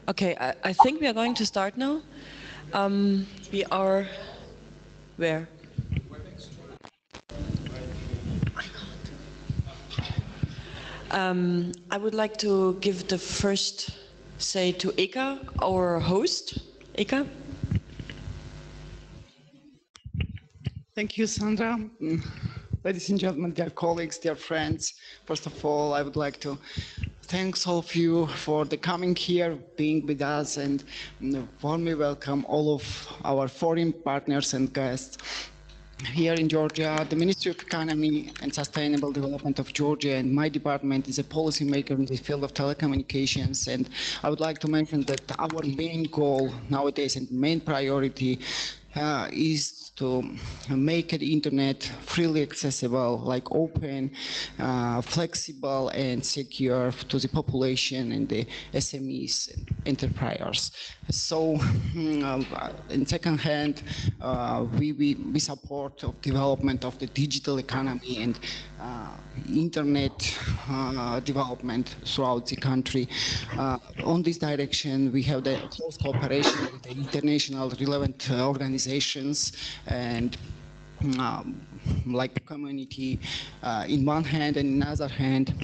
Okay, I think we are going to start now. We are where? I would like to give the first say to Eka, our host. Eka? Thank you, Sandra. Ladies and gentlemen, dear colleagues, dear friends, first of all, I would like to thank all of you for the coming here, being with us, and warmly welcome all of our foreign partners and guests. Here in Georgia, the Ministry of Economy and Sustainable Development of Georgia and my department is a policymaker in the field of telecommunications. And I would like to mention that our main goal nowadays and main priority is to make the internet freely accessible, like open, flexible, and secure to the population and the SMEs and enterprises. So, in second hand, we support of development of the digital economy and internet development throughout the country. On this direction, we have the close cooperation with the international relevant organizations and like community in one hand, and in other hand,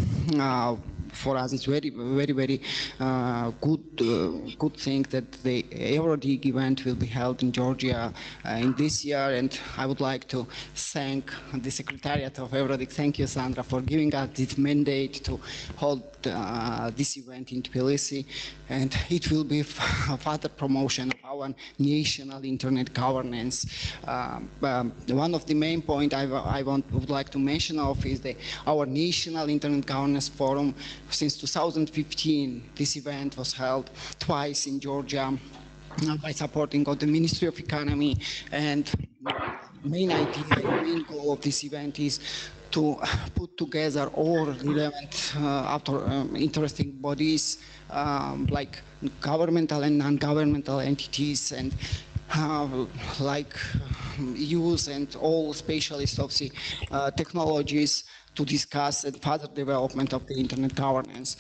for us it's very good thing that the EuroDIG event will be held in Georgia in this year, and I would like to thank the Secretariat of EuroDIG. Thank you, Sandra, for giving us this mandate to hold this event in Tbilisi, and it will be further promotion of our national internet governance. One of the main points I would like to mention of is our National Internet Governance Forum. Since 2015, this event was held twice in Georgia by supporting of the Ministry of Economy, and main idea, main goal of this event is to put together all relevant interesting bodies like governmental and non-governmental entities, and like use and all specialists of the technologies to discuss the further development of the internet governance.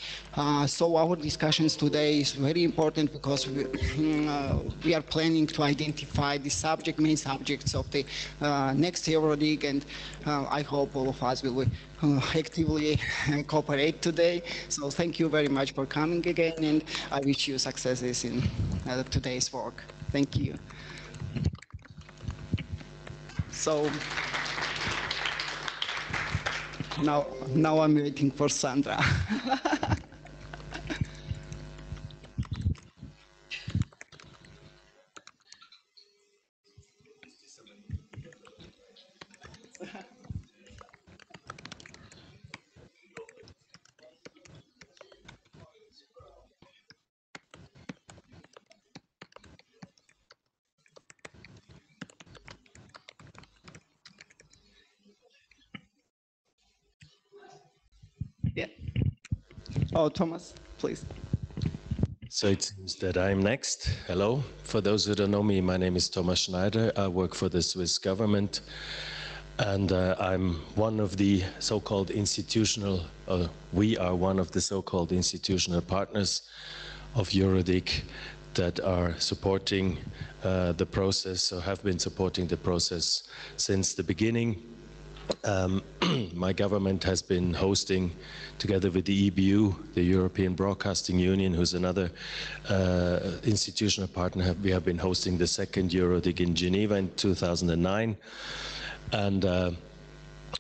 So our discussions today is very important because we are planning to identify the main subjects of the next EuroDIG, and I hope all of us will actively cooperate today. So thank you very much for coming again, and I wish you successes in today's work. Thank you. So now I'm waiting for Sandra. Yeah. Oh, Thomas, please. So it seems that I'm next. Hello. For those who don't know me, my name is Thomas Schneider. I work for the Swiss government, and I'm one of the so-called institutional, we are one of the so-called institutional partners of EuroDIG that are supporting the process, or have been supporting the process since the beginning. My government has been hosting, together with the EBU, the European Broadcasting Union, who's another institutional partner, we have been hosting the second EuroDIG in Geneva in 2009. And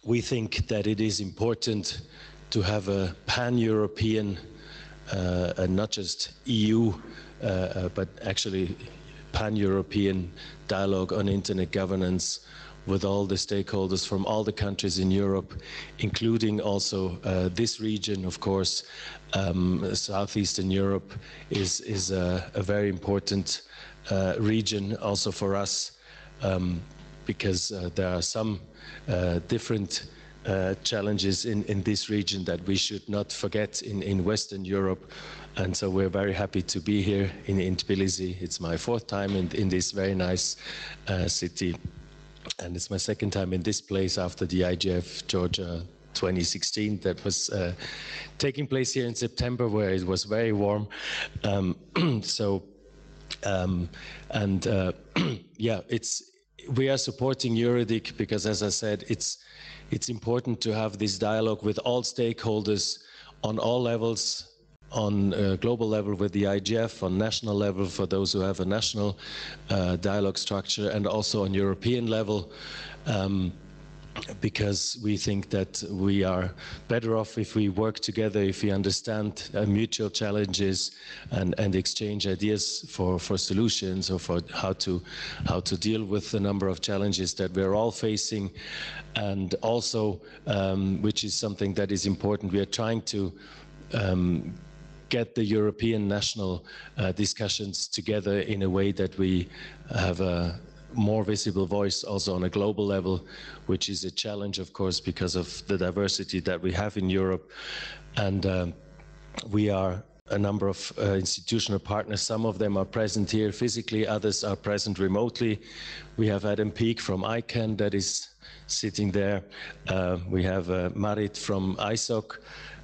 we think that it is important to have a pan-European, and not just EU, but actually pan-European dialogue on internet governance with all the stakeholders from all the countries in Europe, including also this region, of course. Southeastern Europe is a very important region also for us, because there are some different challenges in this region that we should not forget in Western Europe. And so we're very happy to be here in Tbilisi. It's my fourth time in this very nice city. And it's my second time in this place after the IGF Georgia 2016 that was taking place here in September, where it was very warm. Yeah, we are supporting EuroDIG because, as I said, it's important to have this dialogue with all stakeholders on all levels, on global level with the IGF, on national level for those who have a national dialogue structure, and also on European level, because we think that we are better off if we work together, if we understand mutual challenges and exchange ideas for solutions, or for how to deal with the number of challenges that we're all facing. And also, which is something that is important, we are trying to get the European national discussions together in a way that we have a more visible voice also on a global level, which is a challenge, of course, because of the diversity that we have in Europe. And we are a number of institutional partners. Some of them are present here physically, others are present remotely. We have Adam Peake from ICANN that is sitting there. We have Marit from ISOC.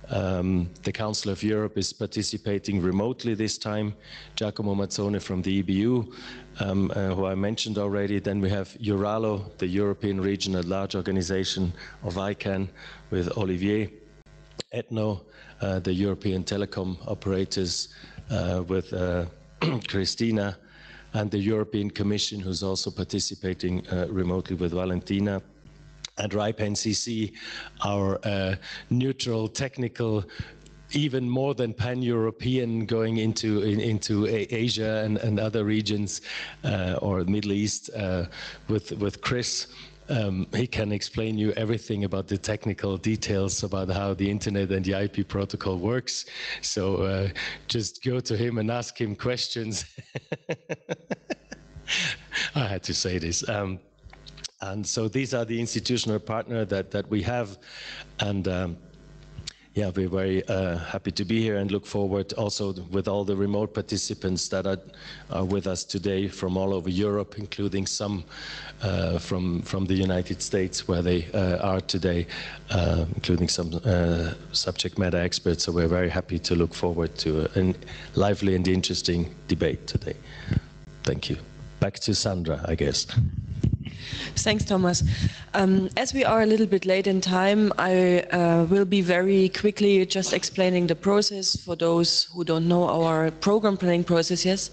The Council of Europe is participating remotely this time. Giacomo Mazzone from the EBU, who I mentioned already. Then we have Euralo, the European Region at Large Organization of ICANN, with Olivier. ETNO, the European Telecom Operators, with Christina. And the European Commission, who's also participating remotely, with Valentina. And RIPE NCC, our neutral, technical, even more than pan-European, going into Asia and other regions, or Middle East, with Chris. He can explain you everything about the technical details about how the internet and the IP protocol works. So just go to him and ask him questions. I had to say this. And so these are the institutional partners that we have, and yeah, we're very happy to be here and look forward also with all the remote participants that are with us today from all over Europe, including some from the United States, where they are today, including some subject matter experts. So we're very happy to look forward to a lively and interesting debate today. Thank you. Back to Sandra, I guess. Thanks, Thomas. As we are a little bit late in time, I will be very quickly just explaining the process for those who don't know our program planning process yet.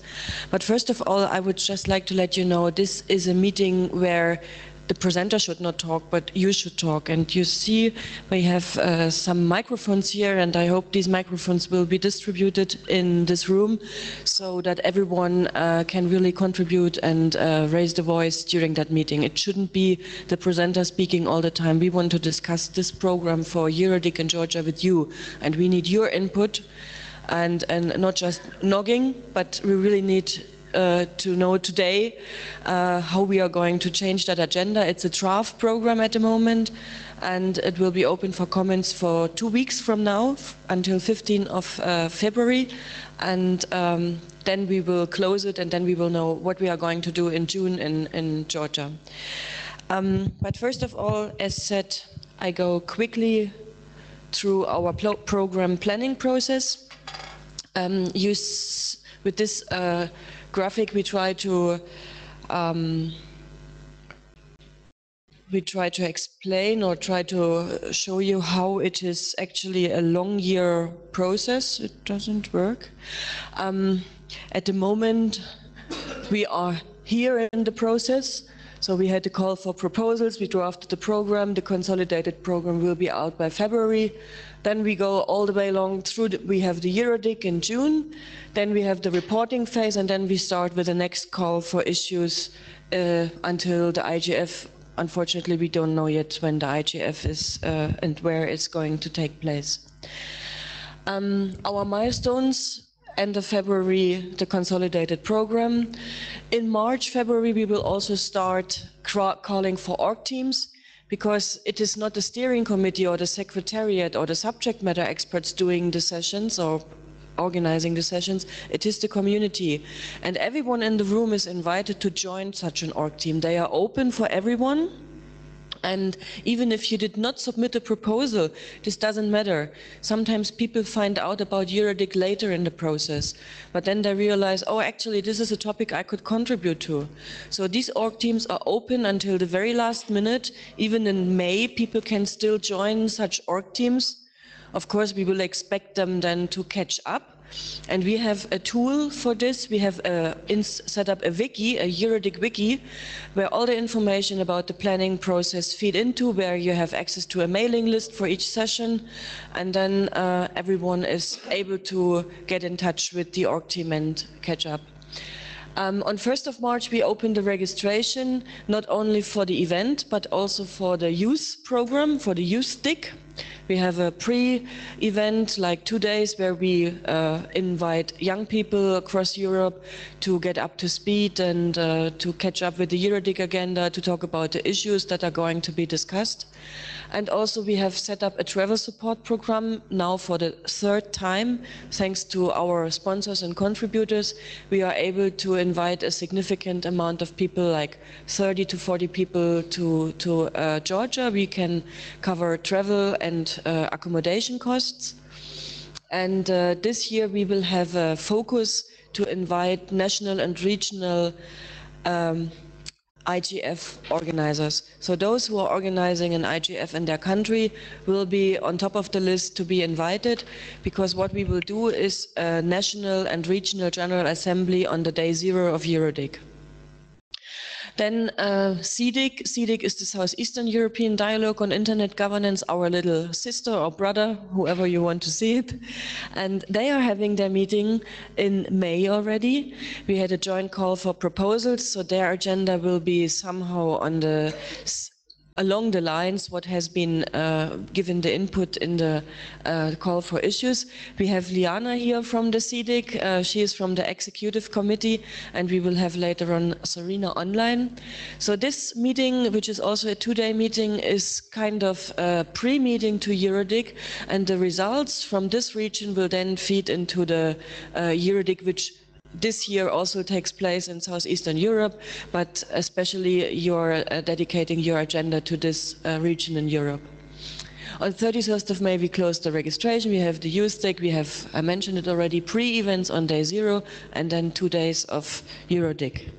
But first of all, I would just like to let you know this is a meeting where the presenter should not talk, but you should talk. And you see we have some microphones here, and I hope these microphones will be distributed in this room so that everyone can really contribute and raise the voice during that meeting. It shouldn't be the presenter speaking all the time. We want to discuss this program for EuroDIG in Georgia with you, and we need your input, and not just nogging, but we really need to know today how we are going to change that agenda. It's a draft program at the moment, and it will be open for comments for 2 weeks from now until 15th of February, and then we will close it, and then we will know what we are going to do in June in Georgia. But first of all, as said, I go quickly through our program planning process. With this graphic, we try to explain or try to show you how it is actually a long year process. It doesn't work. At the moment, we are here in the process. So we had to call for proposals, we drafted the program, the consolidated program will be out by February. Then we go all the way along through, we have the EuroDIG in June, then we have the reporting phase, and then we start with the next call for issues until the IGF. Unfortunately, we don't know yet when the IGF is and where it's going to take place. Our milestones: end of February, the consolidated program. In March, February, we will also start calling for org teams, because it is not the steering committee or the secretariat or the subject matter experts doing the sessions or organizing the sessions, it is the community. And everyone in the room is invited to join such an org team. They are open for everyone. And even if you did not submit a proposal, this doesn't matter. Sometimes people find out about EuroDIG later in the process, but then they realize, oh, actually, this is a topic I could contribute to. So these org teams are open until the very last minute. Even in May, people can still join such org teams. Of course, we will expect them then to catch up. And we have a tool for this. We have set up a wiki, a EuroDIG wiki, where all the information about the planning process feed into, where you have access to a mailing list for each session. And then everyone is able to get in touch with the org team and catch up. On 1st of March, we opened the registration, not only for the event, but also for the youth program, for the EuroDIG. We have a pre-event, like 2 days, where we invite young people across Europe to get up to speed and to catch up with the EuroDIG agenda, to talk about the issues that are going to be discussed. And also we have set up a travel support program now for the 3rd time. Thanks to our sponsors and contributors, we are able to invite a significant amount of people, like 30 to 40 people to Georgia. We can cover travel and accommodation costs. And this year we will have a focus to invite national and regional IGF organizers. So those who are organizing an IGF in their country will be on top of the list to be invited, because what we will do is a national and regional General Assembly on the day 0 of EuroDIG. Then SIDDIG. SIDDIG is the Southeastern European Dialogue on Internet Governance, our little sister or brother, whoever you want to see it. And they are having their meeting in May already. We had a joint call for proposals, so their agenda will be somehow on the along the lines what has been given the input in the call for issues. We have Liana here from the SIDDIG. She is from the executive committee, and we will have later on Sarina online. So this meeting, which is also a 2-day meeting, is kind of a pre-meeting to EuroDIG, and the results from this region will then feed into the EuroDIG, which this year also takes place in Southeastern Europe, but especially you're dedicating your agenda to this region in Europe. On 31st of May, we closed the registration. We have the EuroDIG. We have, I mentioned it already, pre-events on day 0, and then 2 days of EuroDIG.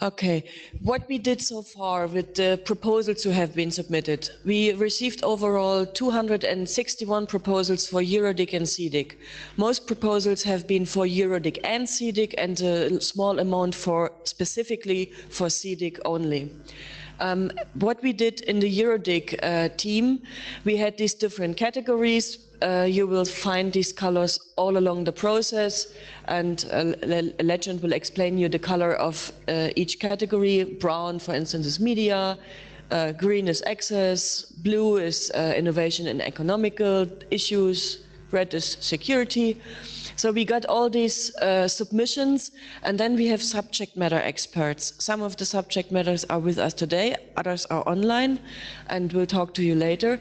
Okay, what we did so far with the proposals who have been submitted. We received overall 261 proposals for EuroDIG and SIDDIG. Most proposals have been for EuroDIG and SIDDIG, and a small amount for specifically for SIDDIG only. What we did in the EuroDIG team, we had these different categories. You will find these colors all along the process, and a legend will explain you the color of each category. Brown, for instance, is media, green is access, blue is innovation and economical issues, red is security. So we got all these submissions, and then we have subject matter experts. Some of the subject matters are with us today, others are online, and we'll talk to you later.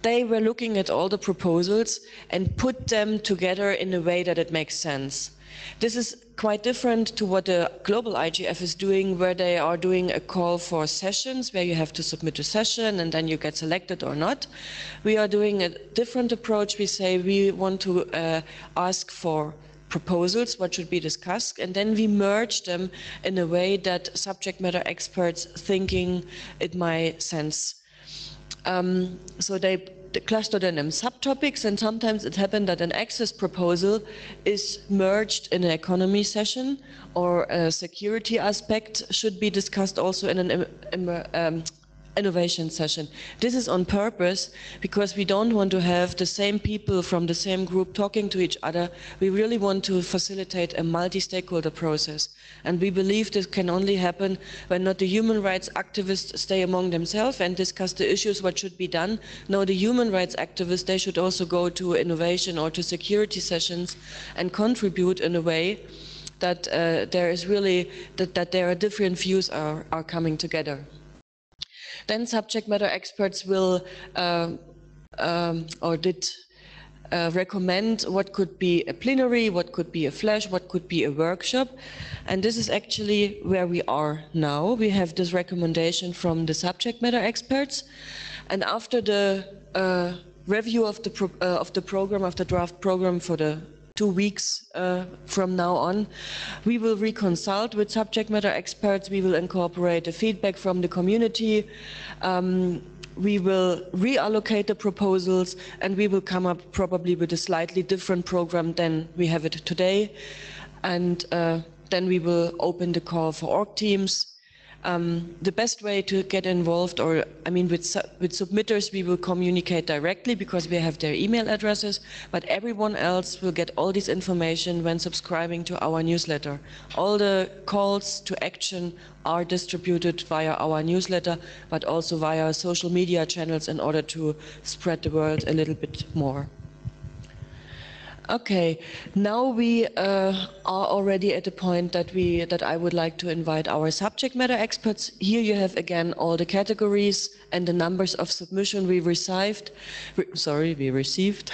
They were looking at all the proposals and put them together in a way that it makes sense. This is quite different to what the global IGF is doing, where they are doing a call for sessions, where you have to submit a session and then you get selected or not. We are doing a different approach. We say we want to ask for proposals, what should be discussed, and then we merge them in a way that subject matter experts thinking it might sense. So they cluster them in subtopics, and sometimes it happened that an access proposal is merged in an economy session, or a security aspect should be discussed also in an innovation session. This is on purpose because we don't want to have the same people from the same group talking to each other. We really want to facilitate a multi-stakeholder process. And we believe this can only happen when not the human rights activists stay among themselves and discuss the issues, what should be done. No, the human rights activists, they should also go to innovation or to security sessions and contribute in a way that there is really, that there are different views are coming together. Then subject matter experts will, recommend what could be a plenary, what could be a flash, what could be a workshop. And this is actually where we are now. We have this recommendation from the subject matter experts. And after the review of the program, of the draft program for the 2 weeks from now on, we will reconsult with subject matter experts. We will incorporate the feedback from the community. We will reallocate the proposals, and we will come up probably with a slightly different program than we have it today. And then we will open the call for org teams. The best way to get involved, or I mean with submitters, we will communicate directly because we have their email addresses, but everyone else will get all this information when subscribing to our newsletter. All the calls to action are distributed via our newsletter, but also via social media channels in order to spread the word a little bit more. Okay, now we are already at the point that I would like to invite our subject matter experts. Here you have again all the categories and the numbers of submission we received. We received.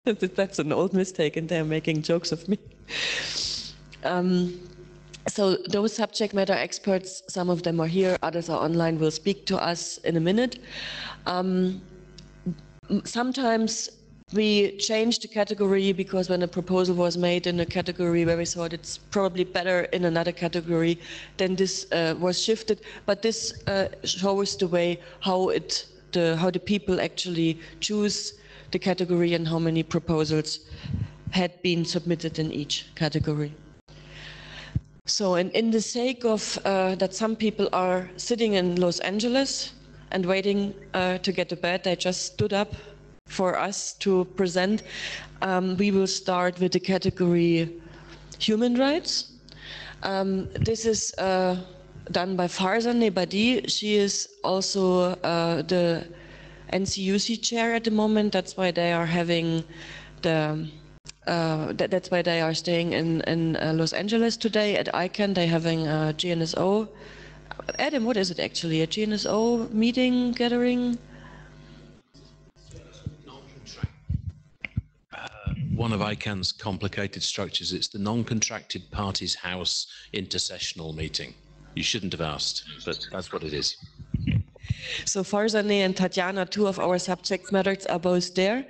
That's an old mistake, and they're making jokes of me. So those subject matter experts, some of them are here, others are online, will speak to us in a minute. Sometimes we changed the category because when a proposal was made in a category where we thought it's probably better in another category, then this was shifted. But this shows the way how the people actually choose the category and how many proposals had been submitted in each category. So, and in the sake of that some people are sitting in Los Angeles and waiting to get to bed, they just stood up for us to present. We will start with the category human rights. This is done by Farzan Nebadi. She is also the NCUC chair at the moment. That's why they are having the that's why they are staying in Los Angeles today. At ICANN, they're having a GNSO. Adam, what is it actually? A GNSO meeting, gathering? One of ICANN's complicated structures. It's the non-contracted parties house intersessional meeting. You shouldn't have asked, but that's what it is. So Farzaneh and Tatjana, two of our subject matters, are both there.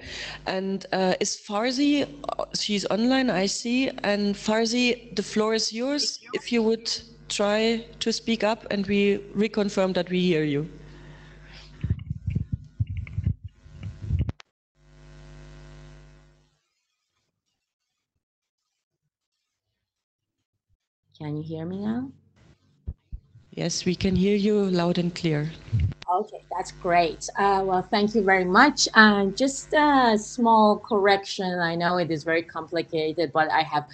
And is Farzi, she's online, I see. And Farzi, the floor is yours. If you would try to speak up and we reconfirm that we hear you. Can you hear me now? Yes, we can hear you loud and clear. Okay, that's great. Well, thank you very much. Just a small correction. I know it is very complicated, but I have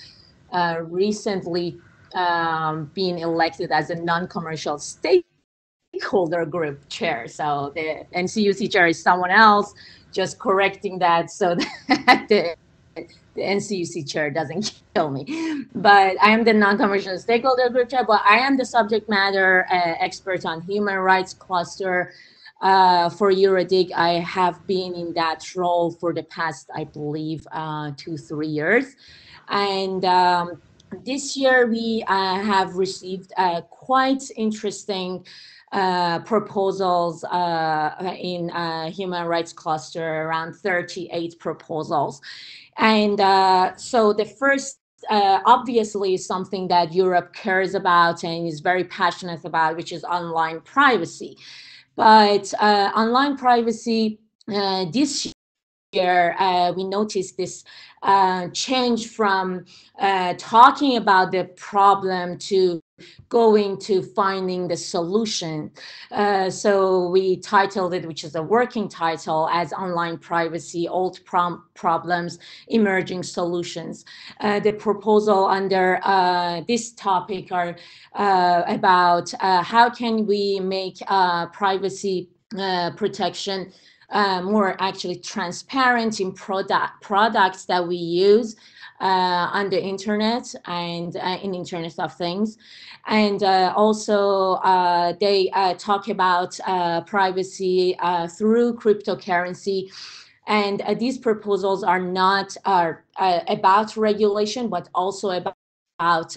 recently been elected as a non-commercial stakeholder group chair. So the NCUC chair is someone else, just correcting that so that the NCUC chair doesn't kill me. But I am the non-commercial stakeholder group chair, but I am the subject matter expert on human rights cluster for EuroDIG. I have been in that role for the past, I believe, 2-3 years. And this year we have received quite interesting proposals in human rights cluster, around 38 proposals. And so the first, obviously, is something that Europe cares about and is very passionate about, which is online privacy. But online privacy, this year, we noticed this change from talking about the problem to going to finding the solution. So we titled it, which is a working title, as Online Privacy, Old Problems, Emerging Solutions. The proposal under this topic are about how can we make privacy protection more actually transparent in products that we use on the internet and in Internet of Things. And also they talk about privacy through cryptocurrency And these proposals are not about regulation, but also about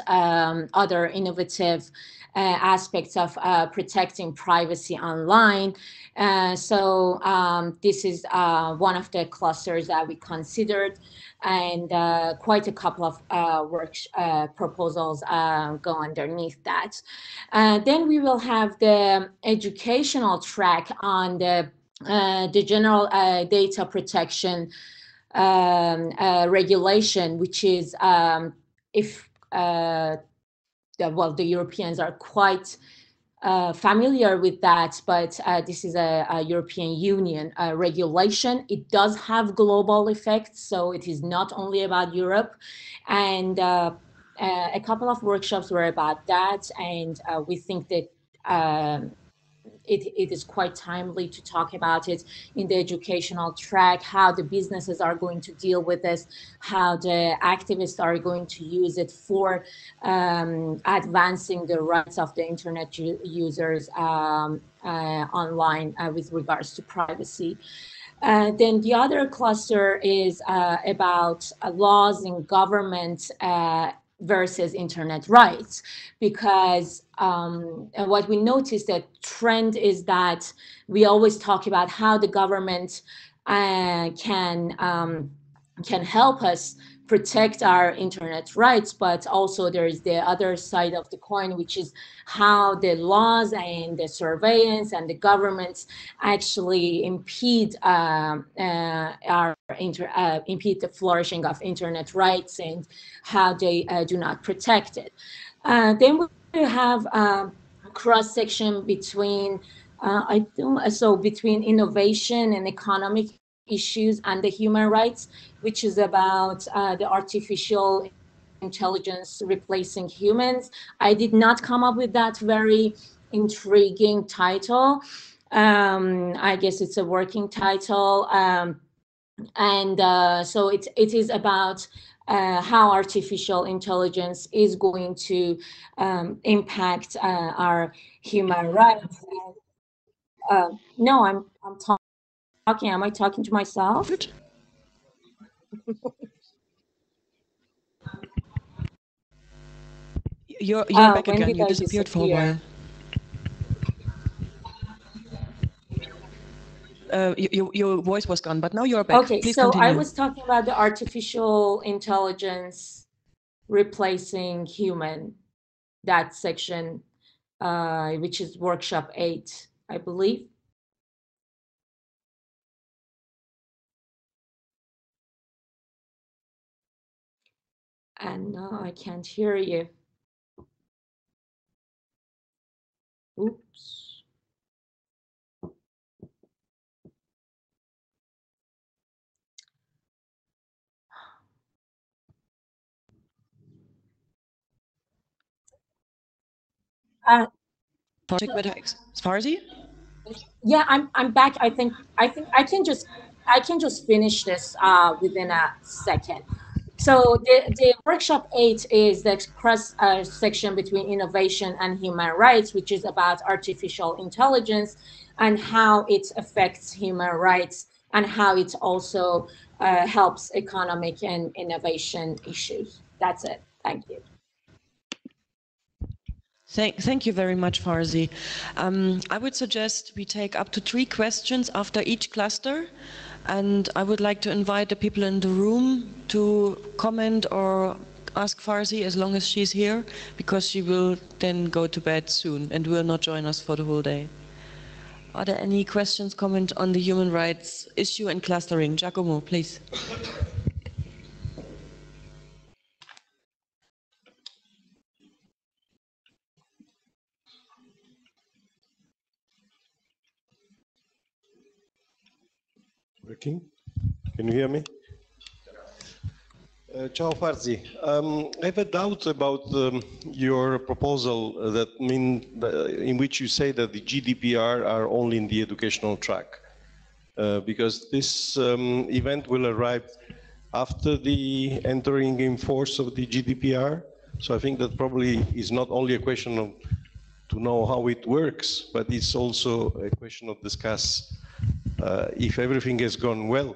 other innovative aspects of protecting privacy online. So this is one of the clusters that we considered, and quite a couple of proposals go underneath that. Then we will have the educational track on the general data protection regulation, which is if the Europeans are quite familiar with that, but this is a European Union regulation. It does have global effects, so it is not only about Europe. And a couple of workshops were about that, and we think that it is quite timely to talk about it in the educational track, how the businesses are going to deal with this, how the activists are going to use it for advancing the rights of the internet users online with regards to privacy. Then the other cluster is about laws in government versus internet rights, because what we noticed that trend is that we always talk about how the government can help us protect our internet rights, but also there is the other side of the coin, which is how the laws and the surveillance and the governments actually impede impede the flourishing of internet rights and how they do not protect it. Then we have a cross section between between innovation and economic issues and the human rights, which is about the artificial intelligence replacing humans. I did not come up with that very intriguing title. I guess it's a working title. So it is about how artificial intelligence is going to impact our human rights. No, I'm talking. Am I talking to myself? You're back again. You disappeared for a while. Your voice was gone, but now you're back. Okay, Please so continue. I was talking about the artificial intelligence replacing human, that section, which is workshop 8, I believe. And now I can't hear you. Oops. Farsi? Yeah, I'm back. I think I can just finish this within a second. So the workshop 8 is the cross section between innovation and human rights, which is about artificial intelligence and how it affects human rights and how it also helps economic and innovation issues. That's it. Thank you. Thank you very much, Farsi. I would suggest we take up to 3 questions after each cluster. And I would like to invite the people in the room to comment or ask Farsi as long as she's here, because she will then go to bed soon and will not join us for the whole day. Are there any questions, comment on the human rights issue and clustering? Giacomo, please. Working? Can you hear me? Ciao Farsi. I have a doubt about your proposal in which you say that the GDPR are only in the educational track, because this event will arrive after the entering in force of the GDPR. So I think that probably is not only a question of to know how it works, but it's also a question of discuss if everything has gone well.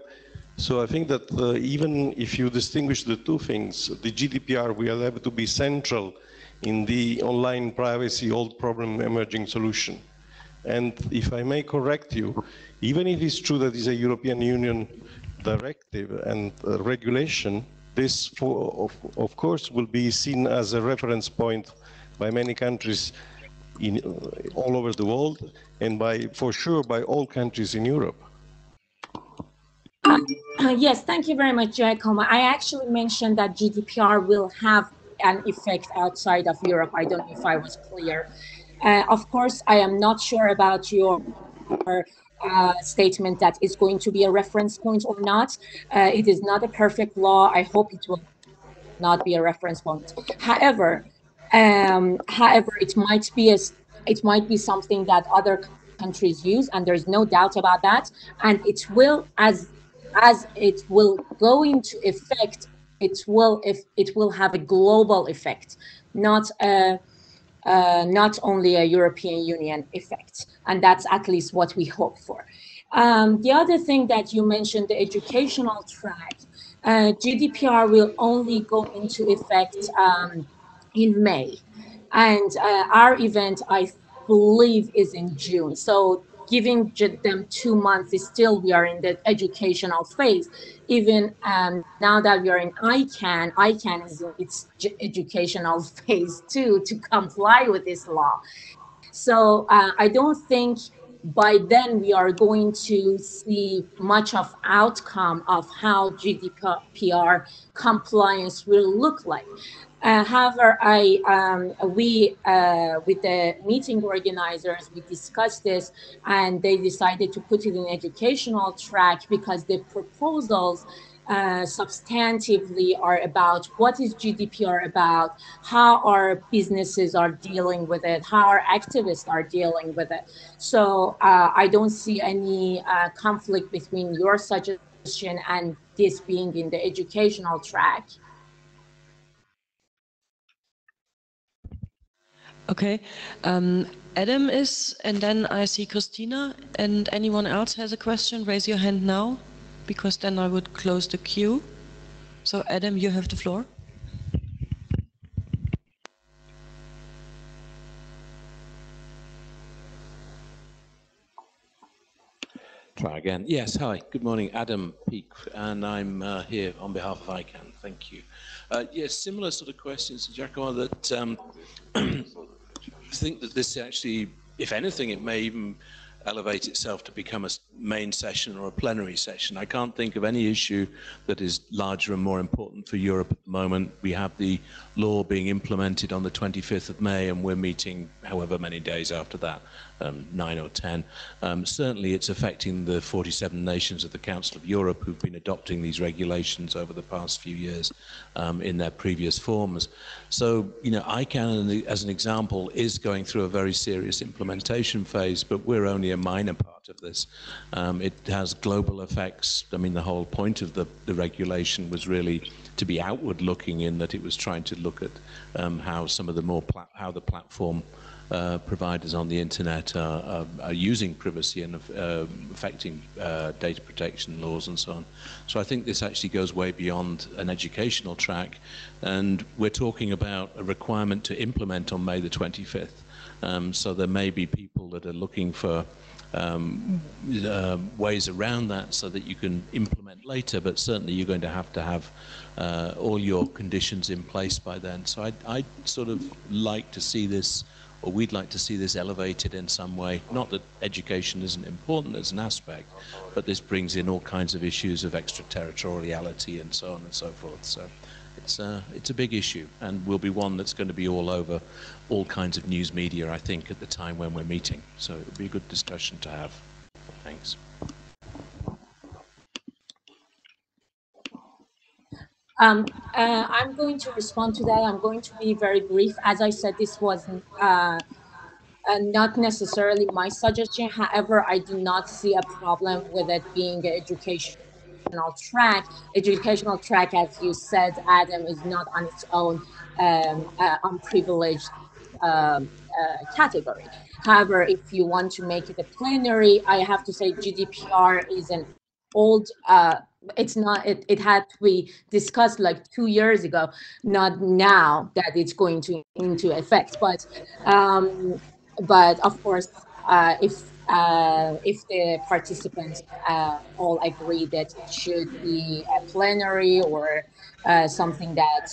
So I think that even if you distinguish the two things, the GDPR will have to be central in the online privacy old problem emerging solution. And if I may correct you, even if it's true that it's a European Union directive and regulation, this of course will be seen as a reference point by many countries all over the world, and for sure by all countries in Europe. Yes, thank you very much, Giacomo. I actually mentioned that GDPR will have an effect outside of Europe. I don't know if I was clear. Of course, I am not sure about your statement that is going to be a reference point or not. It is not a perfect law. I hope it will not be a reference point. However, it might be something that other countries use, and there's no doubt about that. And it will, as it will go into effect, it will have a global effect, not only a European Union effect. And that's at least what we hope for. The other thing that you mentioned, the educational track, GDPR will only go into effect in May. And our event, I believe, is in June. So giving them 2 months is still, we are in the educational phase. Even now that we are in ICANN is in its educational phase too, to comply with this law. So I don't think by then we are going to see much of outcome of how GDPR compliance will look like. However, we with the meeting organizers, we discussed this, and they decided to put it in educational track because the proposals substantively are about what is GDPR about, how our businesses are dealing with it, how our activists are dealing with it. So I don't see any conflict between your suggestion and this being in the educational track. Okay, Adam is, and then I see Christina, and anyone else has a question, raise your hand now, because then I would close the queue. So Adam, you have the floor. Try again. Yes, hi, good morning, Adam Peak, and I'm here on behalf of ICANN. Thank you. Yes, similar sort of questions to Giacomo, that I think that this actually, if anything, it may even elevate itself to become a main session or a plenary session. I can't think of any issue that is larger and more important for Europe at the moment. We have the law being implemented on the 25th of May, and we're meeting however many days after that, 9 or 10. Certainly it's affecting the 47 nations of the Council of Europe who've been adopting these regulations over the past few years in their previous forms. So, you know, ICANN, as an example, is going through a very serious implementation phase, but we're only a minor part of this. It has global effects. I mean, the whole point of the regulation was really to be outward looking, in that it was trying to look at how some of the more how the platform providers on the internet are using privacy and affecting data protection laws and so on. So I think this actually goes way beyond an educational track, and we're talking about a requirement to implement on May the 25th. So there may be people that are looking for ways around that so that you can implement later, but certainly you're going to have all your conditions in place by then. So I'd sort of like to see this, or we'd like to see this elevated in some way. Not that education isn't important as an aspect, but this brings in all kinds of issues of extraterritoriality and so on and so forth. So it's a big issue, and will be one that's going to be all over all kinds of news media, I think, at the time when we're meeting. So it would be a good discussion to have. Thanks. I'm going to respond to that. I'm going to be very brief. As I said, this was not necessarily my suggestion. However, I do not see a problem with it being an educational track. Educational track, as you said, Adam, is not on its own unprivileged category. However, if you want to make it a plenary, I have to say GDPR is an old, it's not, it had to be discussed like 2 years ago, not now that it's going to into effect. But of course, if the participants all agree that it should be a plenary or something that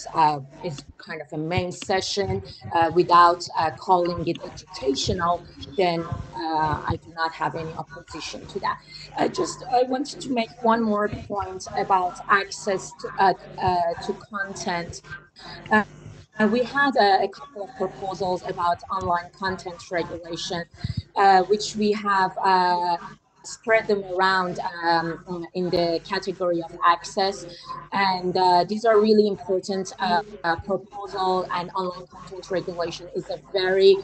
is kind of a main session without calling it educational, then I do not have any opposition to that. I wanted to make one more point about access to content. We had a couple of proposals about online content regulation, which we have spread them around in the category of access. And these are really important proposal, and online content regulation is a very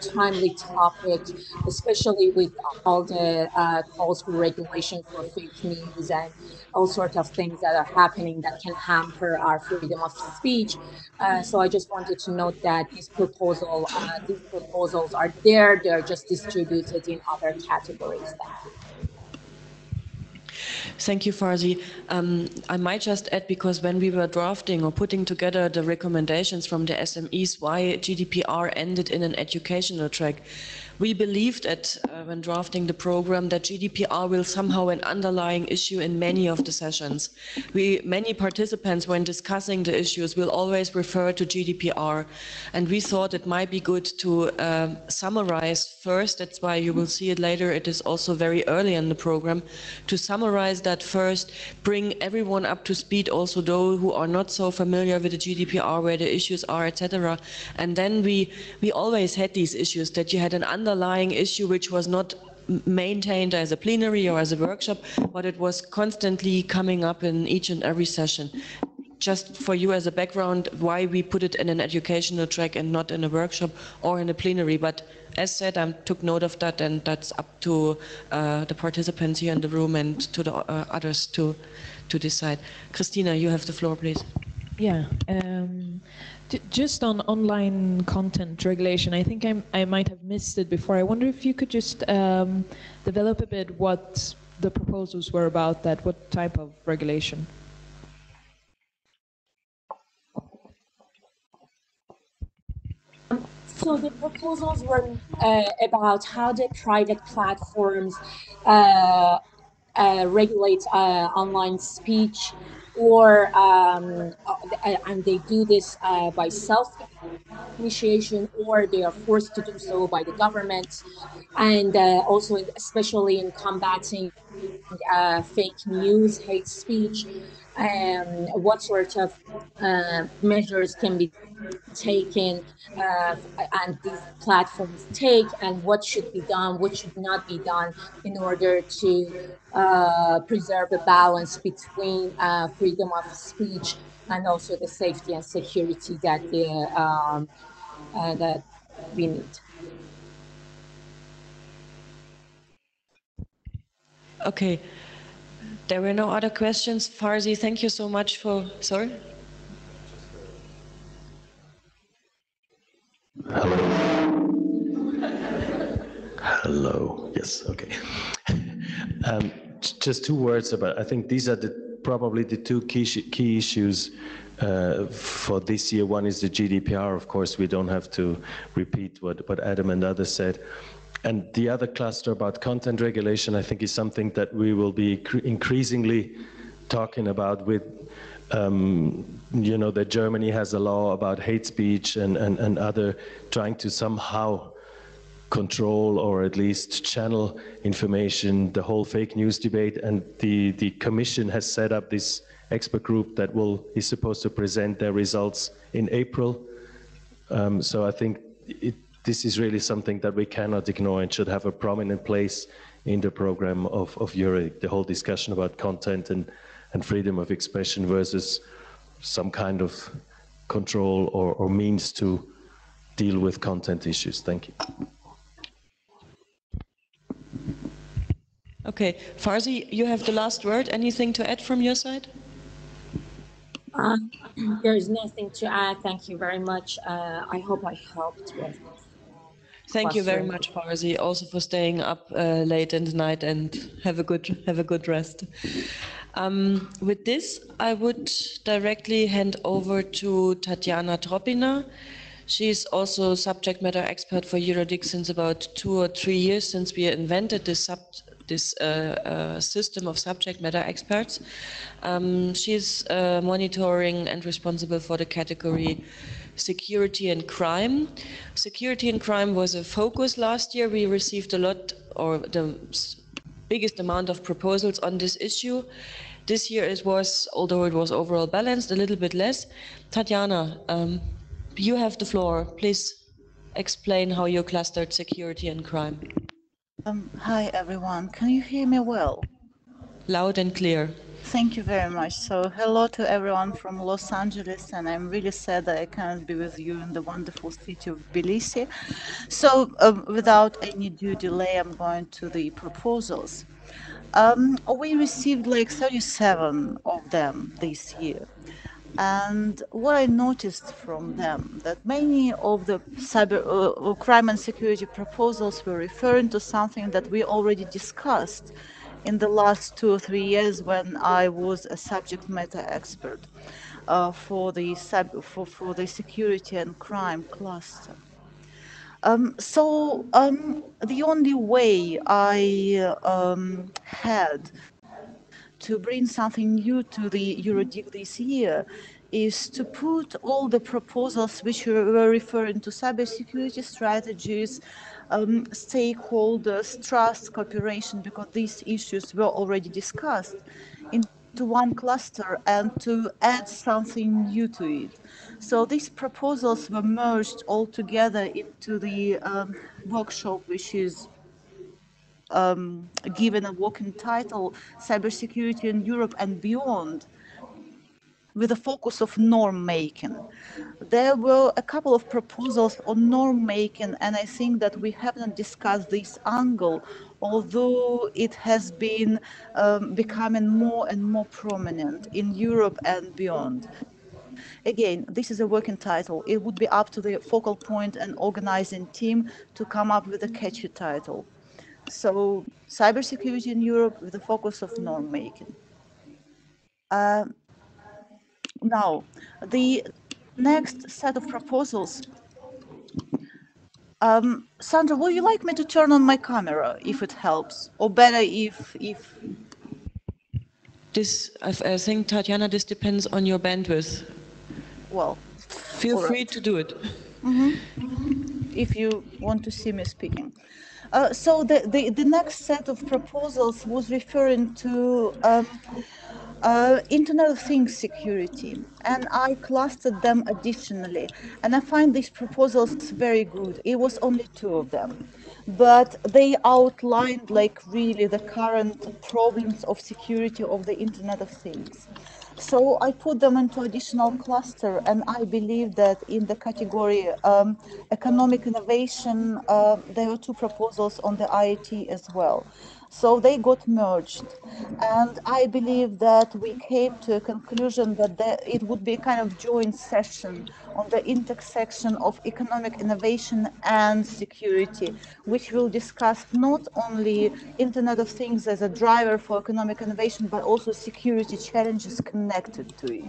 timely topic, especially with all the calls for regulation for fake news and all sorts of things that are happening that can hamper our freedom of speech. So I just wanted to note that these proposals are there. They're just distributed in other categories. Thank you. Thank you, Farzi. I might just add, because when we were drafting or putting together the recommendations from the SMEs why GDPR ended in an educational track, we believed that when drafting the program that GDPR will somehow an underlying issue in many of the sessions. Many participants, when discussing the issues, will always refer to GDPR, and we thought it might be good to summarize first. That's why you will see it later. It is also very early in the program to summarize that first, bring everyone up to speed, also those who are not so familiar with the GDPR, where the issues are, etc. And then we always had these issues that you had an underlying issue which was not maintained as a plenary or as a workshop, but it was constantly coming up in each and every session. Just for you as a background, why we put it in an educational track and not in a workshop or in a plenary. But as said, I took note of that, and that's up to the participants here in the room and to the others to decide. Christina, you have the floor, please. Yeah. Just on online content regulation, I think I might have missed it before. I wonder if you could just develop a bit what the proposals were about, that what type of regulation? So the proposals were about how the private platforms regulate online speech, or and they do this by self-initiation, or they are forced to do so by the government, and also especially in combating fake news, hate speech, what sort of measures can be taken and these platforms take, and what should be done, what should not be done, in order to preserve a balance between freedom of speech and also the safety and security that that we need. Okay. There were no other questions. Farzi, thank you so much for... Sorry? Hello. Hello. Yes, okay. Just 2 words about, I think these are probably the 2 key issues for this year. One is the GDPR. Of course, we don't have to repeat what Adam and others said. And the other cluster about content regulation, I think, is something that we will be increasingly talking about with, you know, that Germany has a law about hate speech and other, trying to somehow control or at least channel information, the whole fake news debate. And the Commission has set up this expert group that is supposed to present their results in April. So I think this is really something that we cannot ignore and should have a prominent place in the program of EuroDIG, the whole discussion about content and freedom of expression versus some kind of control or means to deal with content issues. Thank you. Okay, Farzi, you have the last word. Anything to add from your side? There is nothing to add. Thank you very much. I hope I helped with this. Thank you very much, Farsi, also for staying up late in the night, and have a good rest. With this, I would directly hand over to Tatjana Tropina. She's also subject matter expert for EuroDIG since about 2 or 3 years, since we invented this system of subject matter experts. She's monitoring and responsible for the category security and crime. Security and crime was a focus last year. We received a lot, or the biggest amount of proposals on this issue. This year it was, although it was overall balanced, a little bit less. Tatjana, you have the floor. Please explain how you clustered security and crime. Hi everyone, can you hear me well? Loud and clear. Thank you very much. So hello to everyone from Los Angeles, and I'm really sad that I cannot be with you in the wonderful city of Tbilisi. So without any due delay, I'm going to the proposals. We received like 37 of them this year. And what I noticed from them, that many of the cyber crime and security proposals were referring to something that we already discussed in the last 2 or 3 years when I was a subject matter expert for the security and crime cluster. The only way I had to bring something new to the EuroDIG this year is to put all the proposals which were referring to cybersecurity strategies, stakeholders, trust, cooperation, because these issues were already discussed, into one cluster and to add something new to it. So these proposals were merged all together into the workshop, which is given a working title, Cybersecurity in Europe and Beyond, with a focus of norm making. There were a couple of proposals on norm making, and I think that we haven't discussed this angle, although it has been becoming more and more prominent in Europe and beyond. Again, this is a working title. It would be up to the focal point and organizing team to come up with a catchy title. So, cybersecurity in Europe with the focus of norm making. Now, the next set of proposals. Sandra, would you like me to turn on my camera if it helps, or better if? This, I think, Tatjana, this depends on your bandwidth. Well, feel free to do it. If you want to see me speaking. So the next set of proposals was referring to Internet of Things security, and I clustered them additionally, and I find these proposals very good. It was only 2 of them, but they outlined like really the current problems of security of the Internet of Things. So I put them into additional cluster, and I believe that in the category economic innovation, there were 2 proposals on the IIT as well. So they got merged, and I believe that we came to a conclusion that it would be a kind of joint session on the intersection of economic innovation and security, which will discuss not only Internet of Things as a driver for economic innovation, but also security challenges connected to it.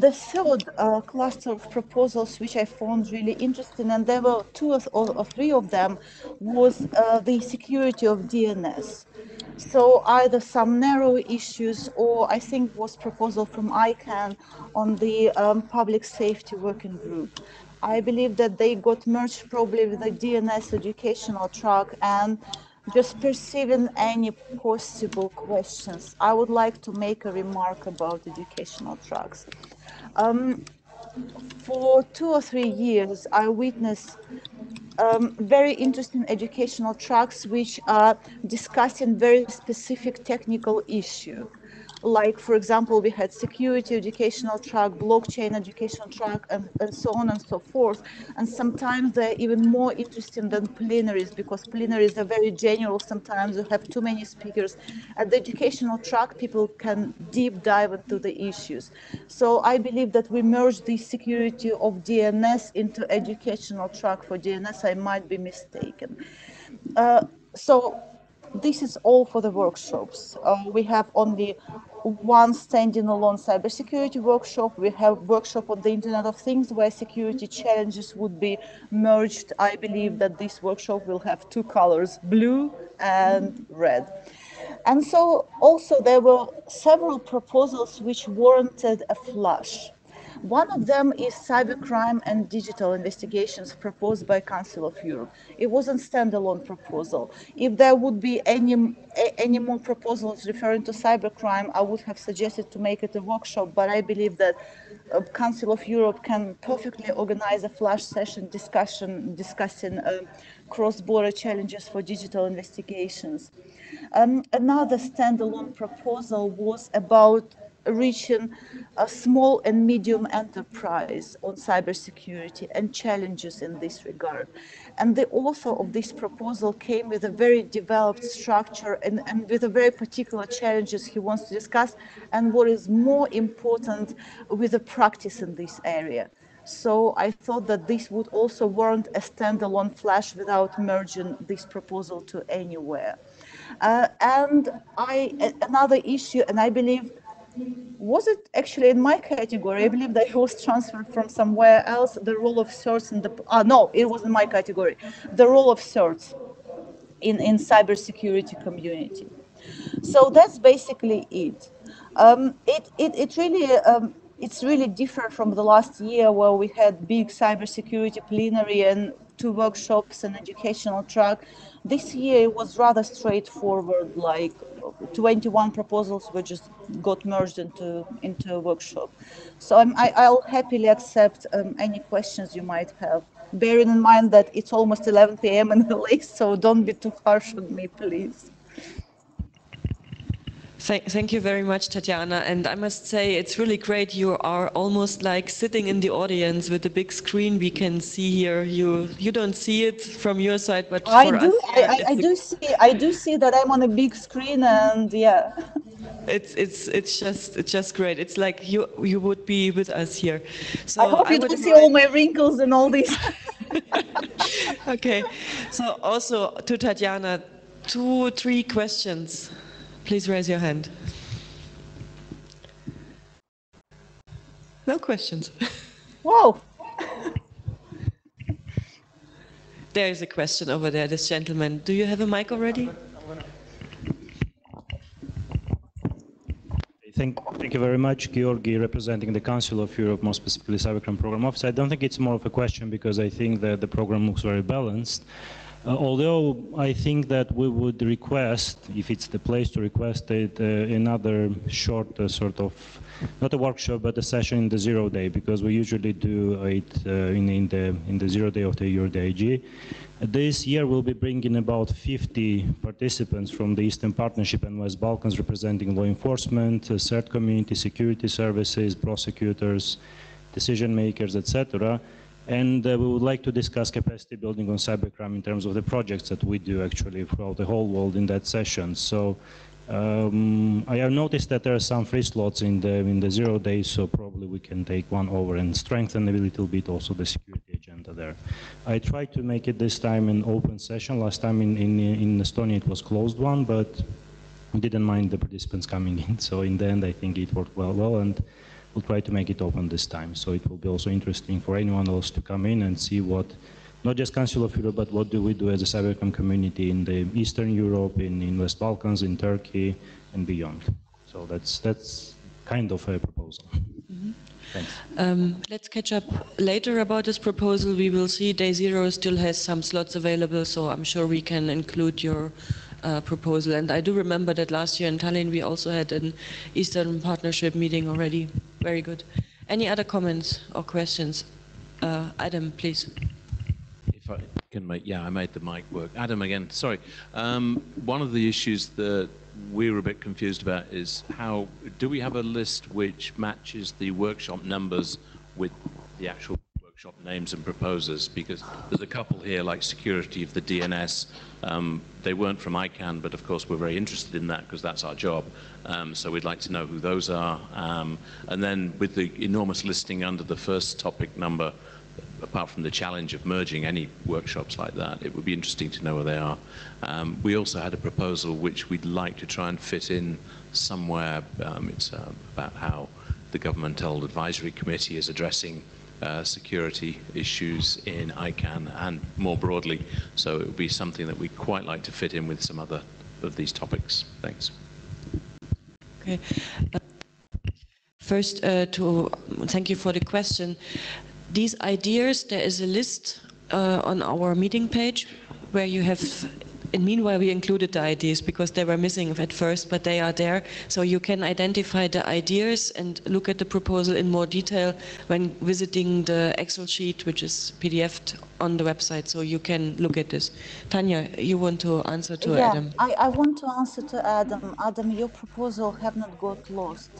The third cluster of proposals, which I found really interesting, and there were 2 or 3 of them, was the security of DNS. So either some narrow issues, or I think was proposal from ICANN on the public safety working group. I believe that they got merged probably with the DNS educational track, and just perceiving any possible questions, I would like to make a remark about educational tracks. For 2 or 3 years, I witnessed very interesting educational tracks which are discussing very specific technical issue. Like, for example, we had security educational track, blockchain educational track, and so on and so forth. And sometimes they're even more interesting than plenaries, because plenaries are very general. Sometimes you have too many speakers. At the educational track, people can deep dive into the issues. So I believe that we merge the security of DNS into educational track. For DNS, I might be mistaken. So this is all for the workshops. We have only one standing alone cybersecurity workshop. We have workshop on the Internet of Things where security challenges would be merged. I believe that this workshop will have two colors, blue and red. And so also there were several proposals which warranted a flush. One of them is cybercrime and digital investigations proposed by Council of Europe. It was a standalone proposal. If there would be any more proposals referring to cybercrime, I would have suggested to make it a workshop, but I believe that Council of Europe can perfectly organize a flash session discussing cross-border challenges for digital investigations. Another standalone proposal was about reaching a small and medium enterprise on cybersecurity and challenges in this regard. And the author of this proposal came with a very developed structure and with a very particular challenges he wants to discuss, and what is more important, with the practice in this area. So I thought that this would also warrant a standalone flash without merging this proposal to anywhere. And another issue, and I believe, was it actually in my category? I believe that it was transferred from somewhere else, the role of certs in the, no, it was in my category, the role of certs in cybersecurity community. So that's basically it. It's really different from the last year where we had big cybersecurity plenary and 2 workshops and educational track. This year it was rather straightforward, like 21 proposals were just got merged into a workshop. So I'll happily accept any questions you might have, bearing in mind that it's almost 11 p.m. in LA, so don't be too harsh on me, please. Thank you very much, Tatiana. And I must say, it's really great. You are almost like sitting in the audience with the big screen we can see here. You don't see it from your side, but I for do. us, I do see that I'm on a big screen, and yeah. It's just great. It's like you would be with us here. So I hope you don't see all my wrinkles and all this. Okay. So also to Tatiana, 2 or 3 questions. Please raise your hand. No questions. Whoa. There is a question over there, this gentleman. Do you have a mic already? Thank you very much, Georgi, representing the Council of Europe, more specifically Cybercrime Program Office. I don't think it's more of a question because I think that the program looks very balanced. Although I think that we would request, if it's the place to request it, another short sort of, not a workshop, but a session in the 0 day, because we usually do it in the 0 day of the EuroDIG. This year we'll be bringing about 50 participants from the Eastern Partnership and West Balkans, representing law enforcement, CERT community, security services, prosecutors, decision makers, etc. And we would like to discuss capacity building on cybercrime in terms of the projects that we do actually throughout the whole world in that session. So I have noticed that there are some free slots in the 0 days, so probably we can take one over and strengthen a little bit also the security agenda there. I tried to make it this time an open session. Last time in Estonia it was closed one, but we didn't mind the participants coming in. So in the end I think it worked well, and we'll try to make it open this time. So it will be also interesting for anyone else to come in and see what, not just Council of Europe, but what do we do as a cybercrime community in the Eastern Europe, in West Balkans, in Turkey, and beyond. So that's kind of a proposal. Mm-hmm. Thanks. Let's catch up later about this proposal. We will see Day 0 still has some slots available, so I'm sure we can include your proposal. And I do remember that last year in Tallinn we also had an Eastern Partnership meeting already. Very good. Any other comments or questions? Adam, please. If I can make, yeah, I made the mic work. Adam again, sorry. One of the issues that we're a bit confused about is how do we have a list which matches the workshop numbers with the actual workshop names and proposers? Because there's a couple here like security of the DNS. They weren't from ICANN, but of course we're very interested in that because that's our job. So we'd like to know who those are. And then with the enormous listing under the first topic number, apart from the challenge of merging any workshops like that, it would be interesting to know where they are. We also had a proposal which we'd like to try and fit in somewhere. It's about how the Governmental Advisory Committee is addressing security issues in ICANN and more broadly. So it would be something that we'd quite like to fit in with some other of these topics. Thanks. Okay. First, thank you for the question. These ideas, there is a list on our meeting page where you have, and meanwhile we included the ideas because they were missing at first, but they are there. So you can identify the ideas and look at the proposal in more detail when visiting the Excel sheet, which is PDF'd on the website. So you can look at this. Tanya, you want to answer to Adam? I want to answer to Adam. Adam, your proposal have not got lost.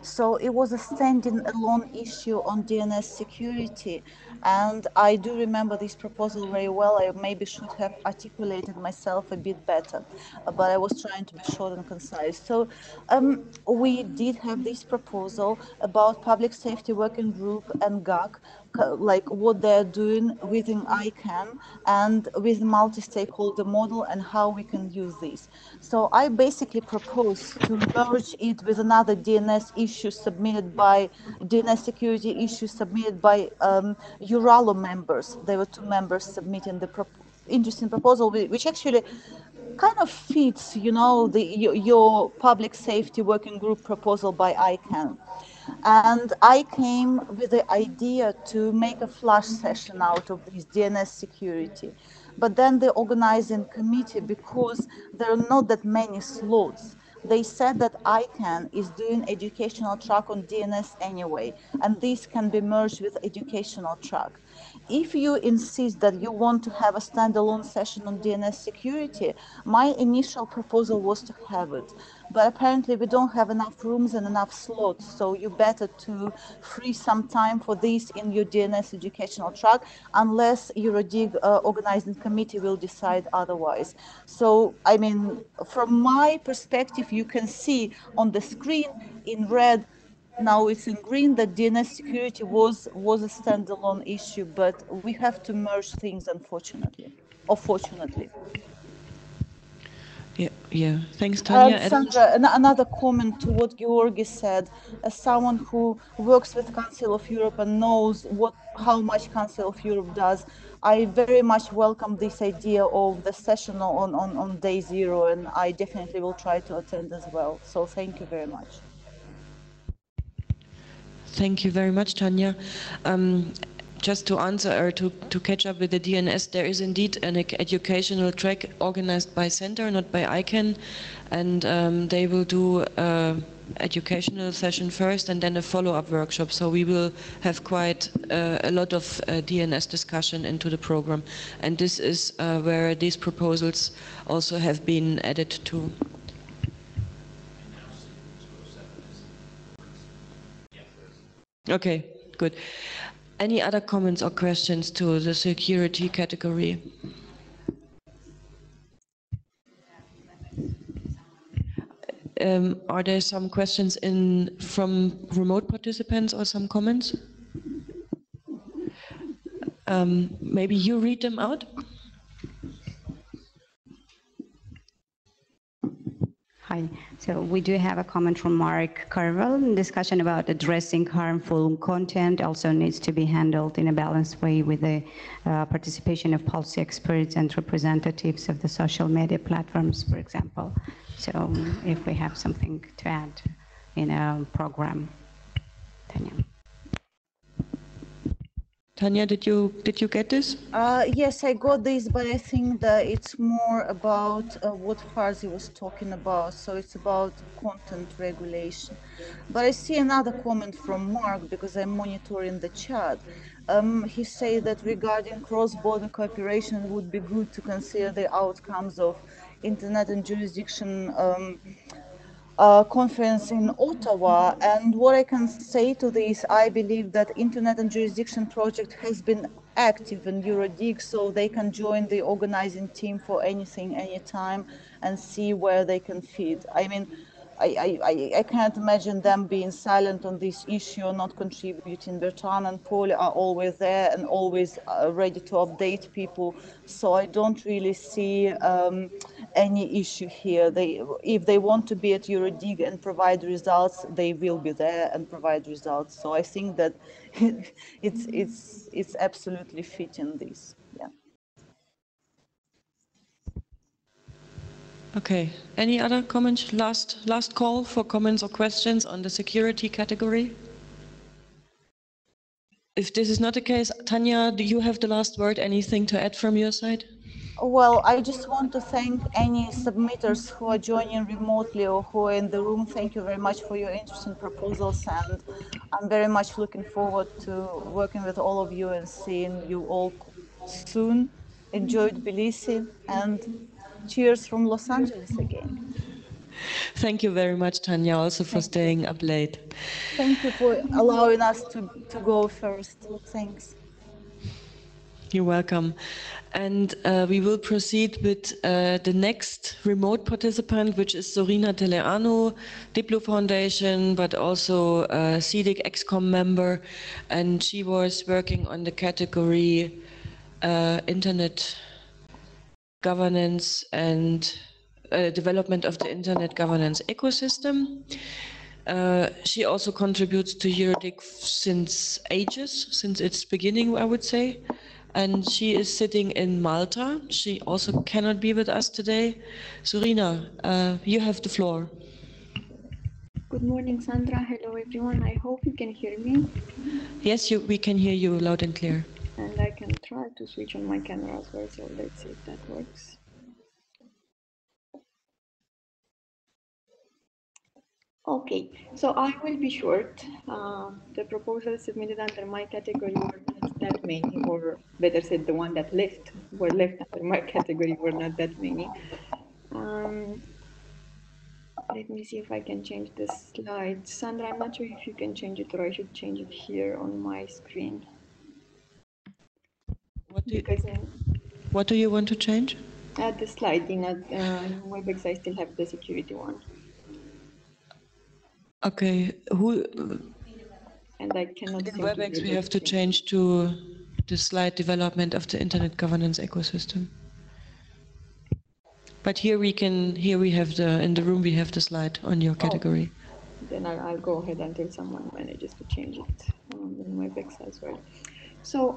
So it was a standing alone issue on DNS security. And I do remember this proposal very well. I maybe should have articulated myself a bit better, but I was trying to be short and concise. So we did have this proposal about public safety working group and GAC, like what they're doing within ICANN and with multi-stakeholder model and how we can use this. So I basically propose to merge it with another DNS issue submitted by DNS security issue submitted by EuroDIG members. There were 2 members submitting the interesting proposal, which actually kind of fits, you know, your public safety working group proposal by ICANN. And I came with the idea to make a flash session out of this DNS security. But then the organizing committee, because there are not that many slots, they said that ICANN is doing educational track on DNS anyway, and this can be merged with educational track. If you insist that you want to have a standalone session on DNS security, my initial proposal was to have it. But apparently we don't have enough rooms and enough slots, so you better to free some time for this in your DNS educational track, unless EuroDIG organizing committee will decide otherwise. So, I mean, from my perspective, you can see on the screen in red, now it's in green, that DNS security was a standalone issue, but we have to merge things, unfortunately, or fortunately. Yeah. Thanks, Tanya. Sandra, another comment to what Georgi said. As someone who works with Council of Europe and knows how much Council of Europe does, I very much welcome this idea of the session on day 0, and I definitely will try to attend as well. So thank you very much. Thank you very much, Tanya. Just to answer or to catch up with the DNS, there is indeed an educational track organized by Center, not by ICANN, and they will do educational session first and then a follow-up workshop. So we will have quite a lot of DNS discussion into the program, and this is where these proposals also have been added to. Okay, good. Any other comments or questions to the security category? Are there some questions from remote participants or some comments? Maybe you read them out? Hi. So we do have a comment from Mark Carvel. Discussion about addressing harmful content also needs to be handled in a balanced way with the participation of policy experts and representatives of the social media platforms, for example. So if we have something to add in a program. Tanya. Tanya, did you get this? Yes, I got this, but I think that it's more about what Farzi was talking about. So it's about content regulation. But I see another comment from Mark because I'm monitoring the chat. He said that regarding cross-border cooperation, it would be good to consider the outcomes of internet and jurisdiction conference in Ottawa. And what I can say to this, I believe that Internet and Jurisdiction project has been active in EuroDIG, so they can join the organizing team for anything, anytime, and see where they can fit. I mean, I can't imagine them being silent on this issue, not contributing. Bertrand and Paul are always there and always ready to update people. So I don't really see any issue here. If they want to be at EuroDIG and provide results, they will be there and provide results. So I think that it's absolutely fitting this. Yeah. Okay. Any other comments? Last call for comments or questions on the security category. If this is not the case, Tanya, do you have the last word? Anything to add from your side? Well, I just want to thank any submitters who are joining remotely or who are in the room. Thank you very much for your interesting proposals, and I'm very much looking forward to working with all of you and seeing you all soon. Enjoy Tbilisi, and cheers from Los Angeles again. Thank you very much, Tanya, also for staying up late. Thank you for allowing us to go first. Thanks. You're welcome. And we will proceed with the next remote participant, which is Zorina Teleanu, Diplo Foundation, but also SIDDIG ExCom member. And she was working on the category Internet governance and development of the Internet governance ecosystem. She also contributes to EuroDIG since ages, since its beginning, I would say. And she is sitting in Malta. She also cannot be with us today. Zorina, you have the floor. Good morning, Sandra. Hello, everyone. I hope you can hear me. Yes, we can hear you loud and clear. And I can try to switch on my camera as well, so let's see if that works. Okay, so I will be short. The proposals submitted under my category were not that many, or better said, the one that were left under my category were not that many. Let me see if I can change the slide. Sandra, I'm not sure if you can change it or I should change it here on my screen. What do you want to change? The slide. In WebEx, I still have the security one. Okay. And I cannot. In WebEx, we have to change to the slide development of the Internet governance ecosystem. But here we have in the room we have the slide on your category. Then I'll go ahead until someone manages to change it in WebEx as well. So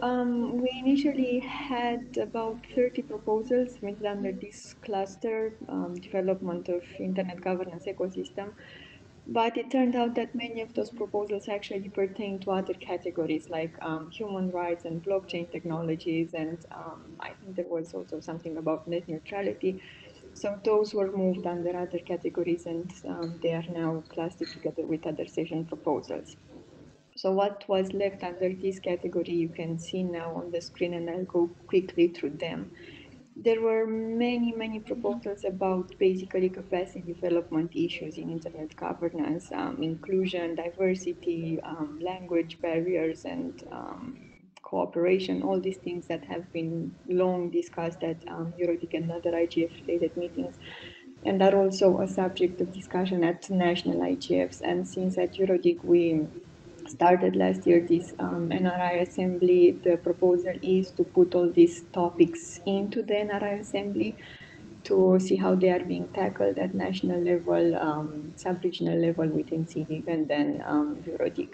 we initially had about 30 proposals submitted under this cluster, development of Internet governance ecosystem. But it turned out that many of those proposals actually pertain to other categories like human rights and blockchain technologies. And I think there was also something about net neutrality. So those were moved under other categories, and they are now clustered together with other session proposals. So what was left under this category, you can see now on the screen, and I'll go quickly through them. There were many proposals about basically capacity development issues in Internet governance, inclusion, diversity, language barriers, and cooperation, all these things that have been long discussed at EuroDIG and other IGF-related meetings, and are also a subject of discussion at national IGFs. And since at EuroDIG we started last year this NRI Assembly, the proposal is to put all these topics into the NRI Assembly to see how they are being tackled at national level, sub-regional level within SIDDIG, and then EuroDIG.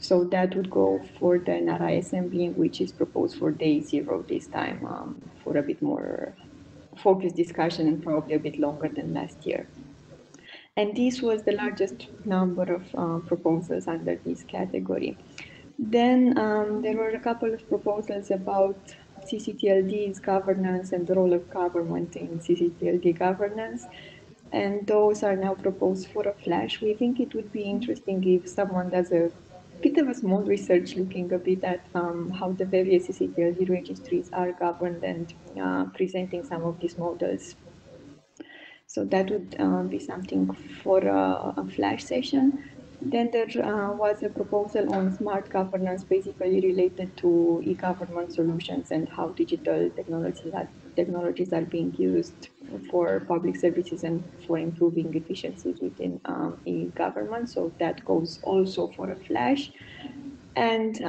So that would go for the NRI Assembly, which is proposed for day 0 this time, for a bit more focused discussion and probably a bit longer than last year. And this was the largest number of proposals under this category. Then there were a couple of proposals about CCTLD's governance and the role of government in CCTLD governance. And those are now proposed for a flash. We think it would be interesting if someone does a bit of a small research looking a bit at how the various CCTLD registries are governed and presenting some of these models. So that would be something for a flash session. Then there was a proposal on smart governance, basically related to e-government solutions and how digital technologies are being used for public services and for improving efficiencies within e-government. So that goes also for a flash. And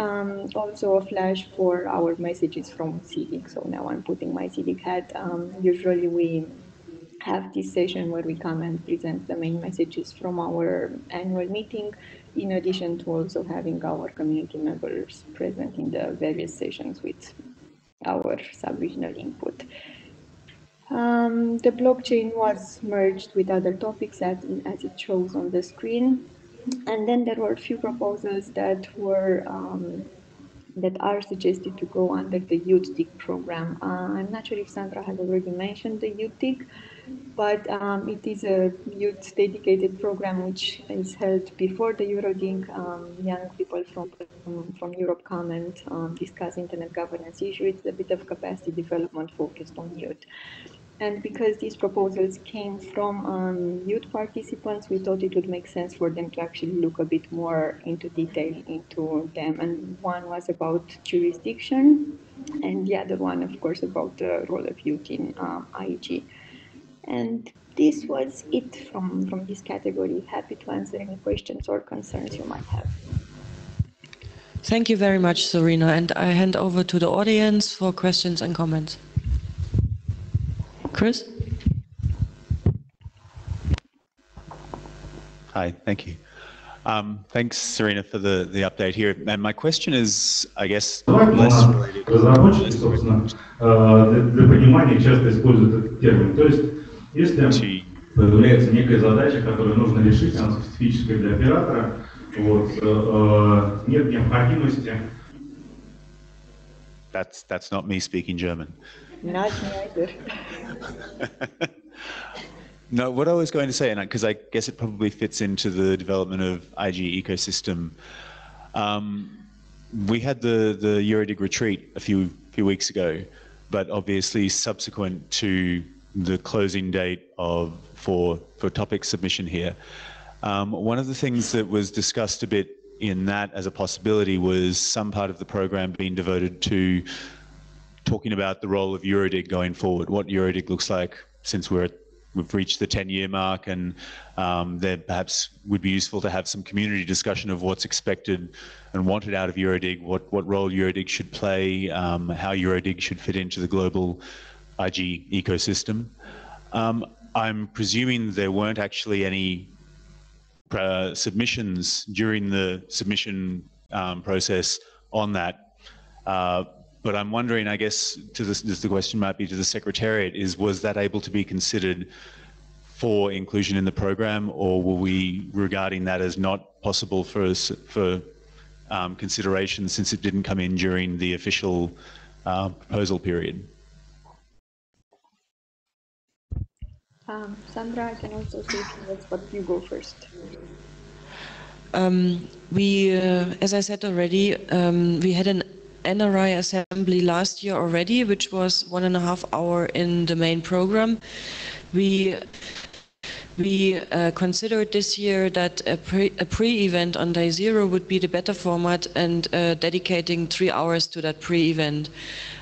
also a flash for our messages from SIDDIG. So now I'm putting my SIDDIG hat. Usually we have this session where we come and present the main messages from our annual meeting, in addition to also having our community members present in the various sessions with our sub-regional input. The blockchain was merged with other topics as it shows on the screen. And then there were a few proposals that are suggested to go under the EuroDIG program. I'm not sure if Sandra has already mentioned the EuroDIG, but it is a youth dedicated program which is held before the EuroDIG. Young people from Europe come and discuss internet governance issues. It's a bit of capacity development focused on youth. And because these proposals came from youth participants, we thought it would make sense for them to actually look a bit more into detail into them. And one was about jurisdiction, and the other one, of course, about the role of youth in IG. And this was it from this category. Happy to answer any questions or concerns you might have. Thank you very much, Serena. And I hand over to the audience for questions and comments. Chris? Hi, thank you. Thanks, Serena, for the update here. And my question is, I guess, less related Если появляется некая задача, которую нужно решить, она специфическая для оператора, вот, нет необходимости. That's not me speaking German. Not me either. No, what I was going to say, and because I guess it probably fits into the development of IG ecosystem, we had the EuroDIG retreat a few weeks ago, but obviously subsequent to the closing date for topic submission here. One of the things that was discussed a bit in that as a possibility was some part of the program being devoted to talking about the role of EuroDIG going forward, what EuroDIG looks like since we've reached the 10-year mark, and there perhaps would be useful to have some community discussion of what's expected and wanted out of EuroDIG, what role EuroDIG should play, how EuroDIG should fit into the global IG ecosystem. I'm presuming there weren't actually any submissions during the submission process on that. But I'm wondering, I guess, the question might be to the Secretariat, was that able to be considered for inclusion in the program, or were we regarding that as not possible for consideration since it didn't come in during the official proposal period? Sandra, I can also say a few words, but you go first. As I said already, we had an NRI Assembly last year already, which was 1.5 hours in the main program. We considered this year that a pre-event on day 0 would be the better format, and dedicating 3 hours to that pre-event,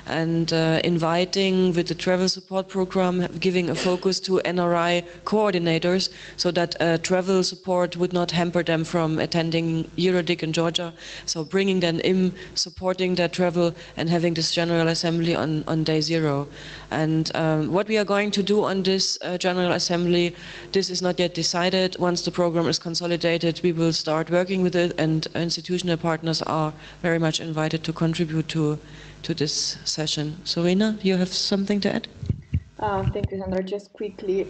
and inviting with the travel support program, giving a focus to NRI coordinators so that travel support would not hamper them from attending EuroDIG in Georgia. So bringing them in, supporting their travel, and having this General Assembly on day 0. And what we are going to do on this General Assembly, this is not yet decided. Once the program is consolidated, we will start working with it, and institutional partners are very much invited to contribute to this session. Serena, you have something to add? Thank you, Sandra. Just quickly,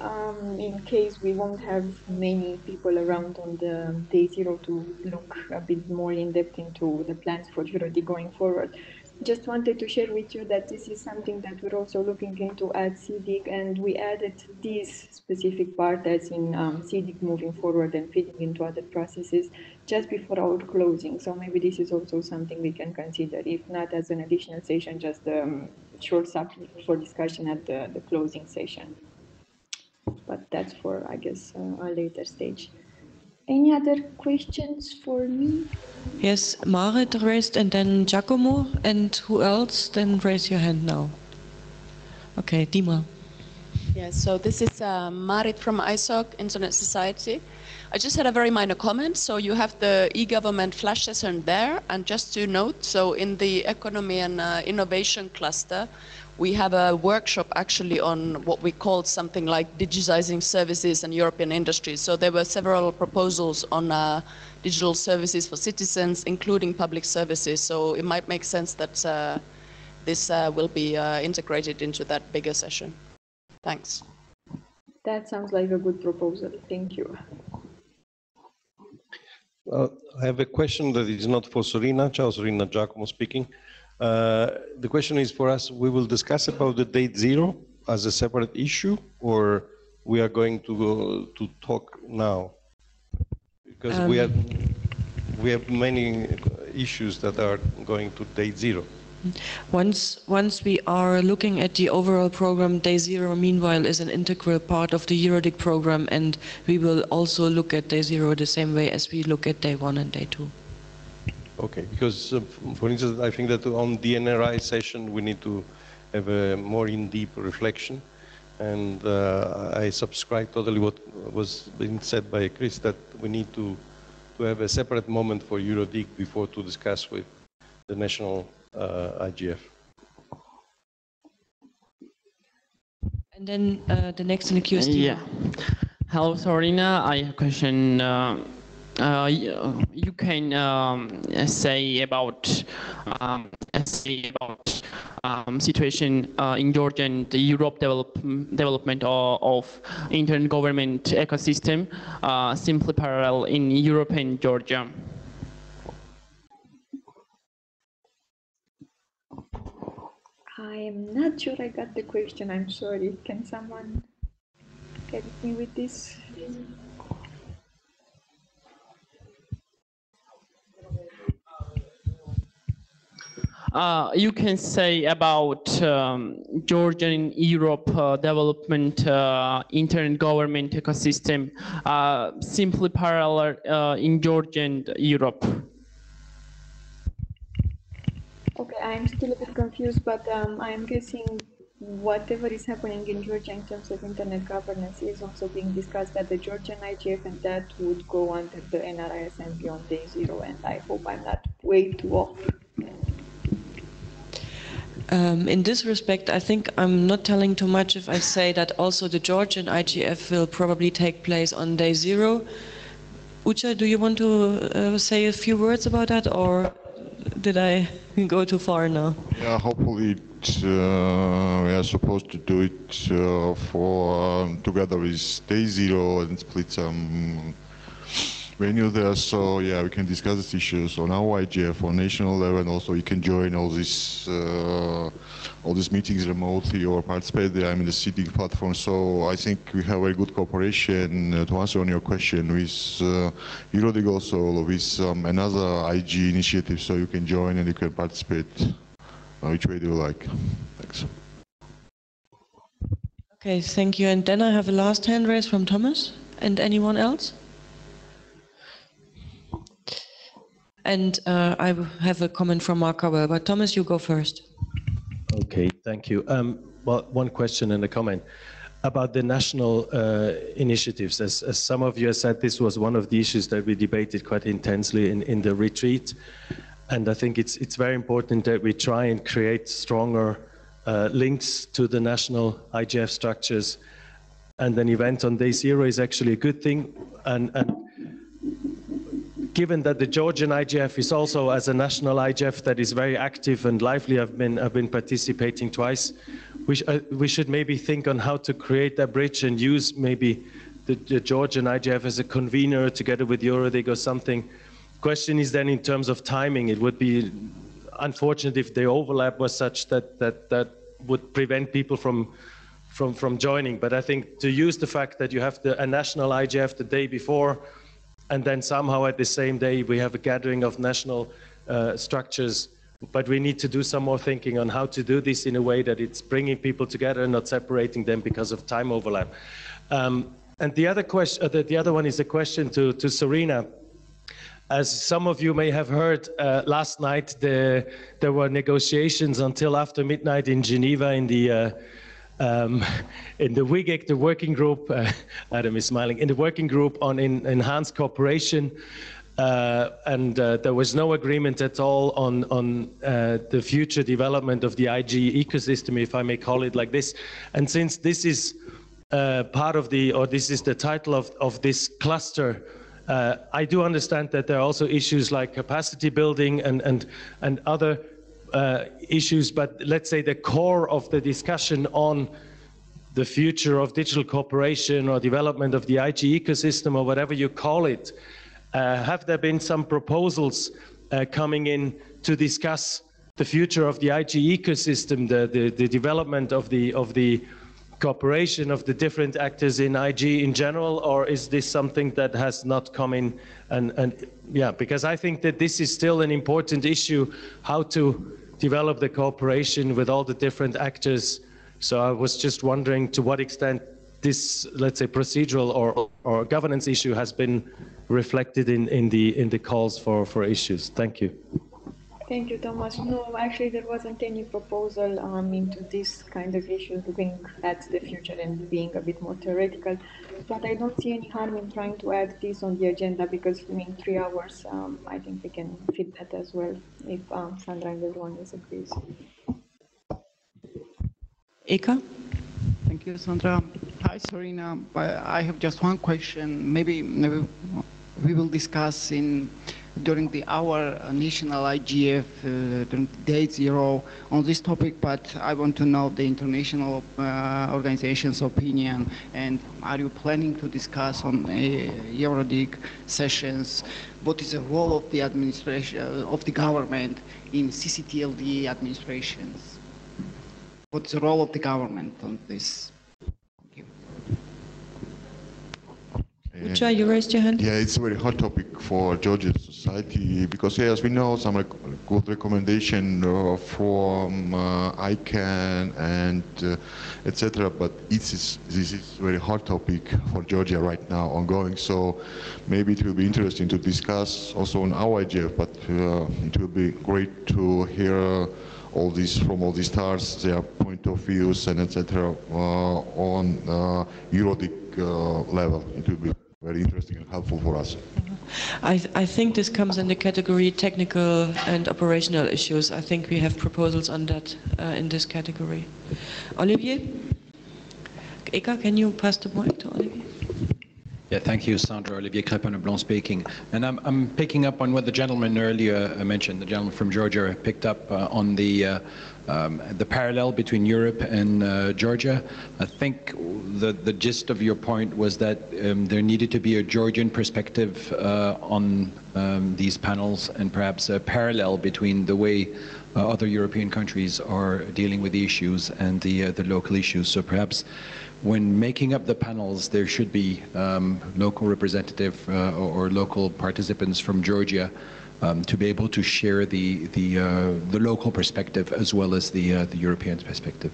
in case we won't have many people around on the day 0 to look a bit more in depth into the plans for EuroDIG going forward, just wanted to share with you that this is something that we're also looking into at SIDDIG, and we added this specific part as in SIDDIG moving forward and feeding into other processes just before our closing. So maybe this is also something we can consider, if not as an additional session, just short subject for discussion at the closing session. But but that's for, I guess, a later stage. Any other questions for me? Yes, Marit raised and then Giacomo, and who else? Then raise your hand now. Okay, Dima. Yes, so this is Marit from ISOC, Internet Society. I just had a very minor comment. So you have the e-government flash session there, and just to note, so in the economy and innovation cluster, we have a workshop actually on what we called something like digitizing services and European industries. So there were several proposals on digital services for citizens, including public services. So it might make sense that this will be integrated into that bigger session. Thanks. That sounds like a good proposal. Thank you. I have a question that is not for Sorina. Ciao, Sorina, Giacomo speaking. The question is for us, we will discuss about the date zero as a separate issue, or we are going to talk now? Because we have many issues that are going to date zero. Once we are looking at the overall program, day zero meanwhile is an integral part of the EuroDIG program, and we will also look at day zero the same way as we look at day one and day two. Okay, because for instance, I think that on the NRI session we need to have a more in-depth reflection, and I subscribe totally what was being said by Chris, that we need to have a separate moment for EuroDIG before to discuss with the national IGF. And then the next in the queue is Yeah. Hello, Sorina. I have a question. You can say about situation in Georgia and the Europe development of intergovernment ecosystem, simply parallel in Europe and Georgia. I'm not sure I got the question. I'm sorry. Can someone help me with this? You can say about Georgia and Europe development intergovernment ecosystem, simply parallel in Georgia and Europe. Okay, I'm still a bit confused, but I'm guessing whatever is happening in Georgia in terms of internet governance is also being discussed at the Georgian IGF, and that would go under the NRI Assembly on day zero, and I hope I'm not way too off. In this respect, I think I'm not telling too much if I say that also the Georgian IGF will probably take place on day zero. Ucha, do you want to say a few words about that, or did I go too far now? Yeah, hopefully we are supposed to do it together with day zero and split some venue there, so yeah, we can discuss these issues on our IGF on national level, and also you can join all these meetings remotely or participate there. I'm in the SIDDIG platform, so I think we have very good cooperation to answer on your question with EuroDIG, also with another IG initiative, so you can join and you can participate which way do you like. Thanks. Okay, thank you. And then I have a last hand raise from Thomas. And anyone else? And I have a comment from Mark Cowell, but Thomas, you go first. Okay, thank you. Well, one question and a comment about the national initiatives. As some of you have said, this was one of the issues that we debated quite intensely in the retreat. And I think it's very important that we try and create stronger links to the national IGF structures. And an event on day zero is actually a good thing. And given that the Georgian IGF is also as a national IGF that is very active and lively, I've been participating twice, we should maybe think on how to create that bridge and use maybe the Georgian IGF as a convener together with EuroDIG or something. Question is then in terms of timing, it would be unfortunate if the overlap was such that would prevent people from joining. But I think to use the fact that you have a national IGF the day before, and then somehow at the same day we have a gathering of national structures, but we need to do some more thinking on how to do this in a way that it's bringing people together and not separating them because of time overlap. And the other question, the other one is a question to Serena. As some of you may have heard, last night there were negotiations until after midnight in Geneva in the WIGEC, the working group. Adam is smiling. In the working group on enhanced cooperation, and there was no agreement at all on the future development of the IG ecosystem, if I may call it like this. And since this is part of the, or this is the title of this cluster, I do understand that there are also issues like capacity building and other issues, but let's say the core of the discussion on the future of digital cooperation or development of the IG ecosystem or whatever you call it, have there been some proposals coming in to discuss the future of the IG ecosystem, the development of the cooperation of the different actors in IG in general, or is this something that has not come in? And yeah, because I think that this is still an important issue, how to develop the cooperation with all the different actors. So I was just wondering to what extent this, let's say, procedural or governance issue has been reflected in the calls for issues. Thank you. Thank you, Thomas. No, actually, there wasn't any proposal into this kind of issue, looking at the future and being a bit more theoretical. But I don't see any harm in trying to add this on the agenda, because in 3 hours, I think we can fit that as well, if Sandra and everyone agrees. Eka? Thank you, Sandra. Hi, Serena. I have just one question. Maybe we will discuss during our national IGF during day 0 on this topic, but I want to know the international organization's opinion. And are you planning to discuss on EuroDIG sessions what is the role of the administration, of the government in CCTLD administrations? What's the role of the government on this? Ucha, you raised your hand? Yeah, it's a very hot topic for Georgian society because, as we know, some good recommendation from ICANN and etc. But this is a very hot topic for Georgia right now, ongoing. So maybe it will be interesting to discuss also on our IGF. But it will be great to hear all these from all these stars, their point of views and etc. On EuroDIG level. It will be very interesting and helpful for us. I think this comes in the category technical and operational issues. I think we have proposals on that in this category. Olivier? Eka, can you pass the mic to Olivier? Yeah, thank you, Sandra. Olivier Crépin-Leblond speaking. And I'm picking up on what the gentleman earlier mentioned, the gentleman from Georgia picked up on the parallel between Europe and Georgia. I think the gist of your point was that there needed to be a Georgian perspective on these panels, and perhaps a parallel between the way other European countries are dealing with the issues and the local issues. So perhaps when making up the panels, there should be local representative or local participants from Georgia to be able to share the local perspective as well as the European perspective.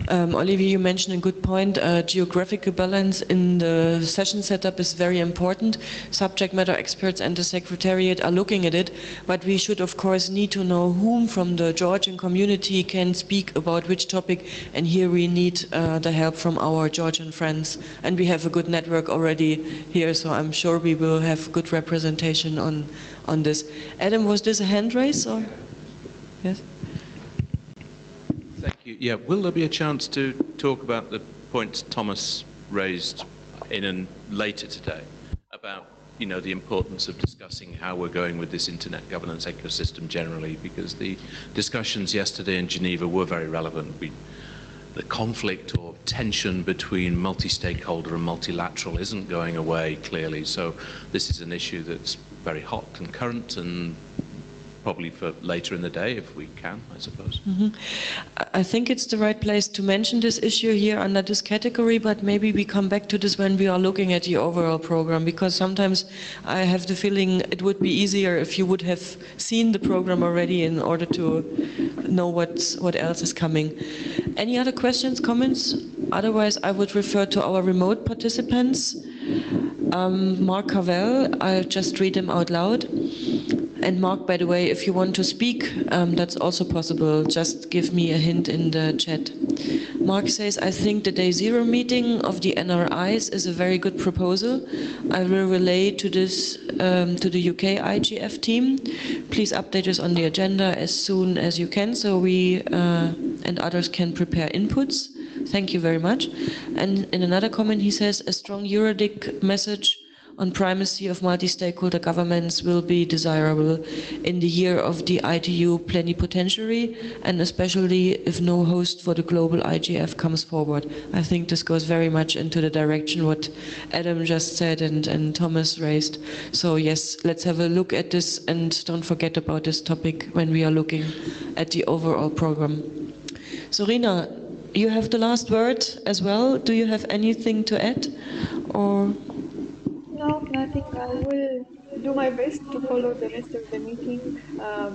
Olivier, you mentioned a good point. Geographical balance in the session setup is very important. Subject matter experts and the Secretariat are looking at it, but we should of course need to know whom from the Georgian community can speak about which topic, and here we need the help from our Georgian friends. And we have a good network already here, so I'm sure we will have good representation on this. Adam, was this a hand raise or? Yes? Thank you. Yeah, will there be a chance to talk about the points Thomas raised later today about, the importance of discussing how we're going with this internet governance ecosystem generally, because the discussions yesterday in Geneva were very relevant. The conflict or tension between multi-stakeholder and multilateral isn't going away clearly, so this is an issue that's very hot and current, and probably for later in the day if we can, I suppose. I think it's the right place to mention this issue here under this category, but maybe we come back to this when we are looking at the overall program, because sometimes I have the feeling it would be easier if you would have seen the program already in order to know what else is coming. Any other questions, comments? Otherwise, I would refer to our remote participants. Mark Cavell, I'll just read them out loud. And Mark, by the way, if you want to speak, that's also possible. Just give me a hint in the chat. Mark says, I think the day zero meeting of the NRIs is a very good proposal. I will relay to this to the UK IGF team. Please update us on the agenda as soon as you can, so we and others can prepare inputs. Thank you very much. And in another comment, he says, a strong EuroDIG message on primacy of multi-stakeholder governments will be desirable in the year of the ITU plenipotentiary, and especially if no host for the global IGF comes forward. I think this goes very much into the direction what Adam just said and Thomas raised. So yes, let's have a look at this and don't forget about this topic when we are looking at the overall program. Sorina, you have the last word as well. Do you have anything to add? Or? No, nothing. I will do my best to follow the rest of the meeting,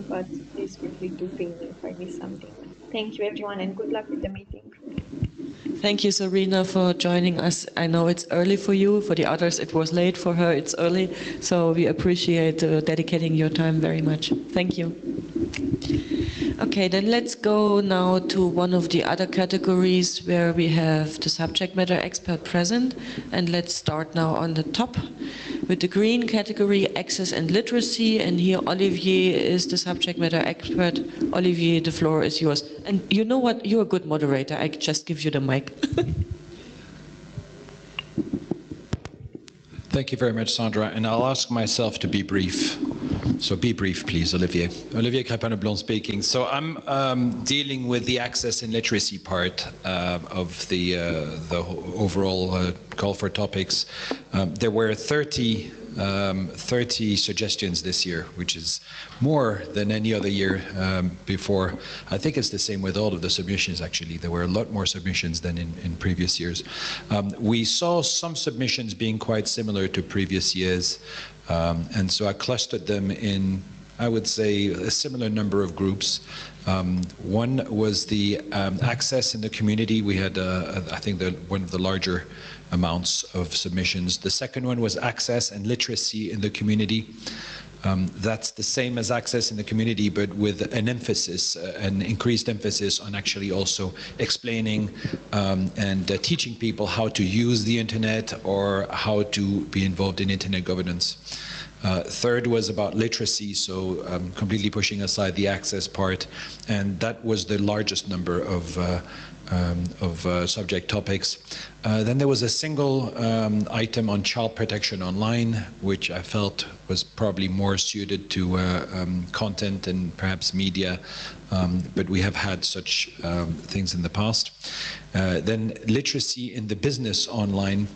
but please feel free to ping me if I miss something. Thank you, everyone, and good luck with the meeting. Thank you, Serena, for joining us. I know it's early for you. For the others, it was late. For her, it's early. So we appreciate dedicating your time very much. Thank you. Okay, then let's go now to one of the other categories where we have the subject matter expert present. And let's start now on the top with the green category, access and literacy. And here Olivier is the subject matter expert. Olivier, the floor is yours. And you know what? You're a good moderator. I just give you the mic. Thank you very much, Sandra. And I'll ask myself to be brief. So be brief, please, Olivier. Olivier Crépin-Leblond speaking. So I'm dealing with the access and literacy part of the overall call for topics. There were 30 suggestions this year, which is more than any other year before. I think it's the same with all of the submissions, actually. There were a lot more submissions than in previous years. We saw some submissions being quite similar to previous years. And so I clustered them in, I would say, a similar number of groups. One was the access in the community. We had, I think, one of the larger amounts of submissions. The second one was access and literacy in the community. That's the same as access in the community, but with an emphasis, an increased emphasis on actually also explaining and teaching people how to use the internet or how to be involved in internet governance. Third was about literacy, so completely pushing aside the access part, and that was the largest number of subject topics. Then there was a single item on child protection online, which I felt was probably more suited to content and perhaps media, but we have had such things in the past. Then literacy in the business online.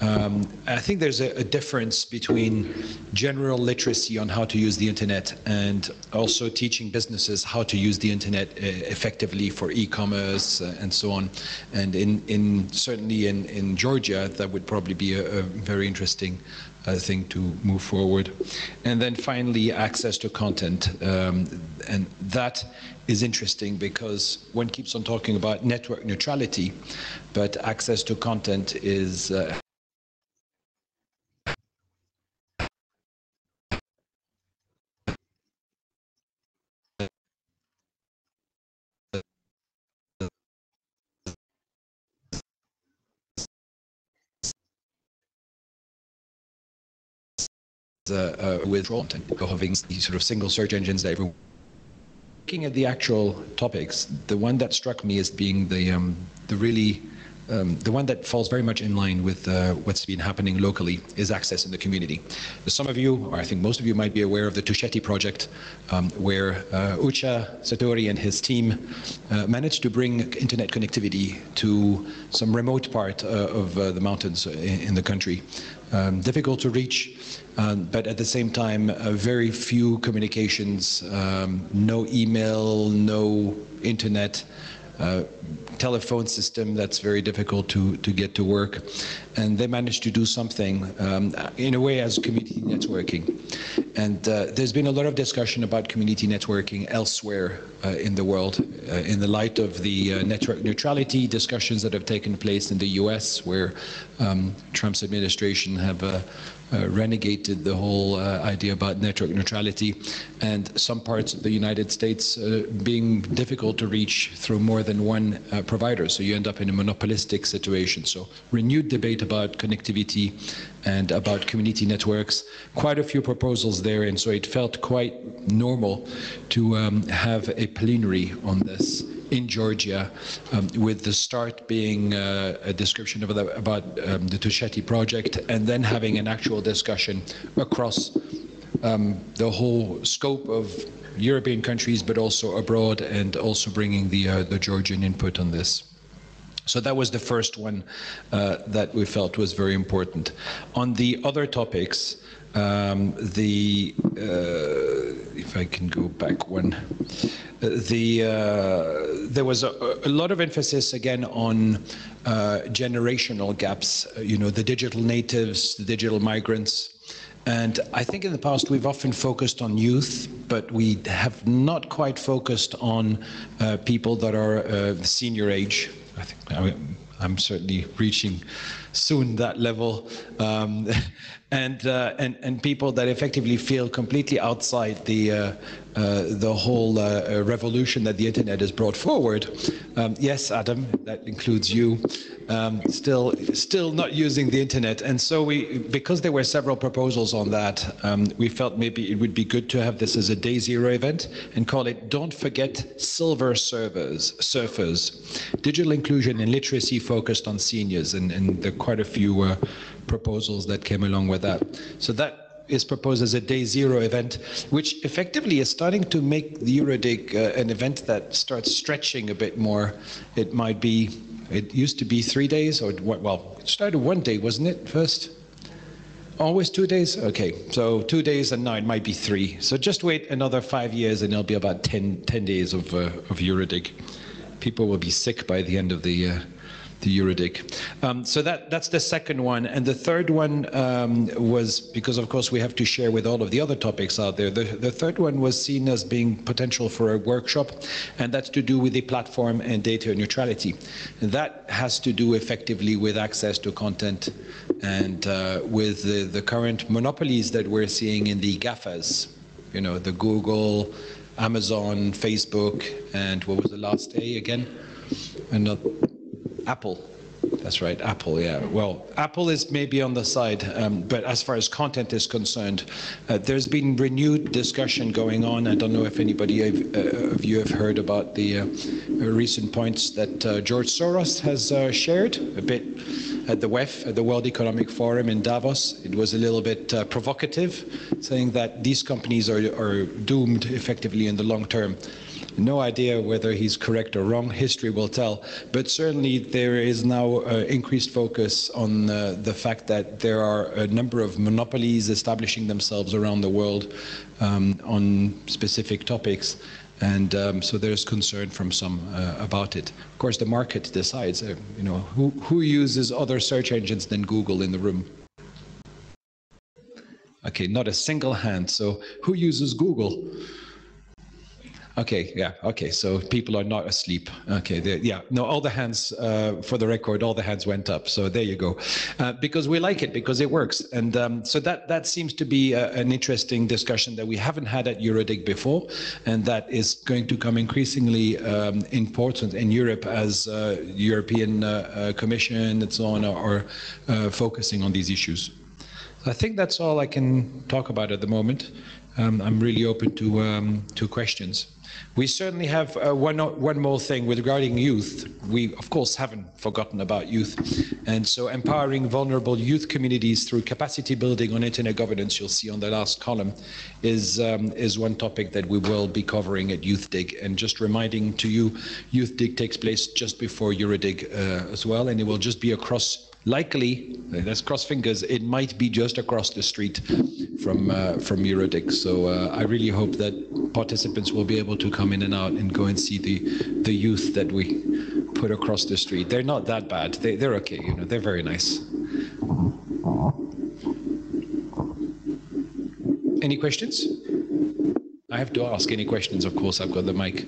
I think there's a difference between general literacy on how to use the internet and also teaching businesses how to use the internet effectively for e-commerce and so on. And certainly in Georgia, that would probably be a very interesting thing to move forward. And then finally, access to content. And that is interesting because one keeps on talking about network neutrality, but access to content is with content, having these sort of single search engines that everyone. Looking at the actual topics, the one that struck me as being the really the one that falls very much in line with what's been happening locally is access in the community. Some of you, or I think most of you, might be aware of the Tusceti project, where Ucha Satori and his team managed to bring internet connectivity to some remote part of the mountains in the country. Difficult to reach, but at the same time, very few communications, no email, no internet, telephone system that's very difficult to get to work. And they managed to do something in a way as community networking. And there's been a lot of discussion about community networking elsewhere in the world in the light of the network neutrality discussions that have taken place in the US, where Trump's administration have renegated the whole idea about network neutrality, and some parts of the United States being difficult to reach through more than one provider. So you end up in a monopolistic situation. So renewed debate about connectivity and about community networks, quite a few proposals there, and so it felt quite normal to have a plenary on this in Georgia, with the start being a description of about the Tusceti project, and then having an actual discussion across the whole scope of European countries, but also abroad, and also bringing the Georgian input on this. So that was the first one that we felt was very important. On the other topics, if I can go back one, there was a lot of emphasis again on generational gaps, you know, the digital natives, the digital migrants. And I think in the past we've often focused on youth, but we have not quite focused on people that are senior age. I think I'm certainly reaching soon that level, and people that effectively feel completely outside the whole revolution that the internet has brought forward. Yes, Adam, that includes you. Still not using the internet, and so because there were several proposals on that, we felt maybe it would be good to have this as a day zero event and call it "Don't Forget Silver Surfers," digital inclusion and literacy focused on seniors, and there are quite a few proposals that came along with that. So that is proposed as a day zero event, which effectively is starting to make the EuroDIG an event that starts stretching a bit more. It might be. It used to be 3 days, or well, it started 1 day, wasn't it, first? Always 2 days? Okay, so 2 days, and now it might be 3. So just wait another 5 years and it'll be about 10 days of EuroDIG. People will be sick by the end of the EuroDIG. So that's the second one. And the third one was, because of course we have to share with all of the other topics out there, the third one was seen as being potential for a workshop, and that's to do with the platform and data neutrality. And that has to do effectively with access to content and with the current monopolies that we're seeing in the GAFAs, you know, the Google, Amazon, Facebook, and what was the last A again? And Apple. That's right, Apple, yeah. Well, Apple is maybe on the side, but as far as content is concerned, there's been renewed discussion going on. I don't know if anybody of you have heard about the recent points that George Soros has shared a bit at the WEF, at the World Economic Forum in Davos. It was a little bit provocative, saying that these companies are doomed effectively in the long term. No idea whether he's correct or wrong. History will tell. But certainly there is now increased focus on the fact that there are a number of monopolies establishing themselves around the world on specific topics. And so there's concern from some about it. Of course, the market decides, you know, who uses other search engines than Google in the room? Okay, not a single hand. So who uses Google? Okay, yeah, okay, so people are not asleep. Okay, yeah, no, all the hands, for the record, all the hands went up, so there you go. Because we like it, because it works. And so that seems to be an interesting discussion that we haven't had at EuroDIG before, and that is going to come increasingly important in Europe as European Commission and so on are focusing on these issues. I think that's all I can talk about at the moment. I'm really open to questions. We certainly have one more thing regarding youth. We, of course, haven't forgotten about youth. And so empowering vulnerable youth communities through capacity building on internet governance, you'll see on the last column, is one topic that we will be covering at EuroDIG. And just reminding to you, EuroDIG takes place just before EuroDIG as well, and it will just be across. Likely, let's cross fingers, it might be just across the street from EuroDIG. So I really hope that participants will be able to come in and out and go and see the youth that we put across the street. They're not that bad. They're okay. You know, they're very nice. Any questions? I have to ask any questions. Of course, I've got the mic.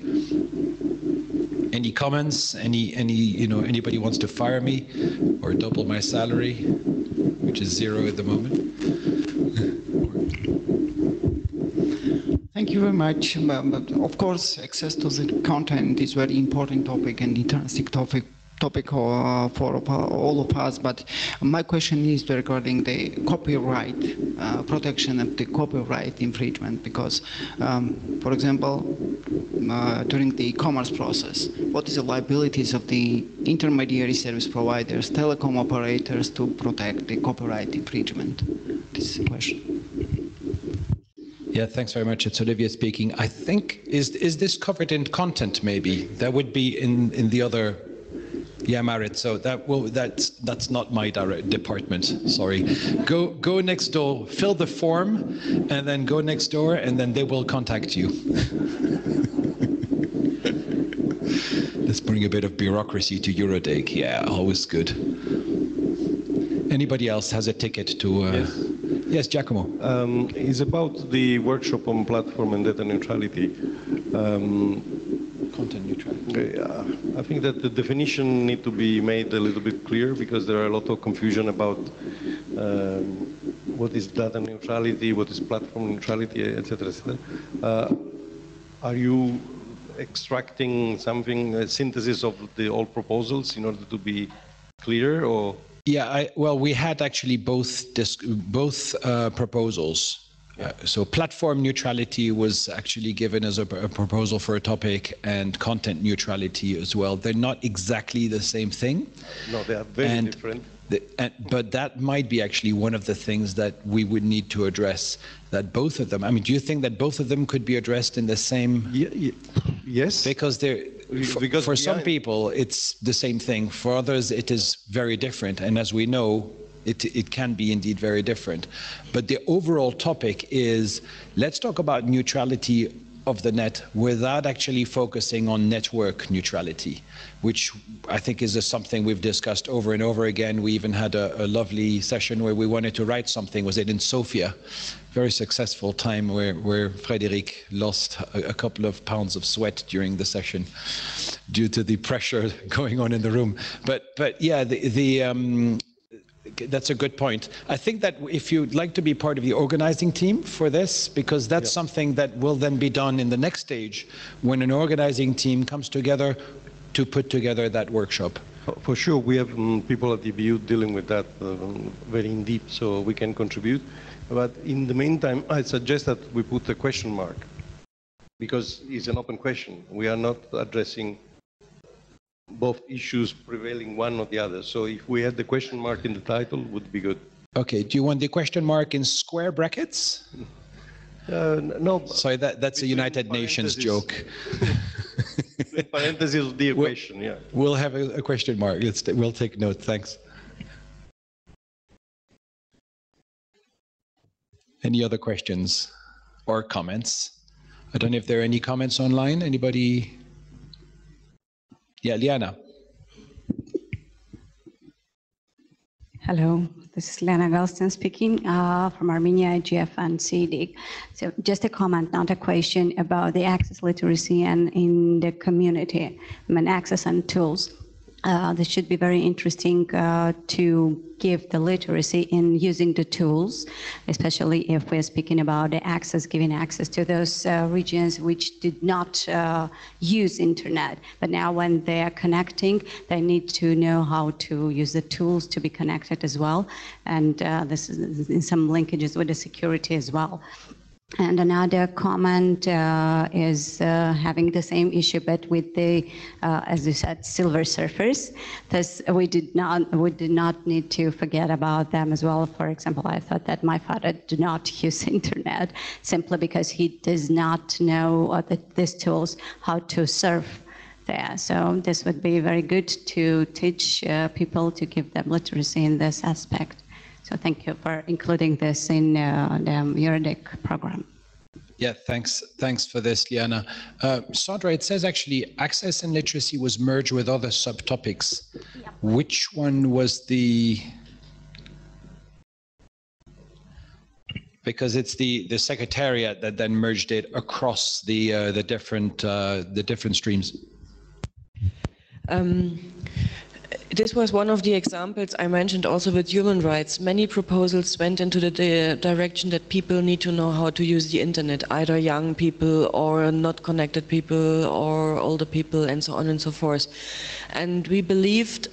Any comments? Anybody wants to fire me or double my salary, which is 0 at the moment? Thank you very much. Of course, access to the content is very important topic and interesting topic for all of us, but my question is regarding the copyright protection of the copyright infringement, because for example, during the e-commerce process, what is the liabilities of the intermediary service providers, telecom operators to protect the copyright infringement? This is the question. Yeah, thanks very much. It's Olivier speaking. I think, is this covered in content maybe? That would be in the other. Yeah, Marit. So that's not my direct department. Sorry. Go next door, fill the form, and then go next door, and then they will contact you. Let's bring a bit of bureaucracy to EuroDIG. Yeah, always good. Anybody else has a ticket to? Yes, Giacomo. It's about the workshop on platform and data neutrality. Content neutrality. I think that the definition need to be made a little bit clear, because there are a lot of confusion about what is data neutrality, what is platform neutrality, etc., etc. Are you extracting something, a synthesis of the all proposals in order to be clear, or? Yeah, well, we had actually both proposals. So platform neutrality was actually given as a proposal for a topic, and content neutrality as well. They're not exactly the same thing. No, they are very different. But that might be actually one of the things that we would need to address, that both of them, I mean, do you think that both of them could be addressed in the same? Yes. Because for some people, it's the same thing. For others, it is very different. And as we know, it can be indeed very different. But the overall topic is, let's talk about neutrality of the net without actually focusing on network neutrality, which I think is something we've discussed over and over again. We even had a lovely session where we wanted to write something. Was it in Sofia? Very successful time where Frédéric lost a couple of pounds of sweat during the session due to the pressure going on in the room. But yeah, that's a good point. I think that if you'd like to be part of the organizing team for this, because that's something that will then be done in the next stage when an organizing team comes together to put together that workshop. For sure, we have people at the EBU dealing with that very in deep, so we can contribute. But in the meantime, I suggest that we put a question mark, because it's an open question. We are not addressing both issues prevailing one or the other. So if we had the question mark in the title, would be good. Okay, do you want the question mark in square brackets? No. Sorry, that's a United Nations joke. In parentheses of the equation, yeah. We'll have a question mark. We'll take note, thanks. Any other questions or comments? I don't know if there are any comments online. Anybody? Yeah, Liana. Hello, this is Liana Galston speaking from Armenia, IGF and SIDDIG. So just a comment, not a question, about the access literacy and in the community, access and tools. This should be very interesting to give the literacy in using the tools, especially if we're speaking about the access, giving access to those regions which did not use internet. But now when they are connecting, they need to know how to use the tools to be connected as well. And this is in some linkages with the security as well. And another comment is having the same issue, but with the, as you said, silver surfers. Thus, we did not need to forget about them as well. For example, I thought that my father did not use internet simply because he does not know these tools how to surf there. So this would be very good to teach people, to give them literacy in this aspect. So thank you for including this in the EuroDIG program. Yeah, thanks for this, Liana. Sandra, it says actually access and literacy was merged with other subtopics. Yeah. Which one was the? Because it's the secretariat that then merged it across the different streams. This was one of the examples I mentioned also with human rights. Many proposals went into the direction that people need to know how to use the internet, either young people or not connected people or older people and so on and so forth. And we believed,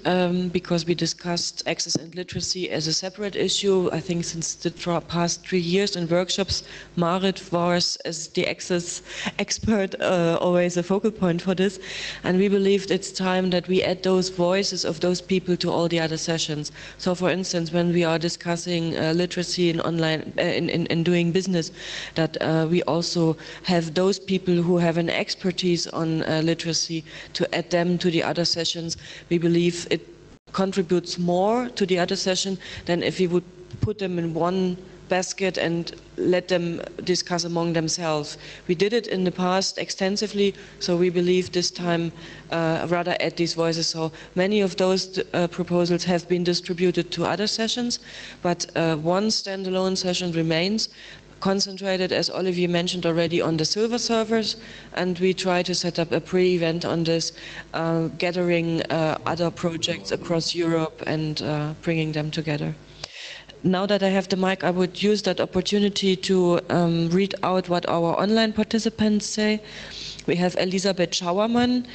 because we discussed access and literacy as a separate issue, I think since the past 3 years in workshops, Marit was, as the access expert, always a focal point for this. And we believed it's time that we add those voices of those people to all the other sessions. So for instance, when we are discussing literacy in online, in doing business, that we also have those people who have an expertise on literacy to add them to the other sessions. We believe it contributes more to the other session than if we would put them in one basket and let them discuss among themselves. We did it in the past extensively, so we believe this time rather add these voices. So many of those proposals have been distributed to other sessions, but one standalone session remains, concentrated, as Olivier mentioned already, on the silver servers, and we try to set up a pre-event on this, gathering other projects across Europe and bringing them together. Now that I have the mic, I would use that opportunity to read out what our online participants say. We have Elisabeth Schauermann.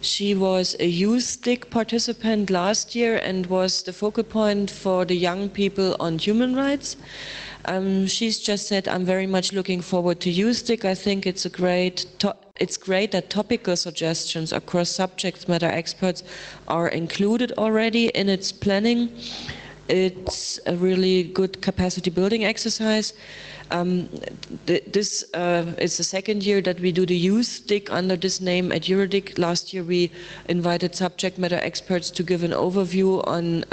She was a EuroDIG participant last year and was the focal point for the young people on human rights. She's just said, I'm very much looking forward to EuroDIG. I think it's great that topical suggestions across subject matter experts are included already in its planning. It's a really good capacity building exercise. This is the second year that we do the EuroDIG under this name at EuroDIG. Last year we invited subject matter experts to give an overview on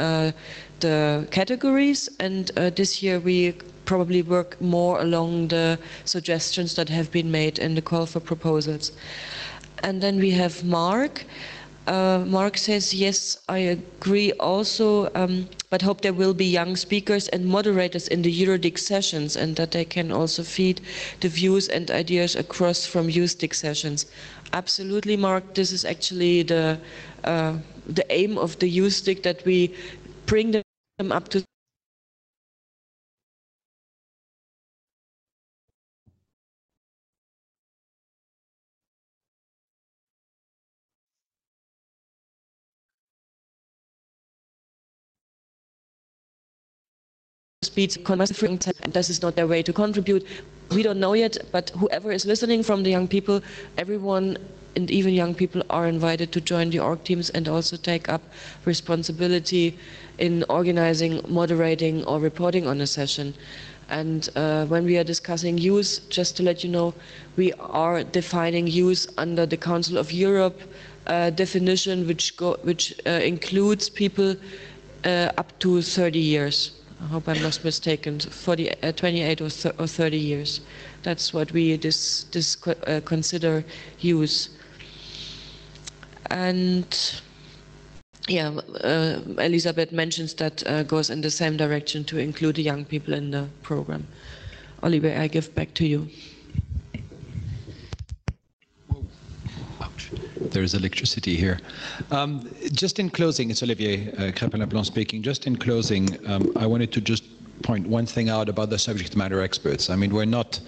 the categories, and this year we probably work more along the suggestions that have been made in the call for proposals. And then we have Mark. Mark says, yes, I agree also, but hope there will be young speakers and moderators in the EuroDIG sessions and that they can also feed the views and ideas across from EuroDIG sessions. Absolutely, Mark, this is actually the aim of the EuroDIG, that we bring them up to speeds. This is not their way to contribute. We don't know yet, but whoever is listening from the young people, everyone and even young people are invited to join the org teams and also take up responsibility in organizing, moderating or reporting on a session. And when we are discussing use, just to let you know, we are defining use under the Council of Europe definition, which includes people up to 30 years. I hope I'm not mistaken, 28 or 30 years. That's what we consider use. And yeah, Elisabeth mentions that goes in the same direction to include the young people in the program. Oliver, I give back to you. there's electricity here. Just in closing, it's Olivier Crépin-Leblanc speaking. Just in closing, I wanted to just point one thing out about the subject matter experts. I mean, we're not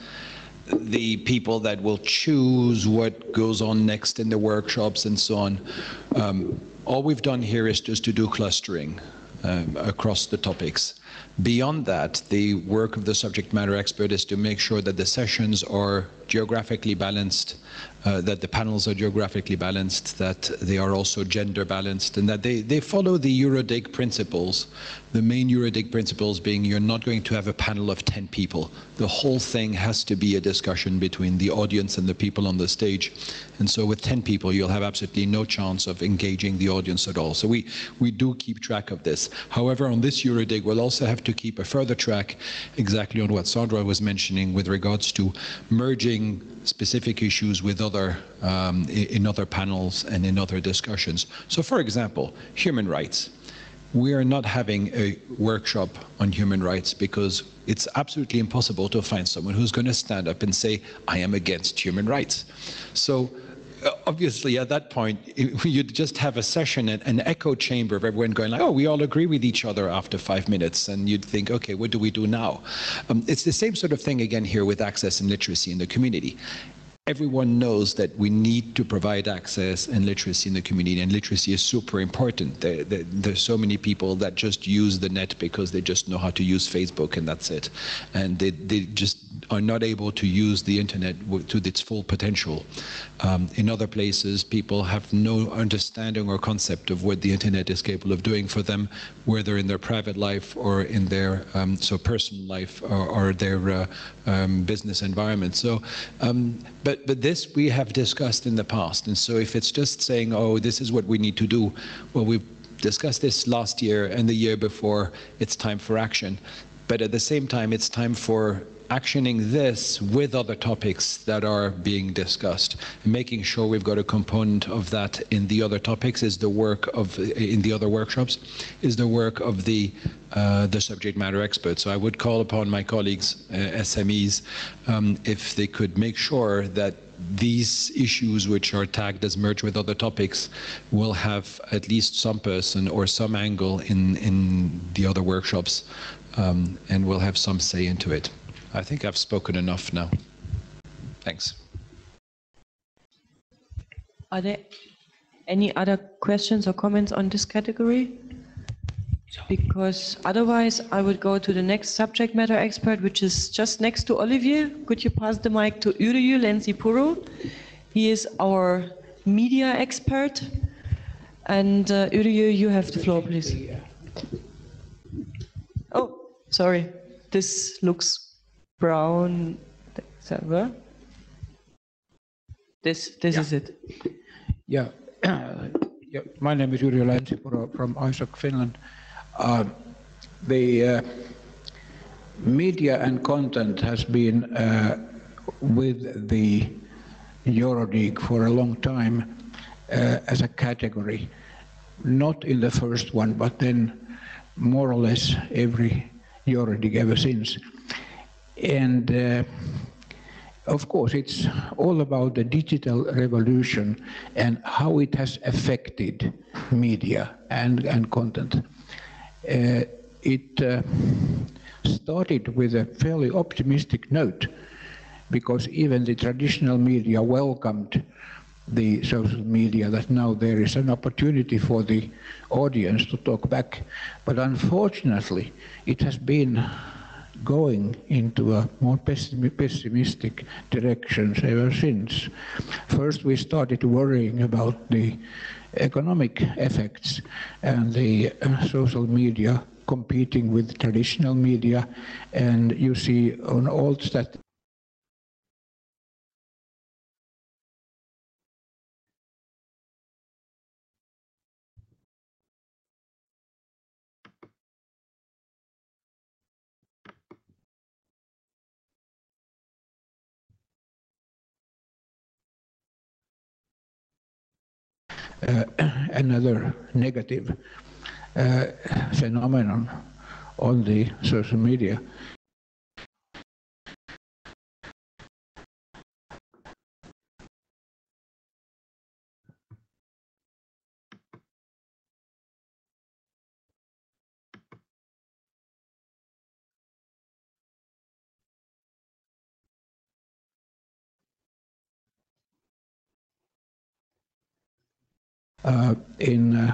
the people that will choose what goes on next in the workshops and so on. All we've done here is just to do clustering across the topics. Beyond that, the work of the subject matter expert is to make sure that the sessions are geographically balanced, that the panels are geographically balanced, that they are also gender balanced, and that they follow the EuroDIG principles. The main EuroDIG principles being you're not going to have a panel of 10 people. The whole thing has to be a discussion between the audience and the people on the stage. And so with 10 people, you'll have absolutely no chance of engaging the audience at all. So we do keep track of this. However, on this EuroDIG, we'll also have to keep a further track exactly on what Sandra was mentioning with regards to merging specific issues with other in other panels and in other discussions. So for example, human rights. We are not having a workshop on human rights because it's absolutely impossible to find someone who's going to stand up and say, I am against human rights. So obviously at that point, you'd just have a session, an echo chamber of everyone going like, oh, we all agree with each other after 5 minutes. And you'd think, okay, what do we do now? It's the same sort of thing again here with access and literacy in the community. Everyone knows that we need to provide access and literacy in the community, and literacy is super important. There's so many people that just use the net because they just know how to use Facebook and that's it. And they just are not able to use the internet to its full potential. In other places, people have no understanding or concept of what the internet is capable of doing for them, whether in their private life or in their personal life or their business environment. So, but this we have discussed in the past, and so if it's just saying, oh, this is what we need to do, well, we've discussed this last year and the year before, it's time for action. But at the same time, it's time for actioning this with other topics that are being discussed. Making sure we've got a component of that in the other topics is the work of, in the other workshops, is the work of the subject matter experts. So I would call upon my colleagues, SMEs, if they could make sure that these issues which are tagged as merged with other topics will have at least some person or some angle in the other workshops, and will have some say into it. I think I've spoken enough now. Thanks. Are there any other questions or comments on this category? Because otherwise I would go to the next subject matter expert, which is just next to Olivier. Could you pass the mic to Uriyu Lensipuro? He is our media expert. And Uriyu, you have the floor, please. Oh, sorry. This looks brown. This is it. Yeah. Yeah. My name is Yrjö Lensipuro from ISOC, Finland. The media and content has been with the EuroDIG for a long time as a category. Not in the first one, but then more or less every EuroDIG ever since. And of course, it's all about the digital revolution and how it has affected media and content. It started with a fairly optimistic note, because even the traditional media welcomed the social media, that now there is an opportunity for the audience to talk back. But unfortunately, it has been going into a more pessimistic directions ever since. First, we started worrying about the economic effects and the social media competing with traditional media, and you see on all statistics another negative phenomenon on the social media. in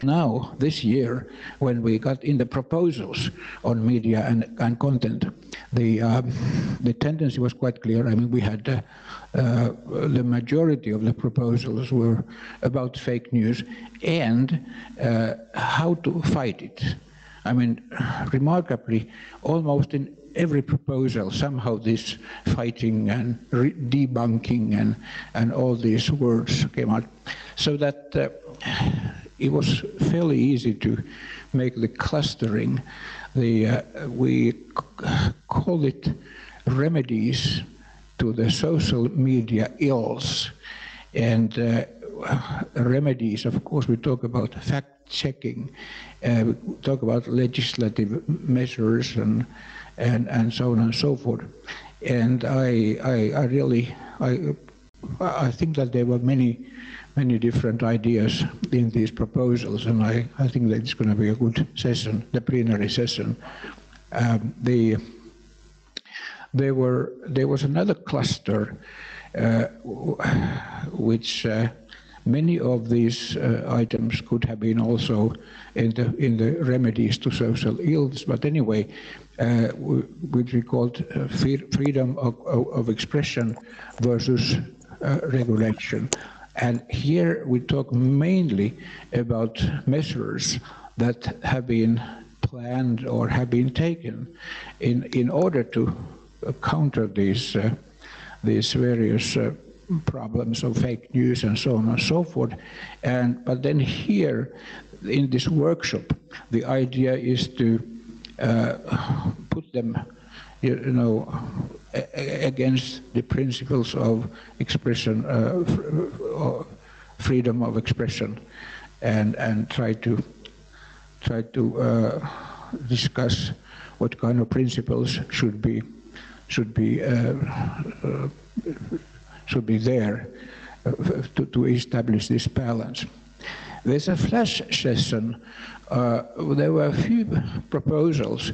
now, this year, when we got in the proposals on media and content, the tendency was quite clear. I mean, we had the majority of the proposals were about fake news and how to fight it. I mean, remarkably, almost in every proposal, somehow this fighting and debunking and all these words came out. So that it was fairly easy to make the clustering. We call it remedies to the social media ills. And remedies, of course, we talk about fact-checking, we talk about legislative measures and so on and so forth. And I think that there were many different ideas in these proposals, and I think that it's going to be a good session, the plenary session. There was another cluster which many of these items could have been also in the remedies to social ills, but anyway, which we called freedom of expression versus regulation. And here we talk mainly about measures that have been planned or have been taken in order to counter these various problems of fake news and so on and so forth. But then here in this workshop, the idea is to put them, against the principles of expression, freedom of expression, and try to discuss what kind of principles should be there to establish this balance. There's a flash session. There were a few proposals,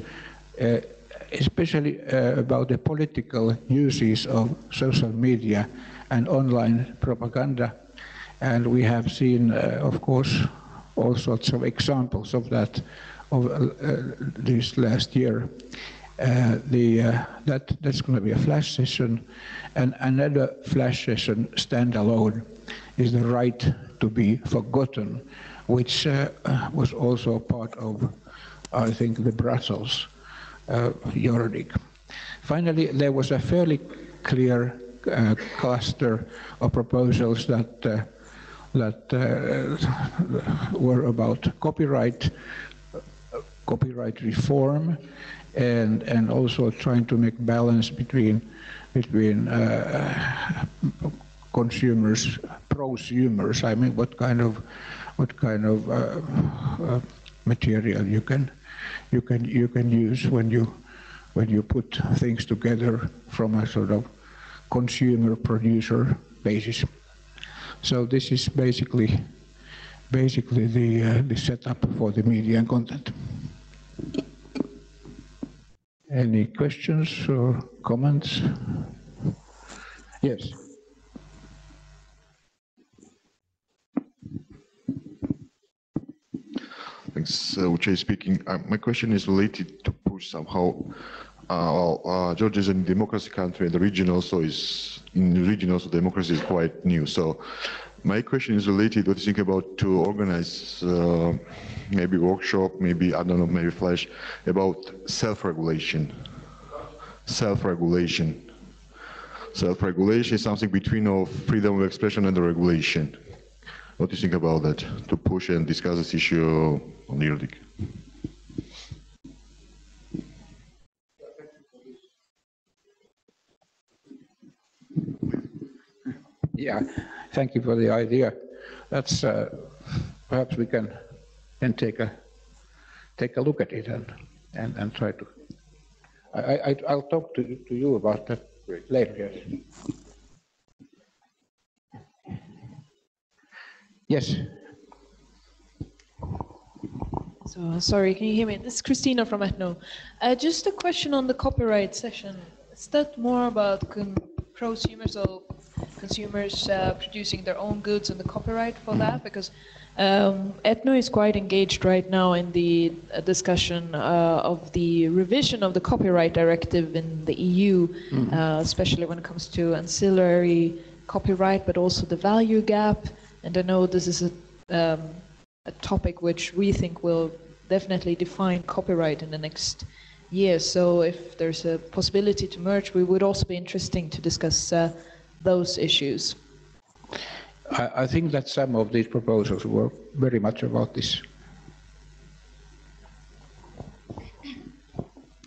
especially about the political uses of social media and online propaganda. And we have seen, of course, all sorts of examples of that this last year. That's going to be a flash session. And another flash session standalone is the right to be forgotten, which was also part of, I think, the Brussels EuroDIG. Finally, there was a fairly clear cluster of proposals that were about copyright reform, and also trying to make balance between consumers, prosumers. I mean, what kind of material you can use when you put things together from a sort of consumer-producer basis. So this is basically the setup for the media and content. Any questions or comments? Yes. Thanks, Uche speaking. My question is related to push somehow. Georgia is a democracy country, and the region also democracy is quite new. So my question is related, what do you think about to organize maybe workshop, maybe, I don't know, maybe flash, about self-regulation. Self-regulation is something between of freedom of expression and the regulation. What do you think about that, to push and discuss this issue on EuroDIG? Yeah, thank you for the idea. That's perhaps we can then take a look at it and try to. I'll talk to you about that later. Yes. So sorry, can you hear me? This is Christina from Ethno. Just a question on the copyright session. Is that more about prosumers or consumers producing their own goods and the copyright for that? Because ETNO is quite engaged right now in the discussion of the revision of the copyright directive in the EU, especially when it comes to ancillary copyright, but also the value gap. And I know this is a topic which we think will definitely define copyright in the next year. So if there's a possibility to merge, we would also be interesting to discuss those issues. I think that some of these proposals were very much about this.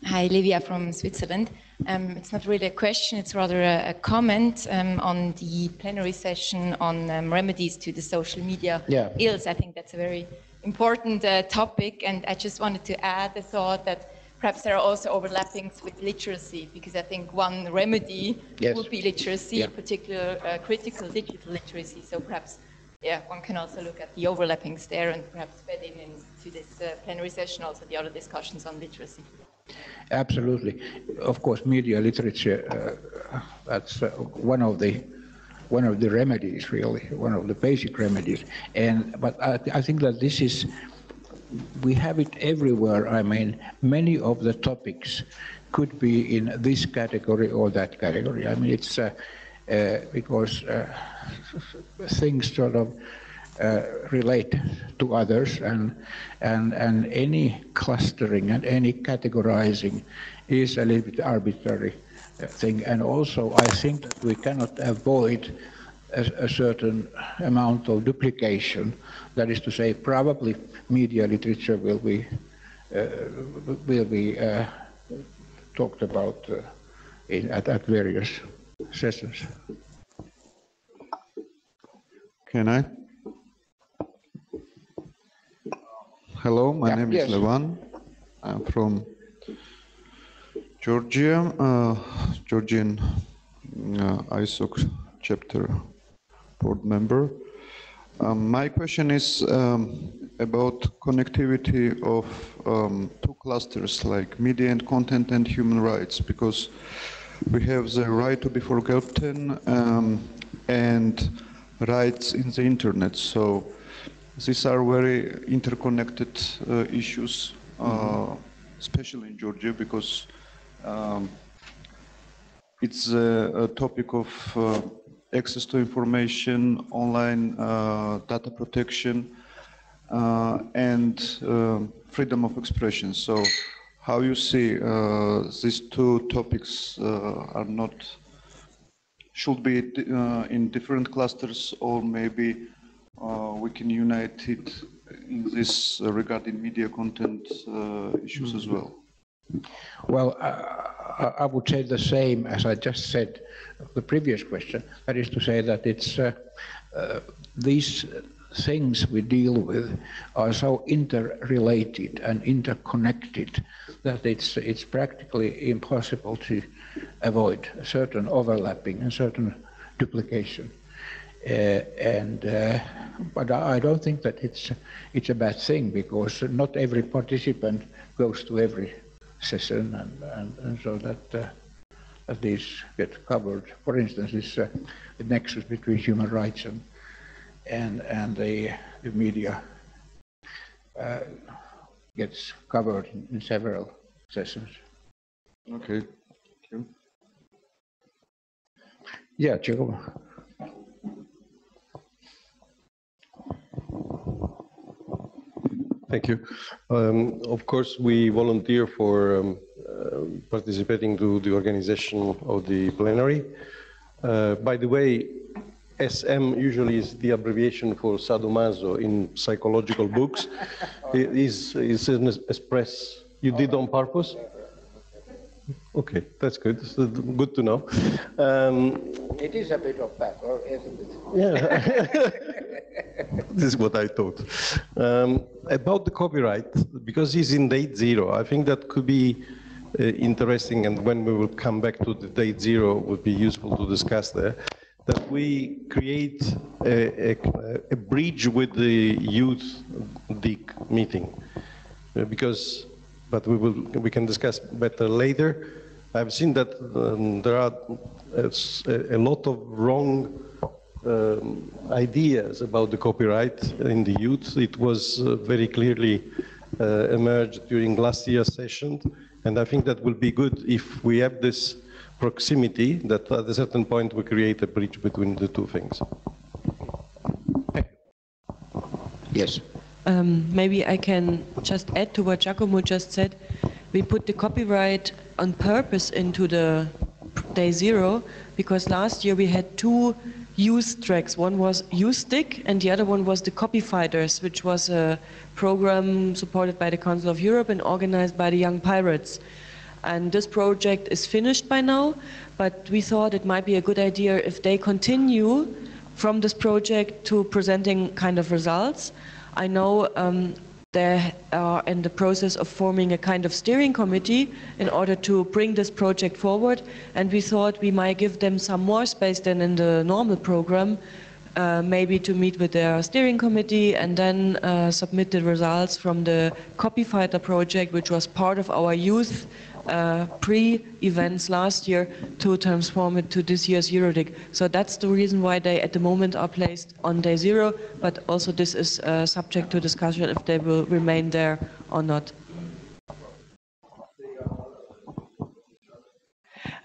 Hi, Livia from Switzerland. It's not really a question, it's rather a comment on the plenary session on remedies to the social media ills. I think that's a very important topic, and I just wanted to add the thought that perhaps there are also overlappings with literacy, because I think one remedy would be literacy, particular critical digital literacy. So perhaps, one can also look at the overlappings there and perhaps fed into this plenary session also the other discussions on literacy. Absolutely. Of course, media literature, that's one of the remedies, really, one of the basic remedies. But I think that this is, we have it everywhere. I mean, many of the topics could be in this category or that category. I mean, it's because things sort of relate to others, and any clustering and any categorizing is a little bit arbitrary thing. And also, I think that we cannot avoid a certain amount of duplication. That is to say, probably media literature will be talked about at various sessions. Can I? Hello, my name is Levan. I'm from Georgia, Georgian ISOC chapter board member. My question is about connectivity of two clusters like media and content and human rights, because we have the right to be forgotten and rights in the internet. So these are very interconnected issues, especially in Georgia, because it's a topic of access to information, online data protection, and freedom of expression. So how you see these two topics are not, should be in different clusters, or maybe we can unite it in this regarding media content issues as well? Well, I would say the same as I just said the previous question. That is to say that it's these things we deal with are so interrelated and interconnected that it's practically impossible to avoid a certain overlapping and certain duplication. But I don't think that it's a bad thing, because not every participant goes to every session, and so that these get covered. For instance, this the nexus between human rights and the media gets covered in several sessions. Okay, thank you. Yeah, Jacob. Thank you. Of course, we volunteer for participating to the organization of the plenary. By the way, SM usually is the abbreviation for sadomaso in psychological books. Is an express. You did on purpose? Okay, that's good. It's good to know. It is a bit of that, or isn't it? Yeah. This is what I thought. About the copyright, because it's in date zero, I think that could be interesting, and when we will come back to the date zero, would be useful to discuss there, that we create a bridge with the EuroDIG meeting, because, but we can discuss better later. I've seen that there are a lot of wrong ideas about the copyright in the youth. It was very clearly emerged during last year's session, and I think that will be good if we have this proximity that at a certain point we create a bridge between the two things. Yes. Maybe I can just add to what Giacomo just said. We put the copyright on purpose into the day zero because last year we had two youth tracks. One was EuroDIG and the other one was the Copy Fighters, which was a program supported by the Council of Europe and organized by the Young Pirates. And this project is finished by now, but we thought it might be a good idea if they continue from this project to presenting kind of results. I know they are in the process of forming a kind of steering committee in order to bring this project forward, and we thought we might give them some more space than in the normal program, maybe to meet with their steering committee and then submit the results from the Copy Fighter project, which was part of our youth pre-events last year, to transform it to this year's EuroDIG. So that's the reason why they at the moment are placed on day zero, but also this is subject to discussion if they will remain there or not.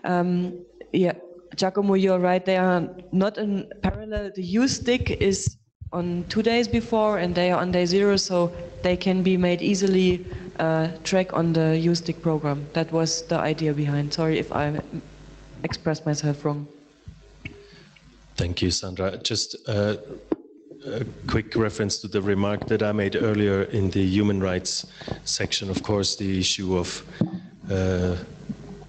Yeah, Giacomo, you're right, they are not in parallel. The EuroDIG is on 2 days before and they are on day zero, so they can be made easily track on the EuroDIG program. That was the idea behind. Sorry if I expressed myself wrong. Thank you, Sandra. Just a quick reference to the remark that I made earlier in the human rights section. Of course, the issue of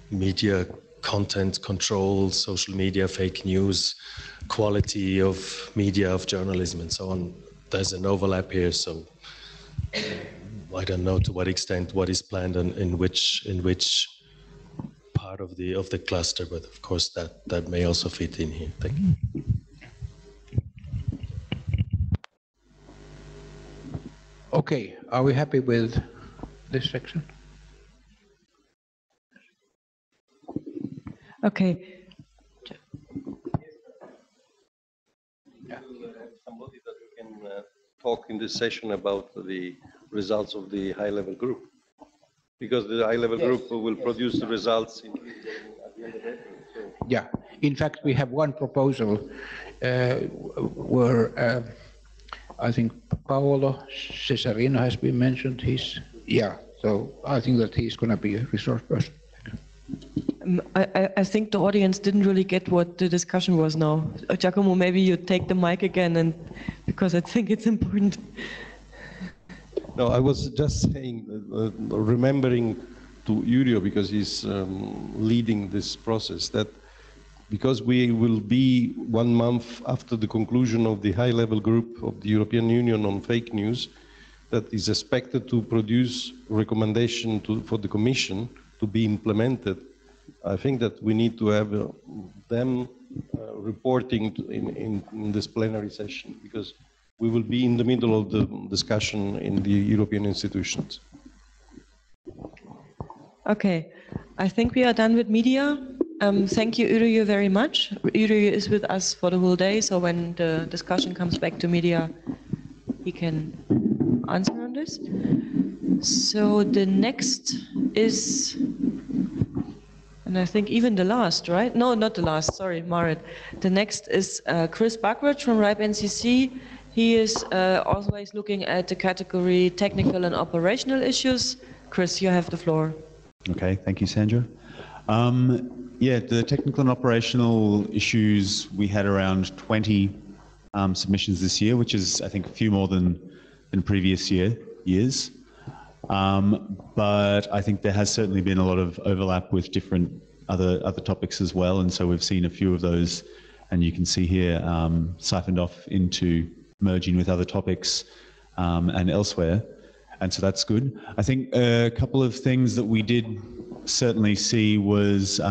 media content control, social media, fake news, quality of media, of journalism, and so on. There's an overlap here, so I don't know to what extent what is planned and in which part of the cluster, but of course that may also fit in here. Thank you. Okay, are we happy with this section? Okay. Somebody that we can talk in this session about the results of the high-level group, because the high-level group will produce the results at the end of April. So. Yeah, in fact, we have one proposal where I think Paolo Cesarino has been mentioned. So I think that he's going to be a resource person. I think the audience didn't really get what the discussion was now. Giacomo, maybe you take the mic again, and because I think it's important. No, I was just saying, remembering to Yurio, because he's leading this process, that because we will be 1 month after the conclusion of the high-level group of the European Union on fake news, that is expected to produce recommendation for the Commission to be implemented. I think that we need to have them reporting in this plenary session, because we will be in the middle of the discussion in the European institutions. Okay, I think we are done with media. Thank you, Uriyo, very much. Uriyo is with us for the whole day, so when the discussion comes back to media, he can answer on this. So the next is, and I think even the last, right? No, not the last, sorry, Marit. The next is Chris Buckridge from RIPE NCC. He is always looking at the category technical and operational issues. Chris, you have the floor. Okay, thank you, Sandra. Yeah, the technical and operational issues, we had around 20 submissions this year, which is, I think, a few more than previous years. But I think there has certainly been a lot of overlap with different other topics as well, and so we've seen a few of those, and you can see here siphoned off into merging with other topics and elsewhere, and so that's good. I think a couple of things that we did certainly see was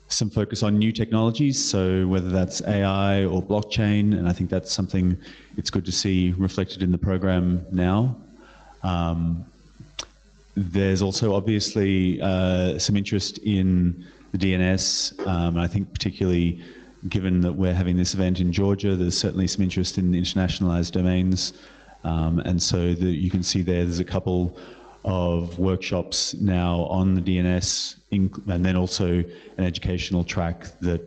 some focus on new technologies, so whether that's AI or blockchain, and I think that's something it's good to see reflected in the program now. there's also obviously some interest in the DNS. I think particularly given that we're having this event in Georgia, there's certainly some interest in internationalized domains. And so you can see there's a couple of workshops now on the DNS, and then also an educational track that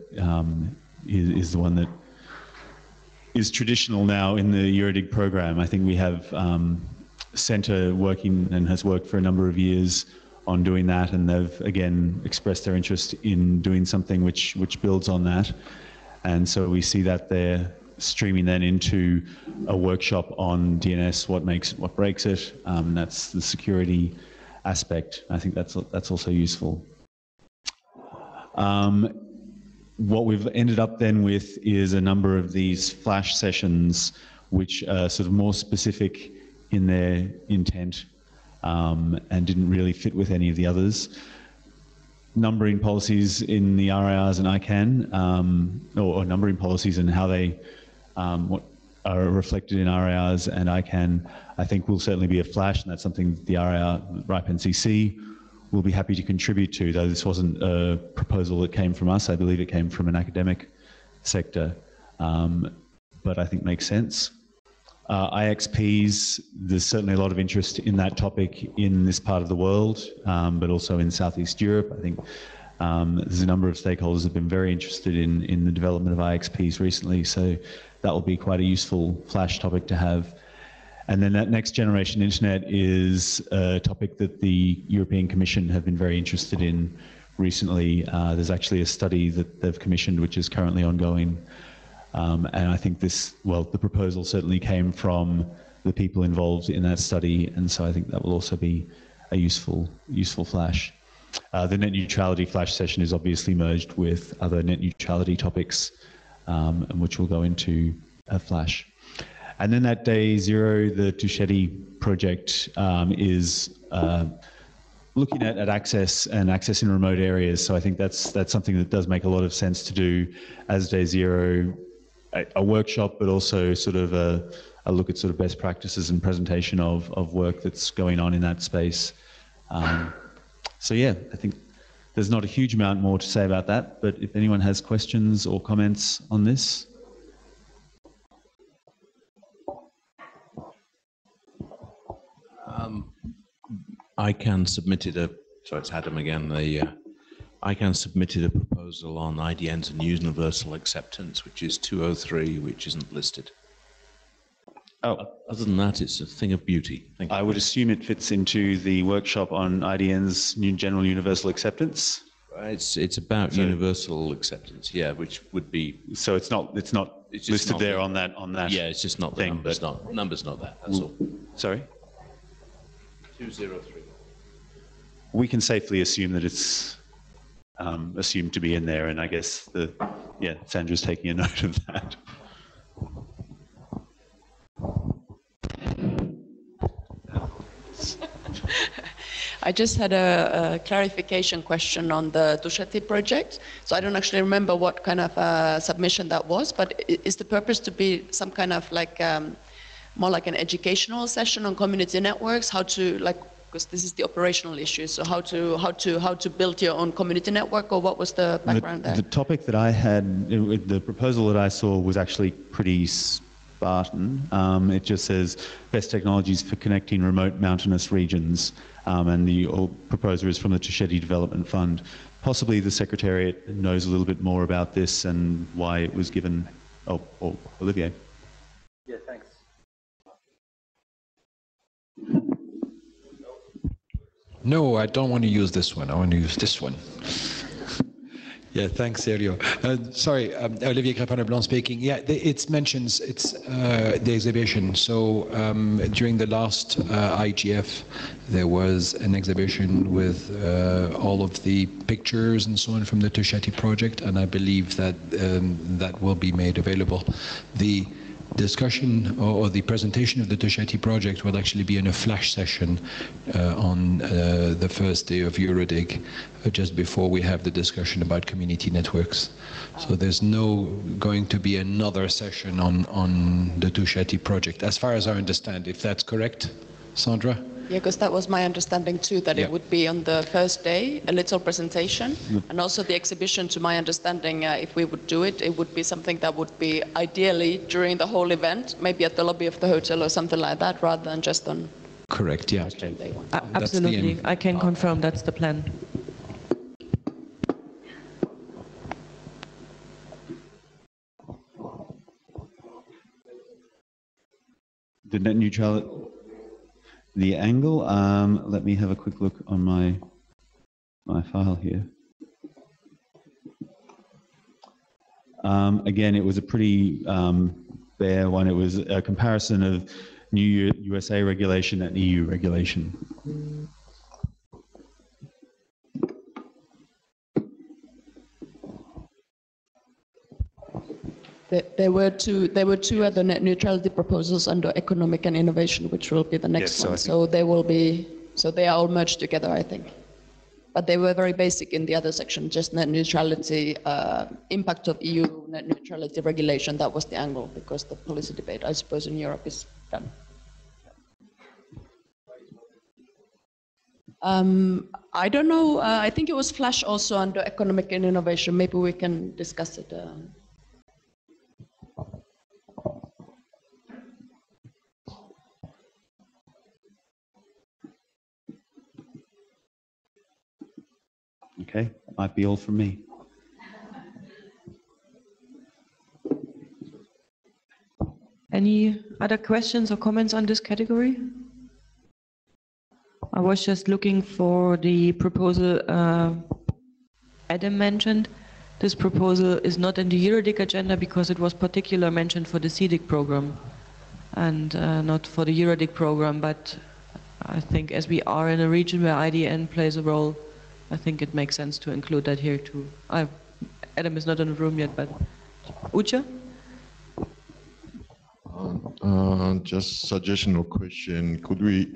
is the one that is traditional now in the EuroDIG program. I think we have Centre working and has worked for a number of years on doing that, and they've again expressed their interest in doing something which builds on that. And so we see that they're streaming then into a workshop on DNS, what makes it, what breaks it. That's the security aspect. I think that's also useful. What we've ended up then with is a number of these flash sessions which are sort of more specific in their intent and didn't really fit with any of the others. Numbering policies in the RIRs and ICANN, or numbering policies and how they what are reflected in RIRs and ICANN, I think will certainly be a flash, and that's something the RIP NCC will be happy to contribute to, though this wasn't a proposal that came from us. I believe it came from an academic sector, but I think makes sense. IXPs, there's certainly a lot of interest in that topic in this part of the world, but also in Southeast Europe. I think there's a number of stakeholders that have been very interested in the development of IXPs recently, so that will be quite a useful flash topic to have. And then that next generation internet is a topic that the European Commission have been very interested in recently. There's actually a study that they've commissioned which is currently ongoing. And I think the proposal certainly came from the people involved in that study, and so I think that will also be a useful flash. The net neutrality flash session is obviously merged with other net neutrality topics, and which will go into a flash. And then that day zero, the Tuchetti project is looking at access and access in remote areas. So I think that's something that does make a lot of sense to do as day zero, a workshop, but also sort of a look at sort of best practices and presentation of work that's going on in that space. So yeah, I think there's not a huge amount more to say about that, but if anyone has questions or comments on this. ICANN submitted sorry, it's Adam again, ICANN submitted a proposal on IDNs and universal acceptance, which is 203, which isn't listed. Oh. Other than that, it's a thing of beauty. Thank you. I would assume it fits into the workshop on IDN's general universal acceptance. It's about universal acceptance, yeah, which would be. So it's not listed not there on that. Yeah, it's just not the number's not that. That's all. Sorry. 203. We can safely assume that it's assumed to be in there, and I guess Sandra's taking a note of that. I just had a clarification question on the Tuchetti project. So I don't actually remember what kind of submission that was, but is the purpose to be some kind of like more like an educational session on community networks, how to because this is the operational issue, so how to build your own community network, or what was the background there? The topic that I had, the proposal that I saw was actually pretty Spartan. It just says best technologies for connecting remote mountainous regions, and the proposer is from the Tuchetti Development Fund. Possibly the Secretariat knows a little bit more about this and why it was given. Oh, Olivier. Yeah, thanks. No, I don't want to use this one. I want to use this one. Yeah, thanks, Sergio. Sorry, Olivier Crépin-Leblanc speaking. Yeah, it mentions the exhibition. So during the last IGF, there was an exhibition with all of the pictures and so on from the Tuchetti project, and I believe that that will be made available. The discussion or the presentation of the Tuchetti project will actually be in a flash session on the first day of EuroDIG, just before we have the discussion about community networks. So there's going to be another session on the Tuchetti project, as far as I understand, if that's correct. Sandra? Yeah, because that was my understanding too, that it would be on the first day, a little presentation, and also the exhibition, to my understanding, if we would do it, it would be something that would be ideally during the whole event, maybe at the lobby of the hotel or something like that, rather than just on... Correct, yeah. Absolutely, I can confirm that's the plan. The net neutrality, the angle, let me have a quick look on my file here. Again, it was a pretty bare one. It was a comparison of new USA regulation and EU regulation. There were two other net neutrality proposals under economic and innovation, which will be the next one. So they will be, so they are all merged together, I think. But they were very basic in the other section, just net neutrality, impact of EU net neutrality regulation. That was the angle, because the policy debate, I suppose, in Europe is done. I don't know. I think it was Flash also under economic and innovation. Maybe we can discuss it. Okay, might be all from me. Any other questions or comments on this category? I was just looking for the proposal Adam mentioned. This proposal is not in the EuroDIG agenda because it was particularly mentioned for the SIDDIG program and not for the EuroDIG program, but I think as we are in a region where IDN plays a role, I think it makes sense to include that here too. Adam is not in the room yet, but Ucha? Just suggestion or question. Could we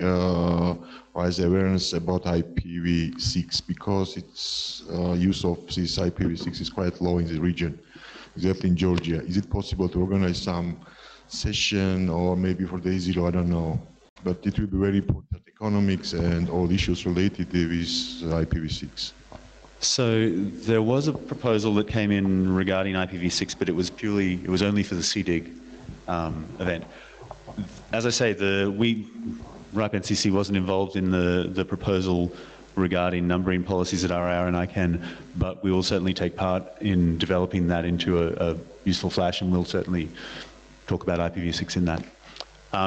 raise awareness about IPv6 because its use of this IPv6 is quite low in the region, exactly in Georgia. Is it possible to organize some session or maybe for day zero, I don't know. But it will be very important, economics and all issues related with IPv6. So there was a proposal that came in regarding IPv6, but it was only for the SIDDIG event. As I say, RIPE NCC wasn't involved in the proposal regarding numbering policies at RIR and ICANN, but we will certainly take part in developing that into a useful Flash, and we'll certainly talk about IPv6 in that.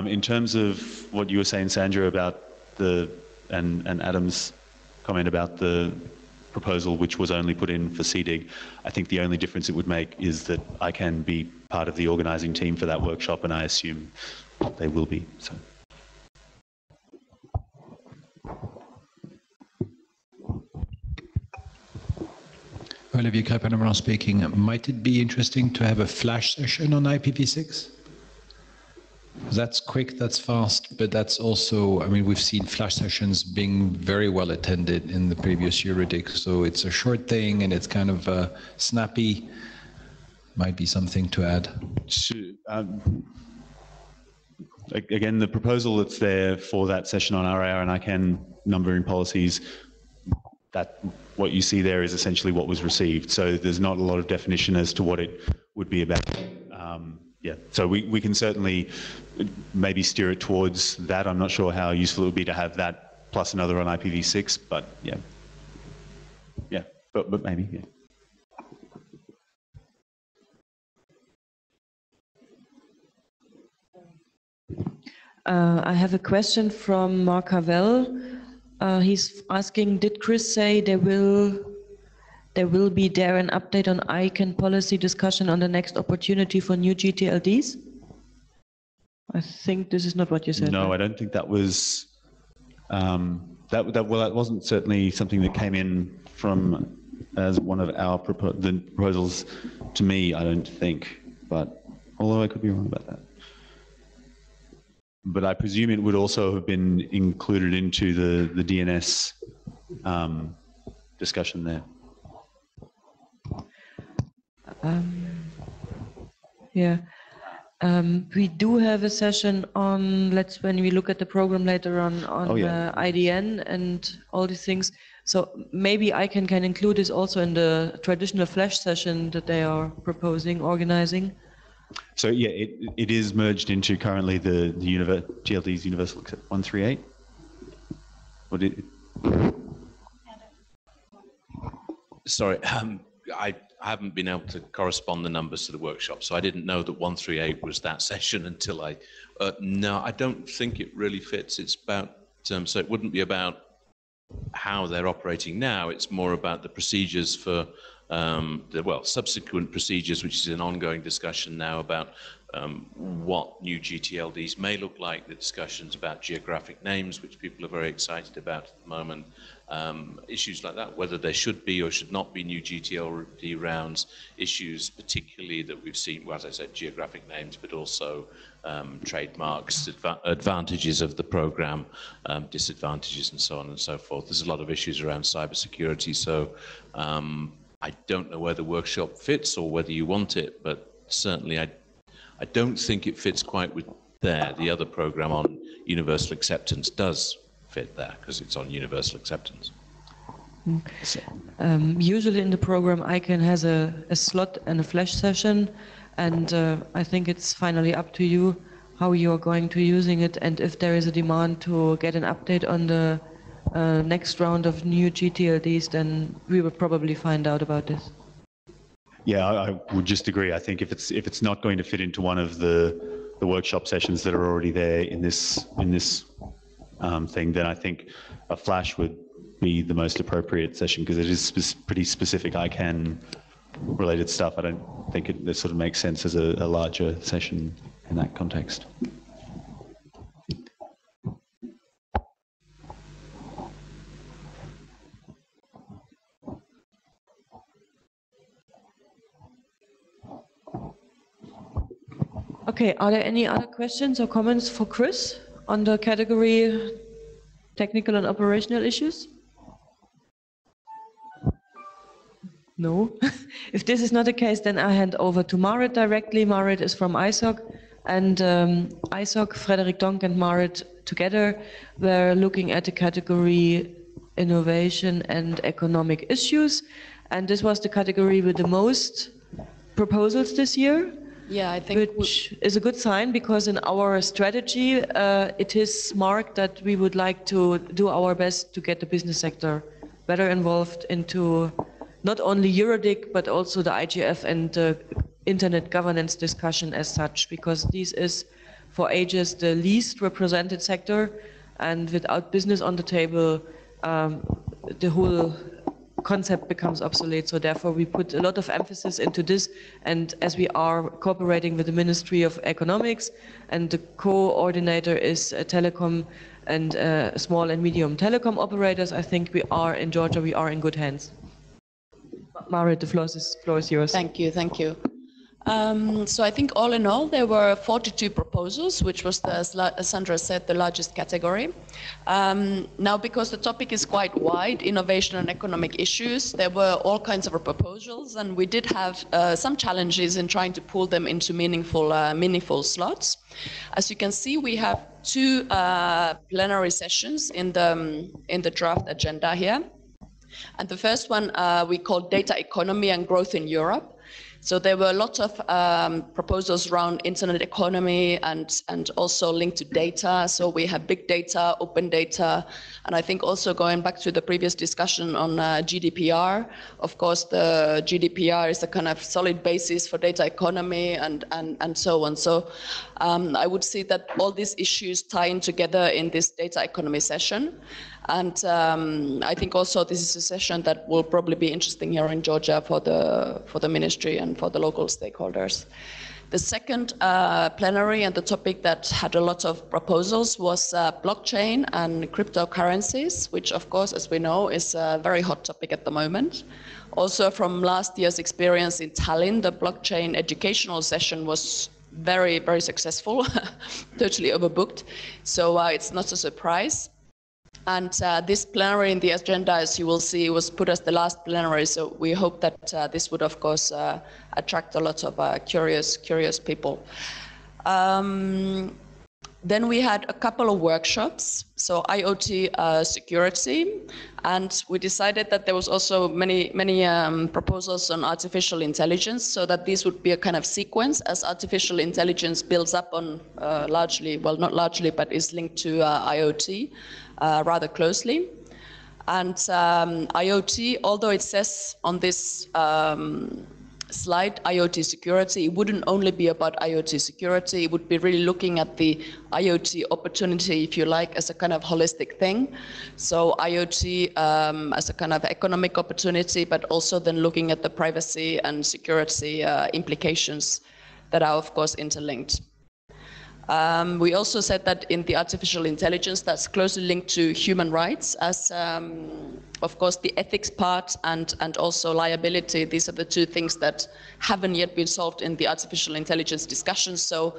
In terms of what you were saying, Sandra, about and Adam's comment about the proposal which was only put in for SIDDIG, I think the only difference it would make is that I can be part of the organising team for that workshop, and I assume they will be. So. Olivier Crépin speaking. Might it be interesting to have a Flash session on IPv6? That's quick, that's fast, but that's also, I mean, we've seen Flash sessions being very well attended in the previous EuroDIG, so it's a short thing and it's kind of snappy. Might be something to add. Again, the proposal that's there for that session on RIR and ICANN numbering policies, that what you see there is essentially what was received. So there's not a lot of definition as to what it would be about. Yeah, so we can certainly maybe steer it towards that. I'm not sure how useful it would be to have that plus another on IPv6, but yeah. Yeah, but maybe, yeah. I have a question from Mark Havel. He's asking, did Chris say there will be an update on ICANN policy discussion on the next opportunity for new GTLDs? I think this is not what you said. No, right? I don't think that was, that wasn't certainly something that came in from as one of our proposals to me, I don't think, but although I could be wrong about that. But I presume it would also have been included into the DNS discussion there. Yeah. We do have a session on, when we look at the program later on IDN and all these things. So maybe I can include this also in the traditional flash session that they are proposing, organizing. So yeah, it is merged into currently the GLD's Universal 138. Sorry, I haven't been able to correspond the numbers to the workshop, so I didn't know that 138 was that session until no, I don't think it really fits. It's about, so it wouldn't be about how they're operating now. It's more about the procedures for, subsequent procedures, which is an ongoing discussion now about what new GTLDs may look like, the discussions about geographic names, which people are very excited about at the moment, issues like that, whether there should be or should not be new GTLD rounds, issues particularly that we've seen, well, as I said, geographic names, but also trademarks, advantages of the program, disadvantages, and so on and so forth. There's a lot of issues around cybersecurity, so I don't know where the workshop fits or whether you want it, but certainly I don't think it fits quite with there. The other program on universal acceptance does fit there because it's on universal acceptance. Usually in the program ICANN has a slot and a flash session, and I think it's finally up to you how you're going to using it, and if there is a demand to get an update on the next round of new GTLDs, then we will probably find out about this. Yeah, I would just agree. I think if it's not going to fit into one of the workshop sessions that are already there in this thing, then I think a flash would be the most appropriate session because it is pretty specific ICANN related stuff. I don't think it sort of makes sense as a larger session in that context. Okay, are there any other questions or comments for Chris on the category technical and operational issues? No. If this is not the case, then I hand over to Marit directly. Marit is from ISOC, and ISOC, Frederick Donk and Marit together were looking at the category innovation and economic issues, and this was the category with the most proposals this year. Yeah, I think which is a good sign because in our strategy it is marked that we would like to do our best to get the business sector better involved into not only EuroDIG but also the IGF and the internet governance discussion as such, because this is for ages the least represented sector, and without business on the table the whole concept becomes obsolete. So therefore we put a lot of emphasis into this, and as we are cooperating with the Ministry of Economics and the coordinator is telecom and small and medium telecom operators, I think we are in Georgia, we are in good hands. Marit, the floor is yours. Thank you, thank you. So I think all in all there were 42 proposals, which was, as Sandra said, the largest category. Now, because the topic is quite wide, innovation and economic issues, there were all kinds of proposals, and we did have some challenges in trying to pull them into meaningful slots. As you can see, we have two plenary sessions in the draft agenda here. And the first one we called Data Economy and Growth in Europe. So there were lots of proposals around internet economy and also linked to data. So we have big data, open data, and I think also going back to the previous discussion on GDPR, of course the GDPR is a kind of solid basis for data economy and so on. So I would say that all these issues tie in together in this data economy session. And I think also this is a session that will probably be interesting here in Georgia for the ministry and for the local stakeholders. The second plenary and the topic that had a lot of proposals was blockchain and cryptocurrencies, which of course, as we know, is a very hot topic at the moment. Also from last year's experience in Tallinn, the blockchain educational session was very, very successful, totally overbooked. So it's not a surprise. And this plenary in the agenda, as you will see, was put as the last plenary. So we hope that this would, of course, attract a lot of curious people. Then we had a couple of workshops, so IoT security, and we decided that there was also many proposals on artificial intelligence, so that this would be a kind of sequence as artificial intelligence builds up on largely, well, not largely, but is linked to IoT rather closely. And IoT, although it says on this slide IoT security, it wouldn't only be about IoT security, it would be really looking at the IoT opportunity, if you like, as a kind of holistic thing. So IoT as a kind of economic opportunity, but also then looking at the privacy and security implications that are of course interlinked. We also said that in the artificial intelligence, that's closely linked to human rights as, of course, the ethics part and also liability. These are the two things that haven't yet been solved in the artificial intelligence discussion. So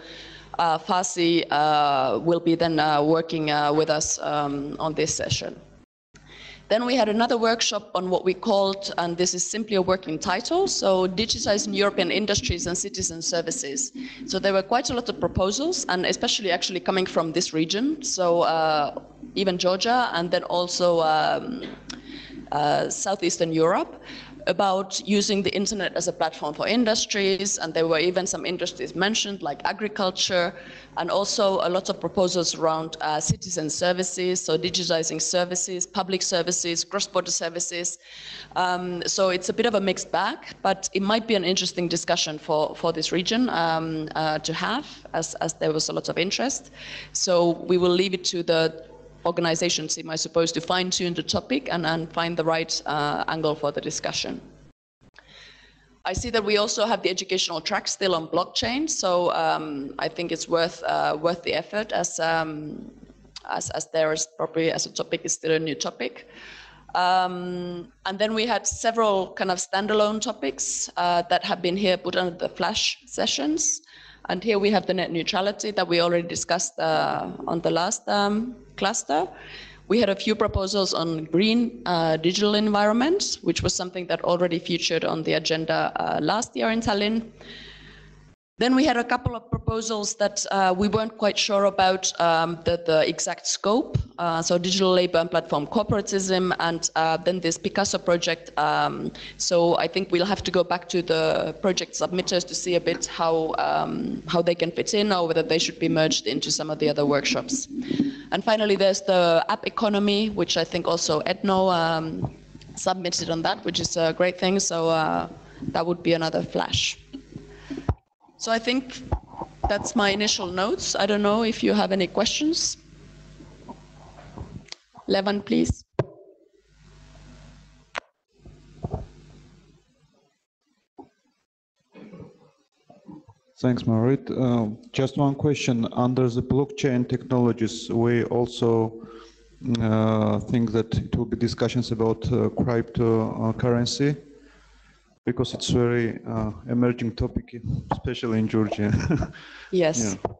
Farsi will be then working with us on this session. Then we had another workshop on what we called, and this is simply a working title, so digitizing European industries and citizen services. So there were quite a lot of proposals, and especially actually coming from this region, so even Georgia, and then also Southeastern Europe, about using the internet as a platform for industries, and there were even some industries mentioned like agriculture, and also a lot of proposals around citizen services, so digitizing services, public services, cross-border services. So it's a bit of a mixed bag, but it might be an interesting discussion for this region to have, as there was a lot of interest. So we will leave it to the organization team, I suppose, to fine-tune the topic and find the right angle for the discussion. I see that we also have the educational track still on blockchain, so I think it's worth the effort as there is probably, as a topic, is still a new topic. And then we had several kind of standalone topics that have been here put under the flash sessions. And here we have the net neutrality that we already discussed on the last cluster. We had a few proposals on green digital environment, which was something that already featured on the agenda last year in Tallinn. Then we had a couple of proposals that we weren't quite sure about the exact scope. So digital labor and platform corporatism, and then this Picasso project. So I think we'll have to go back to the project submitters to see a bit how they can fit in, or whether they should be merged into some of the other workshops. And finally, there's the app economy, which I think also Edno submitted on that, which is a great thing. So that would be another flash. So I think that's my initial notes. I don't know if you have any questions. Levan, please. Thanks, Marit. Just one question. Under the blockchain technologies, we also think that it will be discussions about cryptocurrency, because it's very emerging topic, especially in Georgia. Yes. Yeah.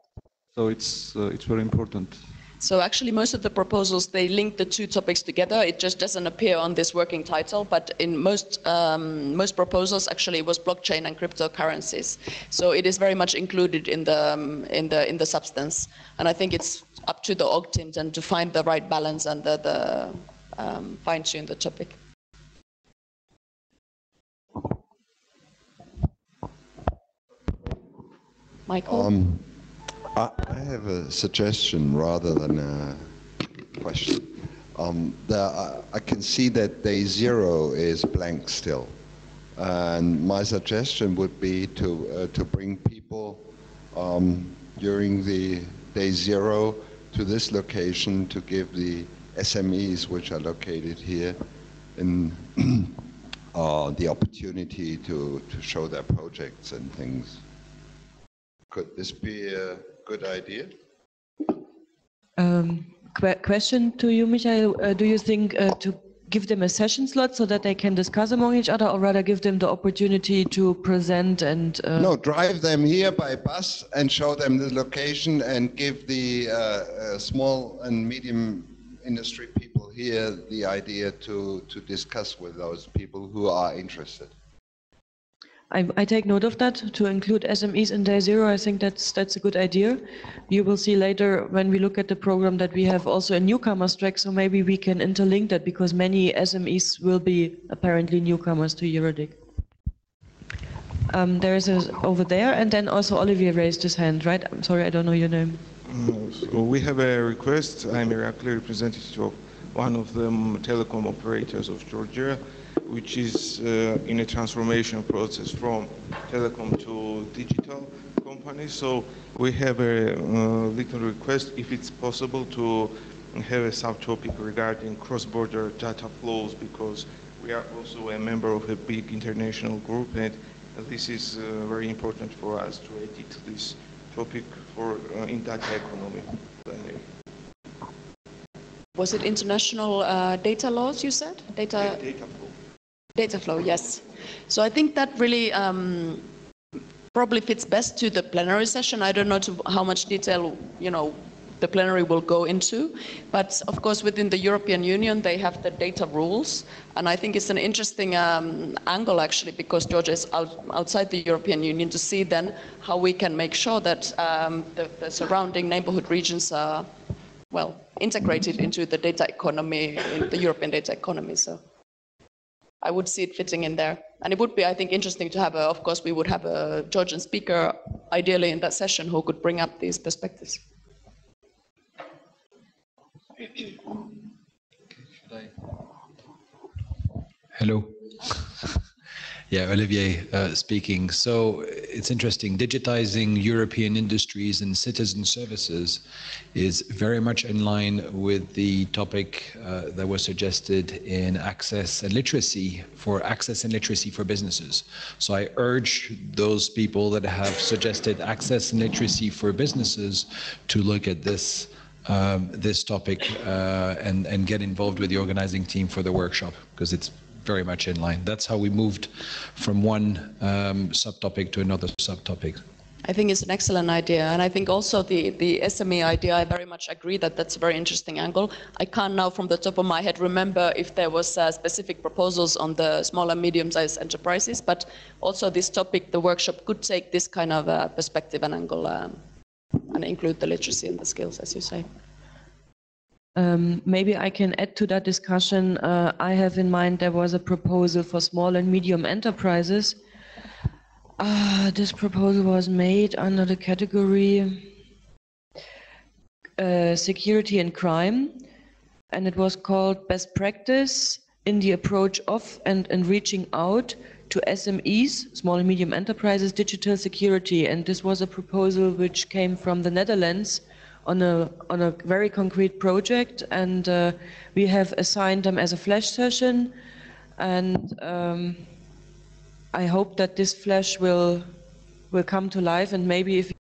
So it's very important. So actually, most of the proposals, they link the two topics together. It just doesn't appear on this working title, but in most proposals, actually, it was blockchain and cryptocurrencies. So it is very much included in the substance. And I think it's up to the org team then to find the right balance and the fine-tune the topic. Michael? I have a suggestion rather than a question. I can see that day 0 is blank still. And my suggestion would be to bring people during the day 0 to this location to give the SMEs, which are located here, in the opportunity to show their projects and things. Could this be a good idea? Question to you, Michael. Do you think to give them a session slot so that they can discuss among each other, or rather give them the opportunity to present and... No, drive them here by bus and show them the location and give the small and medium industry people here the idea to discuss with those people who are interested. I take note of that, to include SMEs in day zero. I think that's a good idea. You will see later when we look at the program that we have also a newcomers track, so maybe we can interlink that because many SMEs will be apparently newcomers to EuroDIG. There is over there, and then also Olivier raised his hand, right? I'm sorry, I don't know your name. So we have a request. I'm a clear representative of one of the telecom operators of Georgia, which is in a transformation process from telecom to digital company. So we have a little request, if it's possible, to have a subtopic regarding cross-border data flows, because we are also a member of a big international group, and this is very important for us to edit this topic for in data economy. Was it international data laws, you said? Data flow. Data flow, yes. So I think that really probably fits best to the plenary session. I don't know how much detail, the plenary will go into, but of course within the European Union they have the data rules, and I think it's an interesting angle actually, because Georgia is outside the European Union, to see then how we can make sure that the surrounding neighborhood regions are well integrated into the data economy, in the European data economy. So I would see it fitting in there. And it would be, I think, interesting to have of course, we would have a Georgian speaker, ideally in that session, who could bring up these perspectives. Hello. Yeah, Olivier speaking. So it's interesting, digitizing European industries and citizen services is very much in line with the topic that was suggested in access and literacy for businesses. So I urge those people that have suggested access and literacy for businesses to look at this this topic and get involved with the organizing team for the workshop, because it's very much in line. That's how we moved from one subtopic to another subtopic. I think it's an excellent idea, and I think also the SME idea, I very much agree that that's a very interesting angle. I can't now from the top of my head remember if there was specific proposals on the small and medium-sized enterprises, but also this topic, the workshop could take this kind of perspective and angle and include the literacy and the skills, as you say. Maybe I can add to that discussion. I have in mind there was a proposal for small and medium enterprises. This proposal was made under the category security and crime, and it was called best practice in the approach of and reaching out to SMEs, small and medium enterprises, digital security. And this was a proposal which came from the Netherlands on a very concrete project, and we have assigned them as a flash session, and I hope that this flash will come to life, and maybe if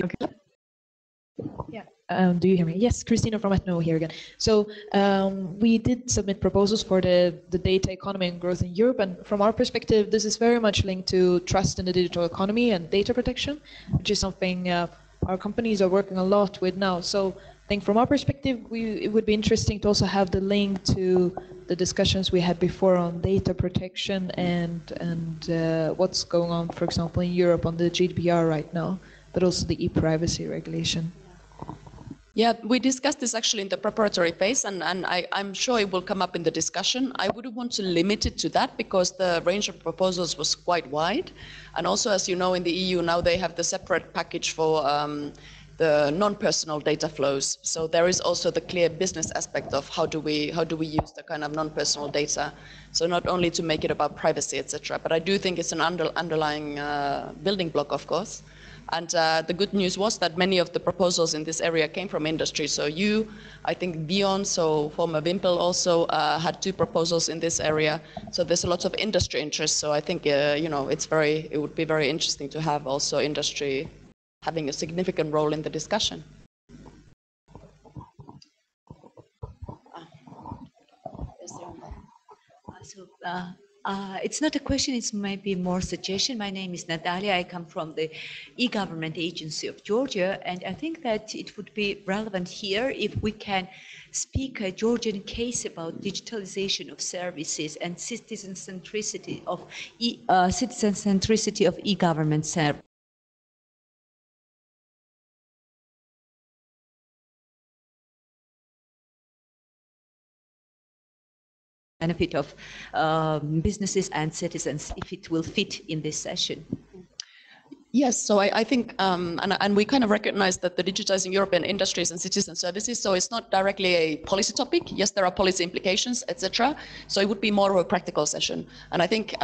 okay. Yeah. Do you hear me? Yes, Christina from Ethno here again. So we did submit proposals for the data economy and growth in Europe, and from our perspective, this is very much linked to trust in the digital economy and data protection, which is something our companies are working a lot with now. So I think from our perspective, it would be interesting to also have the link to the discussions we had before on data protection and what's going on, for example, in Europe on the GDPR right now, but also the e-privacy regulation. Yeah, we discussed this actually in the preparatory phase, and I'm sure it will come up in the discussion. I wouldn't want to limit it to that because the range of proposals was quite wide. And also, as you know, in the EU now they have the separate package for the non-personal data flows. So there is also the clear business aspect of how do we use the kind of non-personal data. So not only to make it about privacy, etc. But I do think it's an underlying building block, of course. And the good news was that many of the proposals in this area came from industry. So I think Beyond, so former Wimpel also had 2 proposals in this area. So there's a lot of industry interest. So I think it would be very interesting to have also industry having a significant role in the discussion. It's not a question, it's maybe more suggestion. My name is Natalia. I come from the e-government agency of Georgia, and I think that it would be relevant here if we can speak a Georgian case about digitalization of services and citizen centricity of e-government services. Benefit of businesses and citizens, if it will fit in this session. Yes, so I think, and we kind of recognize that the digitizing European industries and citizen services, so it's not directly a policy topic. Yes, there are policy implications, etc. So it would be more of a practical session. And I think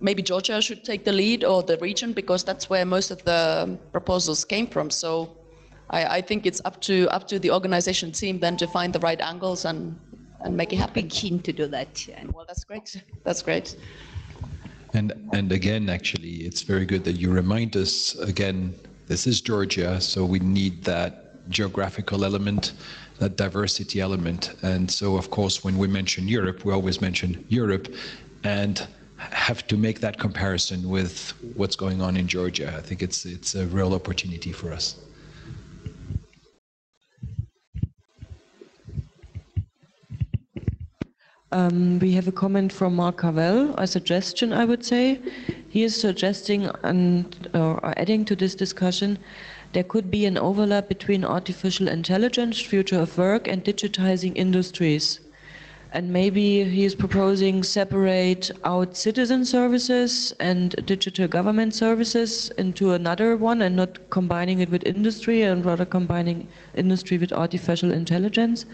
maybe Georgia should take the lead, or the region, because that's where most of the proposals came from. So I think it's up to the organization team then to find the right angles and make it happen. Be keen to do that. And well, that's great. That's great. And again, actually, it's very good that you remind us again, this is Georgia, so we need that geographical element, that diversity element. And so, of course, when we mention Europe, we always mention Europe and have to make that comparison with what's going on in Georgia. I think it's a real opportunity for us. We have a comment from Mark Cavell, a suggestion, I would say. He is suggesting or adding to this discussion, there could be an overlap between artificial intelligence, future of work, and digitizing industries. And maybe he is proposing separate out citizen services and digital government services into another one, and not combining it with industry, and rather combining industry with artificial intelligence.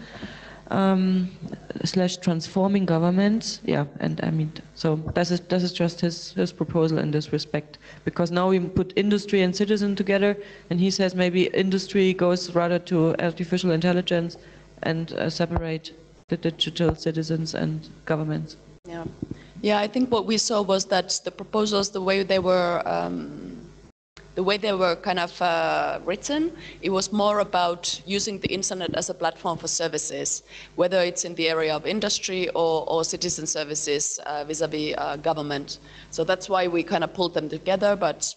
Slash transforming governments, yeah, and I mean, so this is just his proposal in this respect, because now we put industry and citizen together, and he says maybe industry goes rather to artificial intelligence and separate the digital citizens and governments. Yeah, yeah. I think what we saw was that the proposals, the way they were kind of written, it was more about using the internet as a platform for services, whether it's in the area of industry or citizen services vis-a-vis government. So that's why we kind of pulled them together. But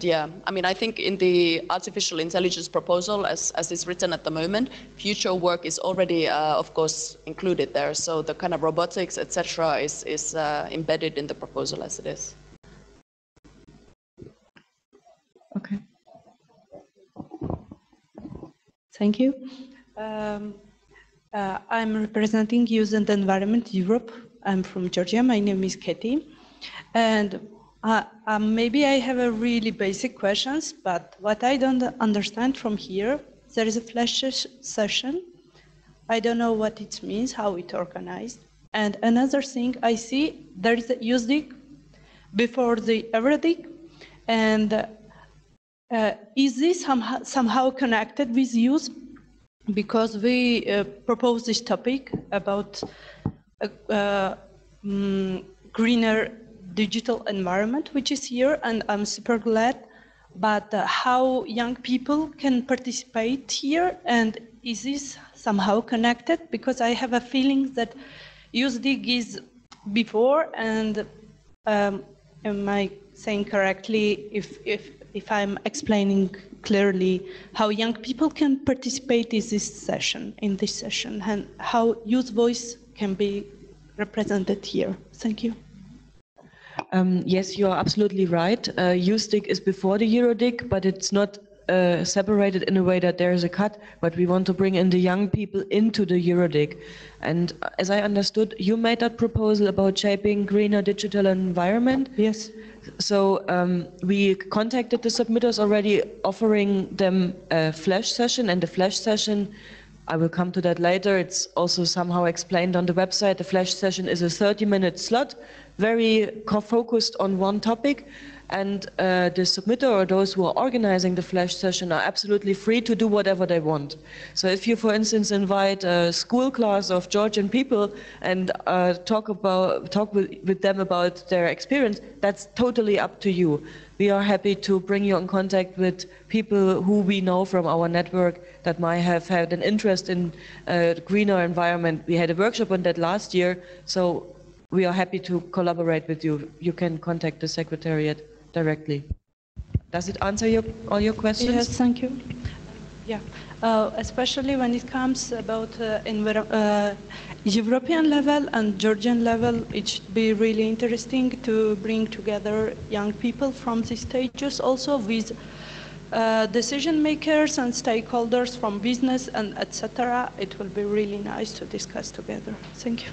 yeah, I mean, I think in the artificial intelligence proposal, as it's written at the moment, future work is already, of course, included there. So the kind of robotics, etc., is embedded in the proposal as it is. Okay. Thank you. I'm representing Youth and Environment Europe. I'm from Georgia. My name is Katie. And maybe I have a really basic questions, but what I don't understand from here, there is a flash session. I don't know what it means, how it organized. And another thing I see, there is a EuroDIG before the EuroDIG, and is this somehow connected with youth? Because we propose this topic about greener digital environment, which is here, and I'm super glad. But how young people can participate here, and is this somehow connected? Because I have a feeling that EuroDIG is before, and am I saying correctly if I'm explaining clearly how young people can participate in this session, and how youth voice can be represented here? Thank you. Yes, you are absolutely right. EuroDIG is before the EuroDIG, but it's not separated in a way that there is a cut, but we want to bring in the young people into the EuroDIG. And as I understood, you made that proposal about shaping greener digital environment. Yes. So we contacted the submitters already, offering them a flash session, and the flash session, I will come to that later, it's also somehow explained on the website. The flash session is a 30-minute slot, very focused on one topic, and the submitter or those who are organizing the flash session are absolutely free to do whatever they want. So if you, for instance, invite a school class of Georgian people and talk with them about their experience, that's totally up to you. We are happy to bring you in contact with people who we know from our network that might have had an interest in greener environment. We had a workshop on that last year, so we are happy to collaborate with you. You can contact the Secretariat directly. Does it answer all your questions? Yes, thank you. Yeah, especially when it comes about European level and Georgian level, it should be really interesting to bring together young people from these stages, also with decision makers and stakeholders from business and etc. It will be really nice to discuss together. Thank you.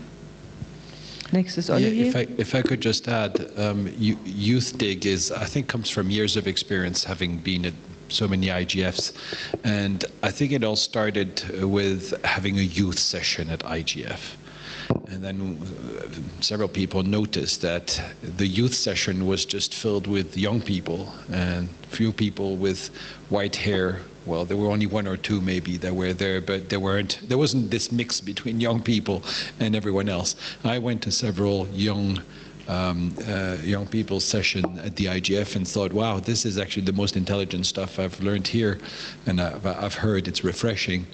Next is Olivier. Yeah, if I could just add, EuroDIG is, I think, comes from years of experience having been at so many IGFs, and I think it all started with having a youth session at IGF. And then several people noticed that the youth session was just filled with young people and few people with white hair. Well, there were only one or two maybe that were there, but there wasn't this mix between young people and everyone else. I went to several young people's session at the IGF and thought, wow, this is actually the most intelligent stuff I've learned here, and I've heard it's refreshing.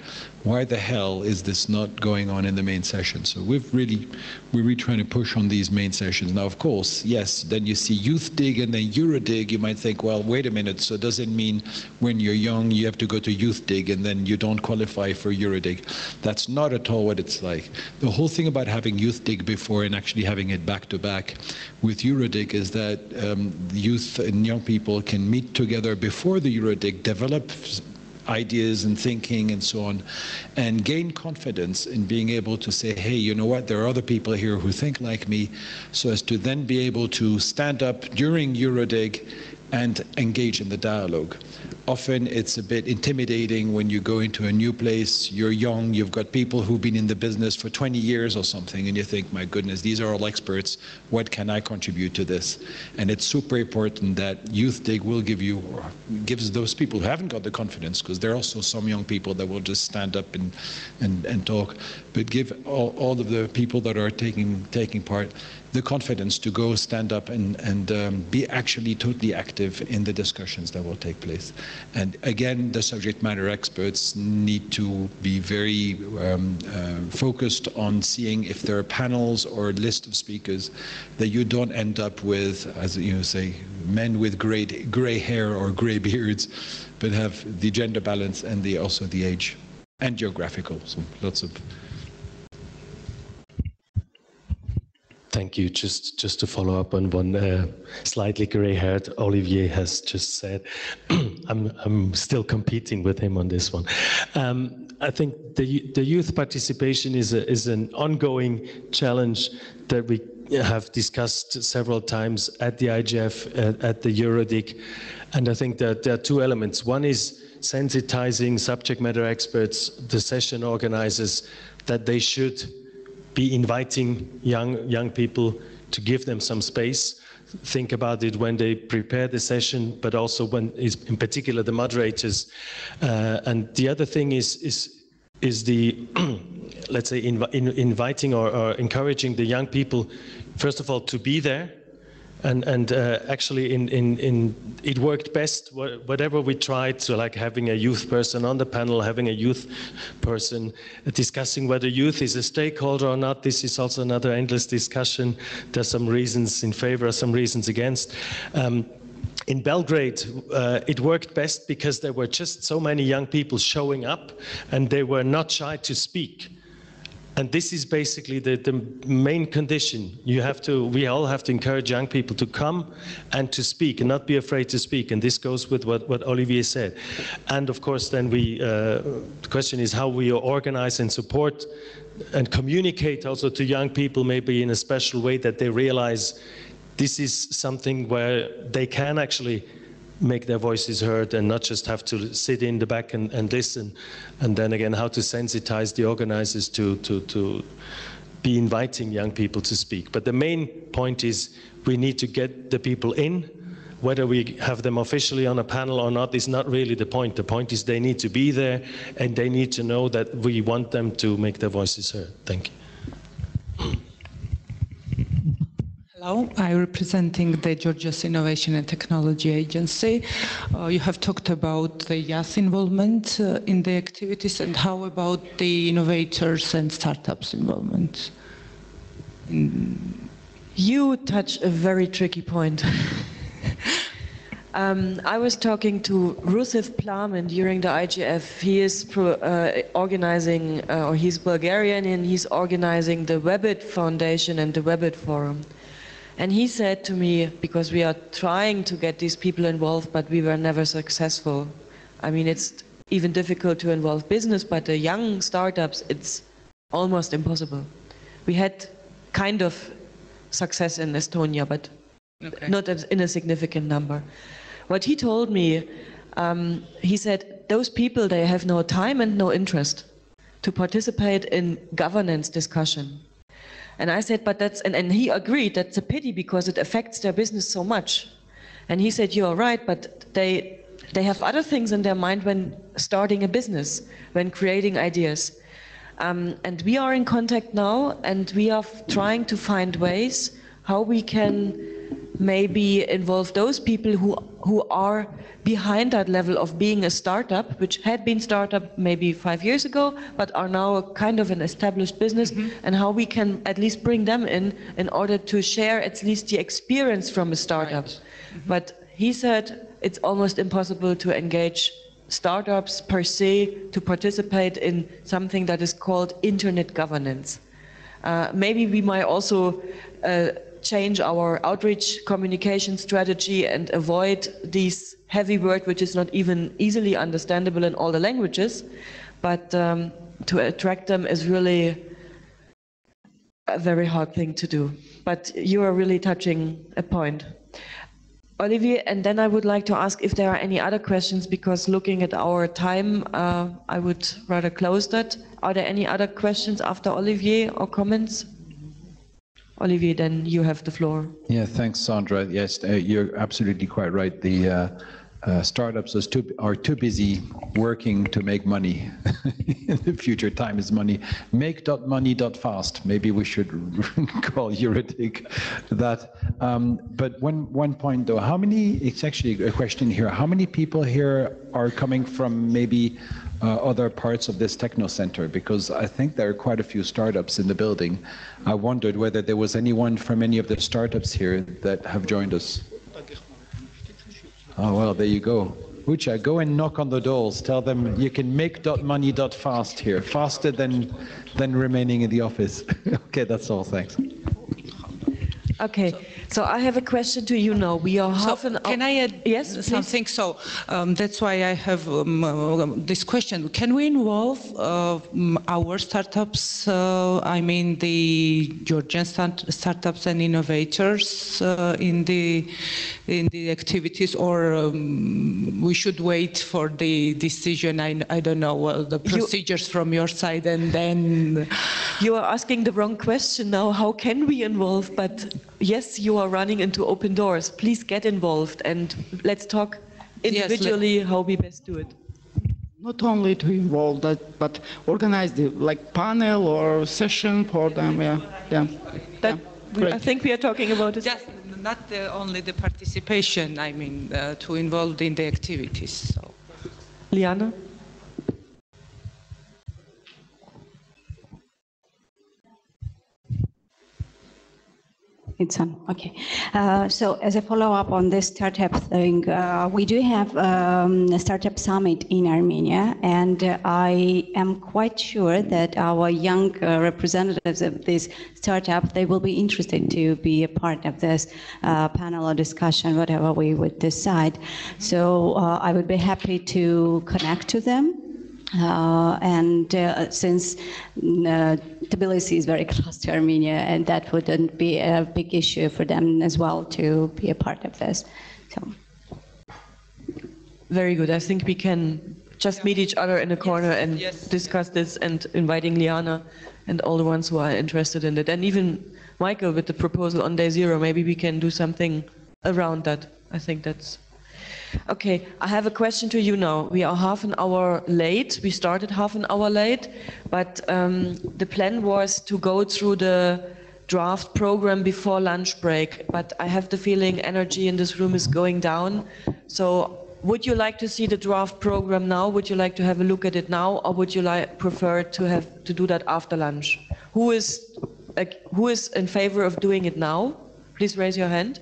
Why the hell is this not going on in the main session? So we're really trying to push on these main sessions. Now, of course, yes, then you see EuroDIG and then EuroDIG, you might think, well, wait a minute, so does it mean when you're young you have to go to EuroDIG and then you don't qualify for EuroDIG? That's not at all what it's like. The whole thing about having EuroDIG before and actually having it back to back with EuroDIG is that youth and young people can meet together before the EuroDIG, develop ideas and thinking and so on, and gain confidence in being able to say, hey, you know what, there are other people here who think like me, so as to then be able to stand up during EuroDIG and engage in the dialogue. Often it's a bit intimidating when you go into a new place, you're young, you've got people who've been in the business for 20 years or something, and you think, my goodness, these are all experts, what can I contribute to this? And it's super important that EuroDIG will gives those people who haven't got the confidence, because there are also some young people that will just stand up and talk, but give all of the people that are taking part the confidence to go stand up and be actually totally active in the discussions that will take place. And again, the subject matter experts need to be very focused on seeing if there are panels or a list of speakers that you don't end up with, as you say, men with gray hair or gray beards, but have the gender balance and also the age and geographical, so lots of. Thank you. Just to follow up on one slightly gray-haired Olivier has just said, I'm still competing with him on this one. I think the youth participation is an ongoing challenge that we have discussed several times at the IGF, at the EuroDIG, and I think that there are two elements. One is sensitizing subject matter experts, the session organizers, that they should be inviting young people to give them some space. Think about it when they prepare the session, but also when, in particular, the moderators. And the other thing is the, let's say, inviting or encouraging the young people, first of all, to be there. And actually, it worked best. Whatever we tried, so like having a youth person on the panel, having a youth person discussing whether youth is a stakeholder or not. This is also another endless discussion. There's some reasons in favor, some reasons against. In Belgrade, it worked best because there were just so many young people showing up, and they were not shy to speak. And this is basically the main condition. We all have to encourage young people to come and to speak and not be afraid to speak. And this goes with what Olivier said. And of course, then the question is how we organize and support and communicate also to young people, maybe in a special way, that they realize this is something where they can actually make their voices heard and not just have to sit in the back and listen. And then again, how to sensitize the organizers to be inviting young people to speak. But the main point is we need to get the people in. Whether we have them officially on a panel or not is not really the point. The point is they need to be there and they need to know that we want them to make their voices heard. Thank you. Hello, I'm representing the Georgia's Innovation and Technology Agency. You have talked about the youth involvement in the activities, and how about the innovators and startups involvement? You touch a very tricky point. I was talking to Rusif Plamen during the IGF. He is organizing, or he's Bulgarian, and he's organizing the Webbit Foundation and the Webbit Forum. And he said to me, because we are trying to get these people involved, but we were never successful. I mean, it's even difficult to involve business, but the young startups, it's almost impossible. We had kind of success in Estonia, but not in a significant number. What he told me, he said, those people, they have no time and no interest to participate in governance discussion. And I said, but that's, and he agreed, that's a pity because it affects their business so much. And he said, you're right, but they have other things in their mind when starting a business, when creating ideas. And we are in contact now, and we are trying to find ways how we can maybe involve those people who are behind that level of being a startup, which had been startup maybe 5 years ago, but are now kind of an established business, and how we can at least bring them in order to share at least the experience from a startup. But he said it's almost impossible to engage startups per se to participate in something that is called internet governance. Maybe we might also change our outreach communication strategy and avoid these heavy words, which is not even easily understandable in all the languages, but to attract them is really a very hard thing to do. But you are really touching a point. Olivier, and then I would like to ask if there are any other questions, because looking at our time, I would rather close that. Are there any other questions after Olivier or comments? Olivier, then you have the floor. Yeah, thanks, Sandra. Yes, you're absolutely quite right. The startups are too busy working to make money. In the future, time is money. Make.money.fast. Maybe we should call EuroDIG that. But one point though, it's actually a question here, how many people here are coming from maybe other parts of this techno center? Because I think there are quite a few startups in the building. I wondered whether there was anyone from any of the startups here that have joined us. Oh, well, there you go. Ucha, go and knock on the doors. Tell them you can make.money.fast here, faster than remaining in the office. Okay, that's all. Thanks. Okay, so I have a question to you now. We are half an hour. Can I add something? So that's why I have this question. Can we involve our startups, I mean the Georgian startups and innovators in the activities, or we should wait for the decision? I don't know, the procedures from your side, and then... You are asking the wrong question now. How can we involve? But yes, you are running into open doors. Please get involved and let's talk individually how we best do it. Not only to involve that, but organize the panel or session for them. I think we are talking about it. Just not only the participation. I mean, to involve in the activities. So. Liana. It's on, okay. So as a follow-up on this startup thing, we do have a startup summit in Armenia, and I am quite sure that our young representatives of this startup, they will be interested to be a part of this panel or discussion, whatever we would decide. So I would be happy to connect to them. Since Tbilisi is very close to Armenia, and that wouldn't be a big issue for them as well to be a part of this. So. Very good. I think we can just meet each other in a corner and discuss this, and inviting Liana and all the ones who are interested in it. And even Michael with the proposal on day zero, maybe we can do something around that. I think that's... Okay, I have a question to you now. We are half an hour late. We started half an hour late, but the plan was to go through the draft program before lunch break. But I have the feeling energy in this room is going down. So would you like to see the draft program now? Would you like to have a look at it now, or would you prefer to do that after lunch? Who is in favor of doing it now? Please raise your hand.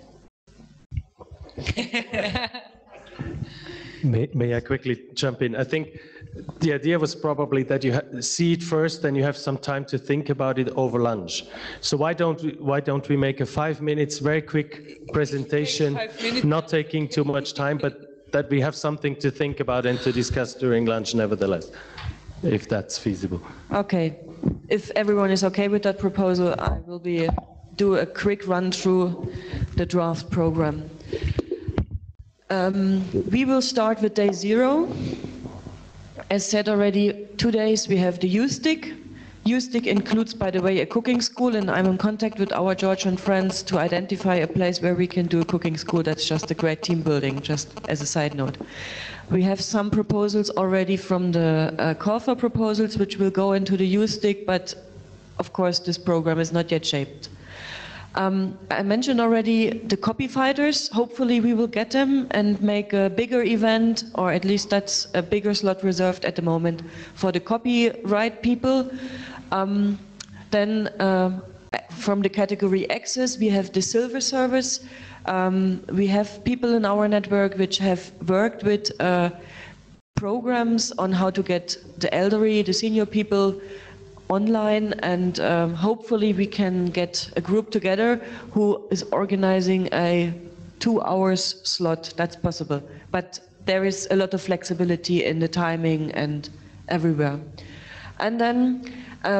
May I quickly jump in? I think the idea was probably that you see it first, then you have some time to think about it over lunch. So why don't we make a 5 minutes, very quick presentation, not taking too much time, but that we have something to think about and to discuss during lunch nevertheless, if that's feasible. Okay. If everyone is okay with that proposal, I will do a quick run through the draft program. We will start with day 0. As said already, 2 days we have the EuroDIG. EuroDIG includes, by the way, a cooking school, and I'm in contact with our Georgian friends to identify a place where we can do a cooking school. That's just a great team building, just as a side note. We have some proposals already from the COFA proposals, which will go into the EuroDIG, but of course this program is not yet shaped. I mentioned already the copy fighters. Hopefully we will get them and make a bigger event, or at least that's a bigger slot reserved at the moment for the copyright people. Then from the category access, we have the silver service. We have people in our network which have worked with programs on how to get the elderly, the senior people online, and hopefully we can get a group together who is organizing a 2 hours slot. That's possible, but there is a lot of flexibility in the timing and everywhere. And then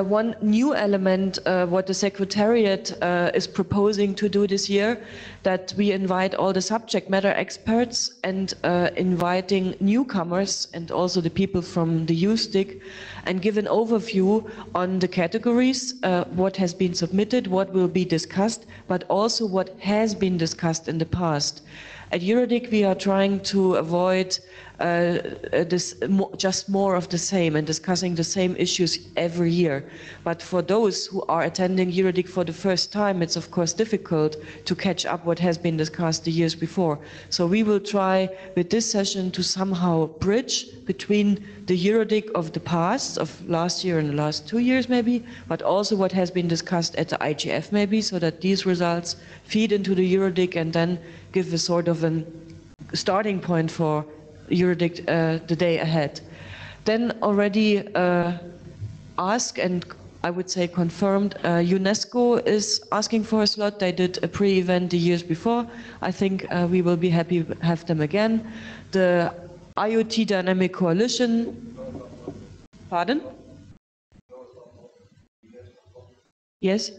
one new element, what the Secretariat is proposing to do this year, that we invite all the subject matter experts and inviting newcomers and also the people from the EuroDIG, and give an overview on the categories, what has been submitted, what will be discussed, but also what has been discussed in the past. At EuroDIG, we are trying to avoid just more of the same and discussing the same issues every year. But for those who are attending EuroDIG for the first time, it's of course difficult to catch up what has been discussed the years before. So we will try with this session to somehow bridge between the EuroDIG of the past, of last year and the last 2 years maybe, but also what has been discussed at the IGF maybe, so that these results feed into the EuroDIG and then give a sort of a starting point for EuroDIG the day ahead. Then already asked, and I would say confirmed, UNESCO is asking for a slot. They did a pre-event the years before. I think we will be happy to have them again. The IoT Dynamic Coalition, pardon? Yes?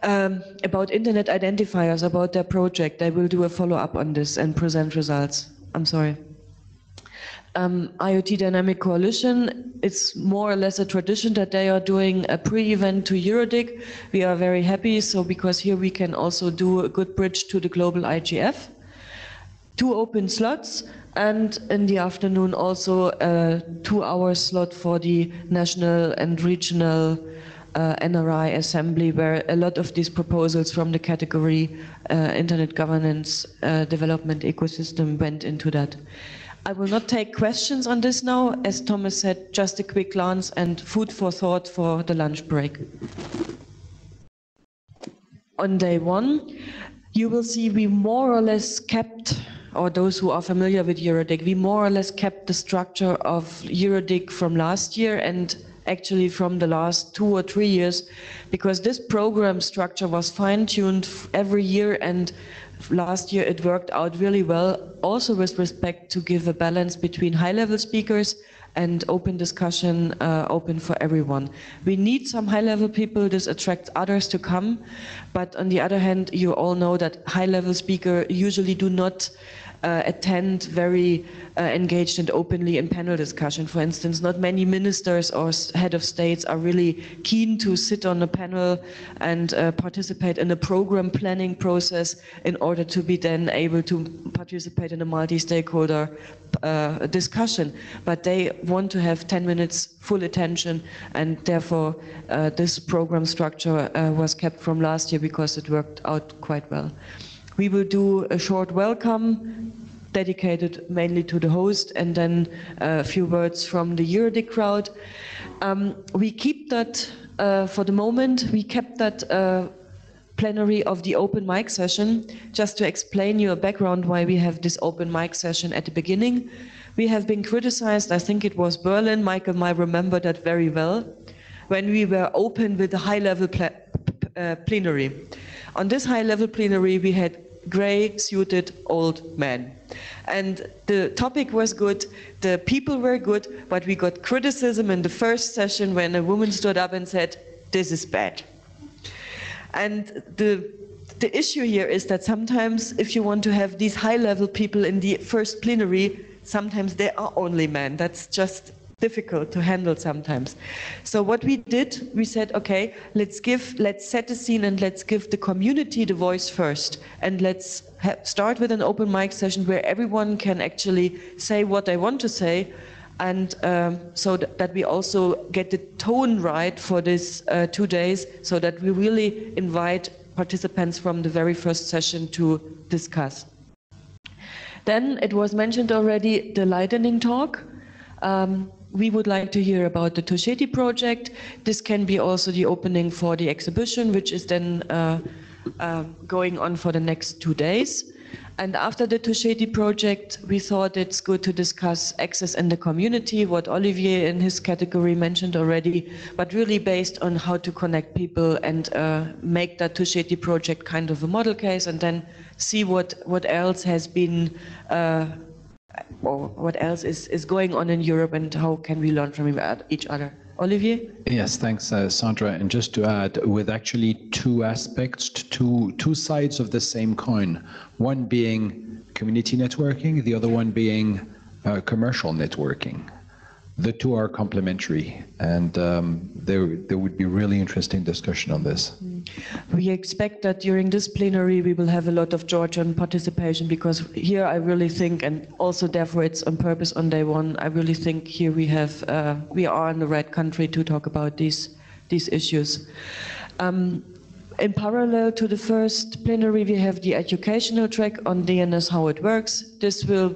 About internet identifiers, about their project. They will do a follow-up on this and present results. I'm sorry. IoT Dynamic Coalition, it's more or less a tradition that they are doing a pre-event to EuroDIG. We are very happy, so because here we can also do a good bridge to the global IGF. 2 open slots, and in the afternoon also a 2-hour slot for the national and regional NRI Assembly, where a lot of these proposals from the category Internet Governance Development Ecosystem went into that. I will not take questions on this now. As Thomas said, just a quick glance and food for thought for the lunch break. On day 1, you will see we more or less kept, or those who are familiar with EuroDIG, we more or less kept the structure of EuroDIG from last year and actually from the last 2 or 3 years, because this program structure was fine-tuned every year, and last year it worked out really well, also with respect to give a balance between high-level speakers and open discussion, open for everyone. We need some high-level people, this attracts others to come, but on the other hand, you all know that high-level speakers usually do not attend very engaged and openly in panel discussion. For instance, not many ministers or head of states are really keen to sit on a panel and participate in a program planning process in order to be then able to participate in a multi-stakeholder discussion. But they want to have 10 minutes full attention, and therefore this program structure was kept from last year because it worked out quite well. We will do a short welcome dedicated mainly to the host, and then a few words from the EuroDIG crowd. We keep that for the moment. We kept that plenary of the open mic session. Just to explain you a background why we have this open mic session at the beginning. We have been criticized, I think it was Berlin, Michael might remember that very well, when we were open with a high-level plenary. On this high-level plenary, we had gray-suited old men. And the topic was good, the people were good, but we got criticism in the first session when a woman stood up and said, "This is bad." And the issue here is that sometimes if you want to have these high-level people in the first plenary, sometimes they are only men. That's just difficult to handle sometimes. So what we did, we said, okay, let's set the scene and let's give the community the voice first. And let's start with an open mic session where everyone can actually say what they want to say. And so that we also get the tone right for this 2 days, so that we really invite participants from the very first session to discuss. Then it was mentioned already, the lightning talk. We would like to hear about the Tusheti project. This can be also the opening for the exhibition, which is then going on for the next 2 days. And after the Tusheti project, we thought it's good to discuss access in the community, what Olivier in his category mentioned already, but really based on how to connect people and make that Tusheti project kind of a model case, and then see what else has been or what else is going on in Europe and how can we learn from each other. Olivier? Yes, thanks, Sandra. And just to add, with actually two aspects, two sides of the same coin, one being community networking, the other one being commercial networking. The two are complementary, and there would be really interesting discussion on this. We expect that during this plenary we will have a lot of Georgian participation, because here I really think, and also therefore it's on purpose on day one, I really think here we are in the right country to talk about these issues. In parallel to the first plenary, we have the educational track on DNS, how it works. This will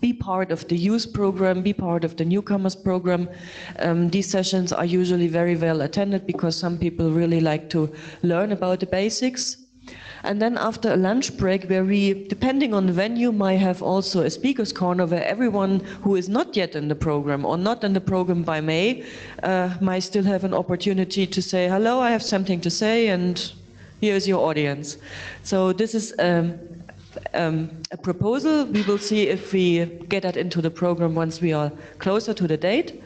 be part of the youth program, be part of the newcomers program. These sessions are usually very well attended because some people really like to learn about the basics. And then after a lunch break, where we, depending on the venue, might have also a speaker's corner where everyone who is not yet in the program or not in the program by May might still have an opportunity to say, hello, I have something to say, and here's your audience. So this is a proposal. We will see if we get that into the program once we are closer to the date.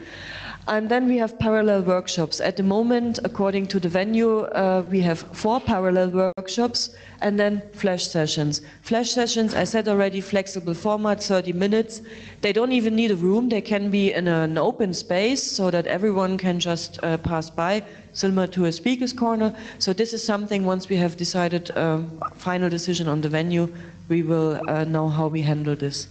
And then we have parallel workshops. At the moment, according to the venue, we have 4 parallel workshops and then flash sessions. Flash sessions, I said already, flexible format, 30 minutes. They don't even need a room. They can be in an open space so that everyone can just pass by, similar to a speaker's corner. So this is something, once we have decided final decision on the venue, we will know how we handle this.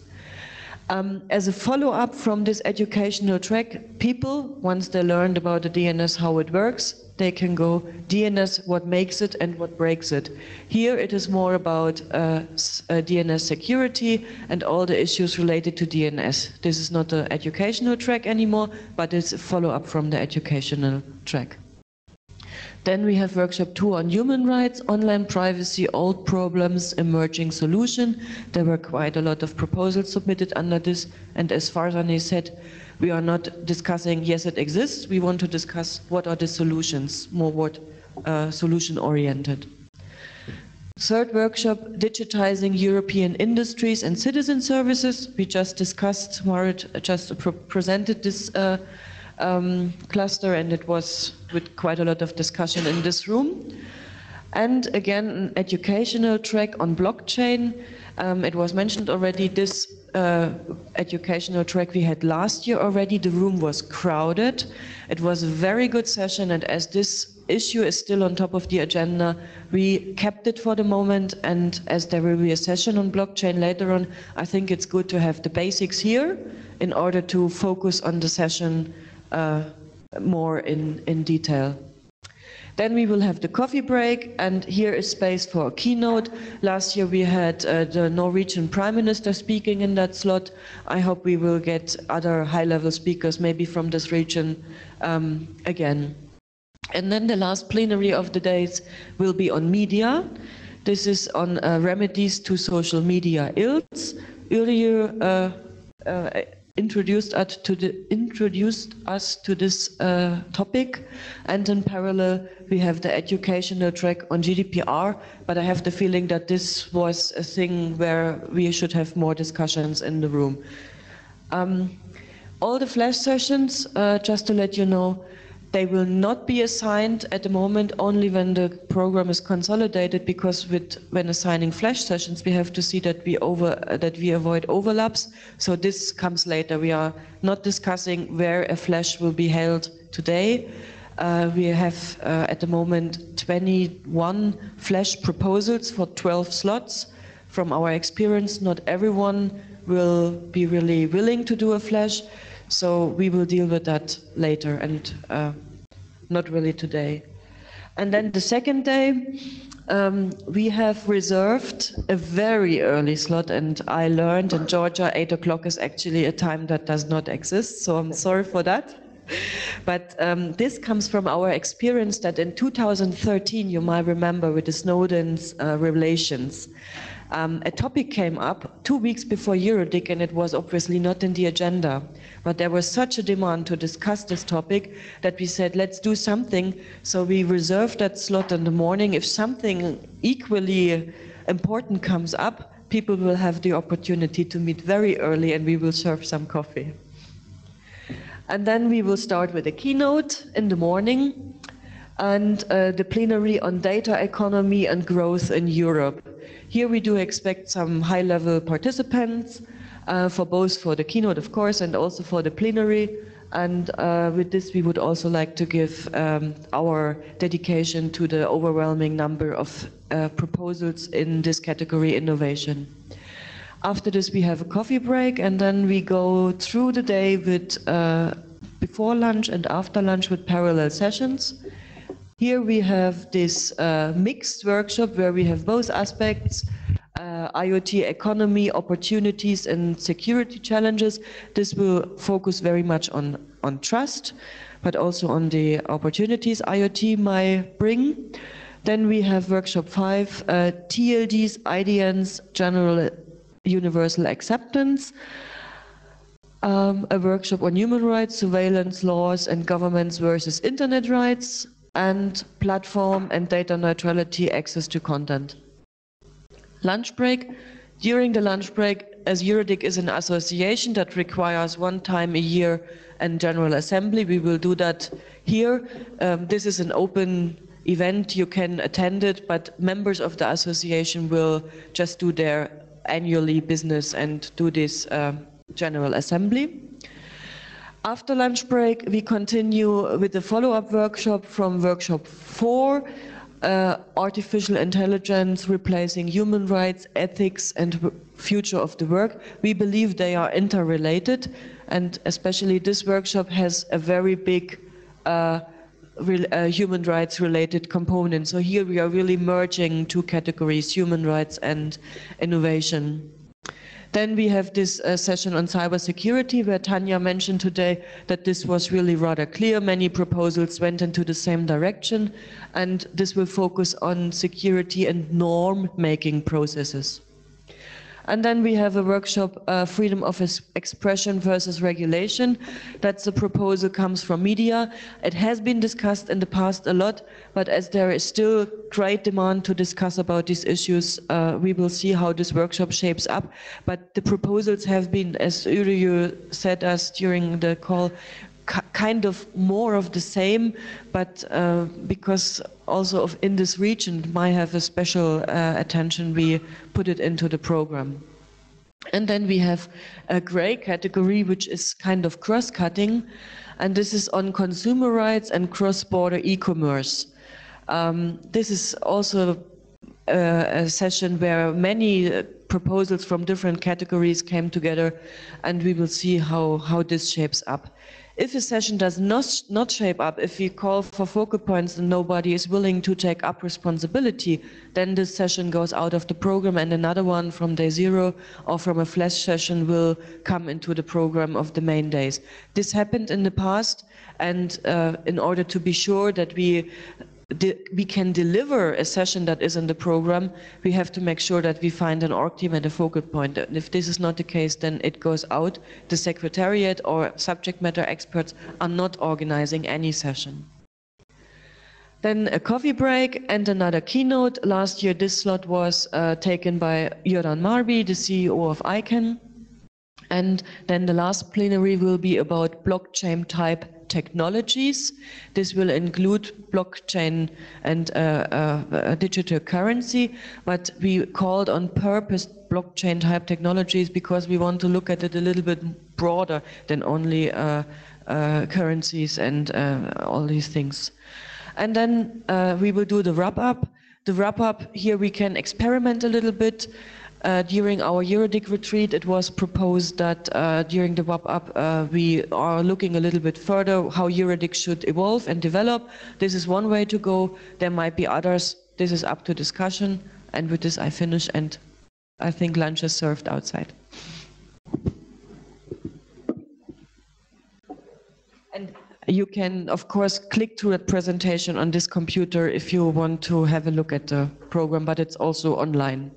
As a follow-up from this educational track, people, once they learned about the DNS, how it works, they can go DNS, what makes it and what breaks it. Here it is more about DNS security and all the issues related to DNS. This is not an educational track anymore, but it's a follow-up from the educational track. Then we have workshop 2 on human rights, online privacy, old problems, emerging solution. There were quite a lot of proposals submitted under this, and as Farzaneh said, we are not discussing, yes, it exists, we want to discuss what are the solutions, more solution-oriented. Third workshop, digitizing European industries and citizen services. We just discussed, Marit just presented this cluster, and it was with quite a lot of discussion in this room. And again, an educational track on blockchain. It was mentioned already, this educational track we had last year already. The room was crowded. It was a very good session, and as this issue is still on top of the agenda, we kept it for the moment, and as there will be a session on blockchain later on, I think it's good to have the basics here in order to focus on the session more in detail. Then we will have the coffee break, and here is space for a keynote. Last year we had the Norwegian Prime Minister speaking in that slot. I hope we will get other high-level speakers, maybe from this region, again. And then the last plenary of the days will be on media. This is on remedies to social media ills. Uri introduced us to this topic, and in parallel we have the educational track on GDPR, but I have the feeling that this was a thing where we should have more discussions in the room. All the flash sessions, just to let you know, they will not be assigned at the moment, only when the program is consolidated, because when assigning flash sessions, we have to see that we avoid overlaps. So this comes later. We are not discussing where a flash will be held today. We have at the moment 21 flash proposals for 12 slots. From our experience, not everyone will be really willing to do a flash. So we will deal with that later and not really today. And then the second day, we have reserved a very early slot, and I learned in Georgia 8 o'clock is actually a time that does not exist, so I'm sorry for that. But this comes from our experience that in 2013, you might remember with the Snowden's revelations, a topic came up 2 weeks before EuroDIG, and it was obviously not in the agenda. But there was such a demand to discuss this topic that we said, let's do something. So we reserved that slot in the morning. If something equally important comes up, people will have the opportunity to meet very early, and we will serve some coffee. And then we will start with a keynote in the morning, and the plenary on data economy and growth in Europe. Here we do expect some high-level participants, for the keynote, of course, and also for the plenary. And with this, we would also like to give our dedication to the overwhelming number of proposals in this category, innovation. After this, we have a coffee break, and then we go through the day with before lunch and after lunch with parallel sessions. Here we have this mixed workshop where we have both aspects, IoT economy, opportunities and security challenges. This will focus very much on trust, but also on the opportunities IoT might bring. Then we have workshop 5, TLDs, IDNs, general universal acceptance. A workshop on human rights, surveillance laws and governments versus internet rights, and platform and data neutrality, access to content. Lunch break. During the lunch break, as EuroDIG is an association that requires one time a year and General Assembly, we will do that here. This is an open event, you can attend it, but members of the association will just do their annually business and do this General Assembly. After lunch break, we continue with the follow-up workshop from workshop 4, artificial intelligence replacing human rights, ethics and future of the work. We believe they are interrelated, and especially this workshop has a very big human rights related component. So here we are really merging two categories, human rights and innovation. Then we have this session on cybersecurity, where Tanya mentioned today that this was really rather clear. Many proposals went into the same direction, and this will focus on security and norm-making processes. And then we have a workshop, freedom of expression versus regulation. That's a proposal comes from media. It has been discussed in the past a lot, but as there is still great demand to discuss about these issues, we will see how this workshop shapes up. But the proposals have been, as Uri said us during the call, kind of more of the same, but because also in this region might have a special attention, we put it into the program. And then we have a gray category, which is kind of cross-cutting, and this is on consumer rights and cross-border e-commerce. This is also a session where many proposals from different categories came together, and we will see how this shapes up. If a session does not shape up, if we call for focal points and nobody is willing to take up responsibility, then this session goes out of the program and another one from day 0 or from a flash session will come into the program of the main days. This happened in the past, and in order to be sure that we can deliver a session that is in the program, we have to make sure that we find an org team and a focal point. And if this is not the case, then it goes out. The secretariat or subject matter experts are not organizing any session. Then a coffee break and another keynote. Last year, this slot was taken by Göran Marby, the CEO of ICANN. And then the last plenary will be about blockchain type technologies. This will include blockchain and digital currency, but we called on purpose blockchain type technologies because we want to look at it a little bit broader than only currencies and all these things. And then we will do the wrap-up. The wrap-up, here we can experiment a little bit. During our EuroDIG retreat, it was proposed that during the wrap-up we are looking a little bit further how EuroDIG should evolve and develop. This is one way to go. There might be others. This is up to discussion. And with this I finish, and I think lunch is served outside. And you can, of course, click through that presentation on this computer if you want to have a look at the program, but it's also online.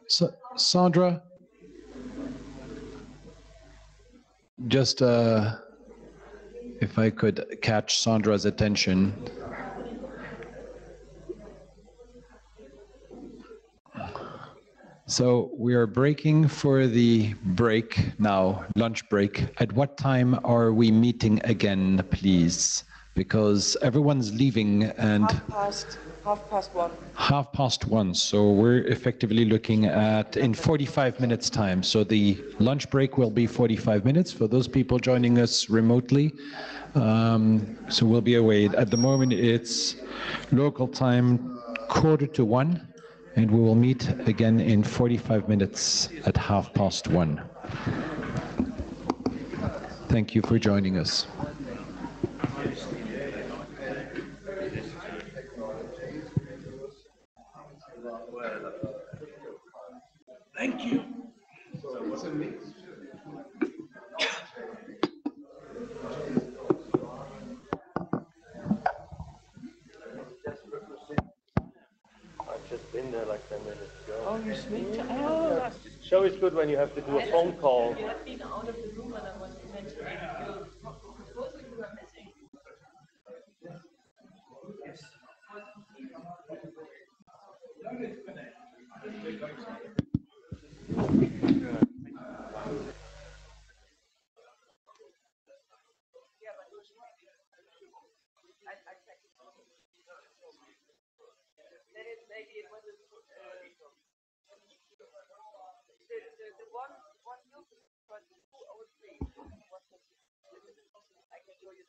So, Sandra, just if I could catch Sandra's attention. So we are breaking for the break now, lunch break. At what time are we meeting again, please? Because everyone's leaving and... Half past 1. 1:30. So we're effectively looking at in 45 minutes time. So the lunch break will be 45 minutes for those people joining us remotely. So we'll be away. At the moment, it's local time 1:45, and we will meet again in 45 minutes at 1:30. Thank you for joining us. Thank you. I've just been there like 10 minutes ago. Oh, you speak to... Oh, Show is good when you have to do a phone call. You have been out of the room and I was mentioning your proposal you were missing. I can show you.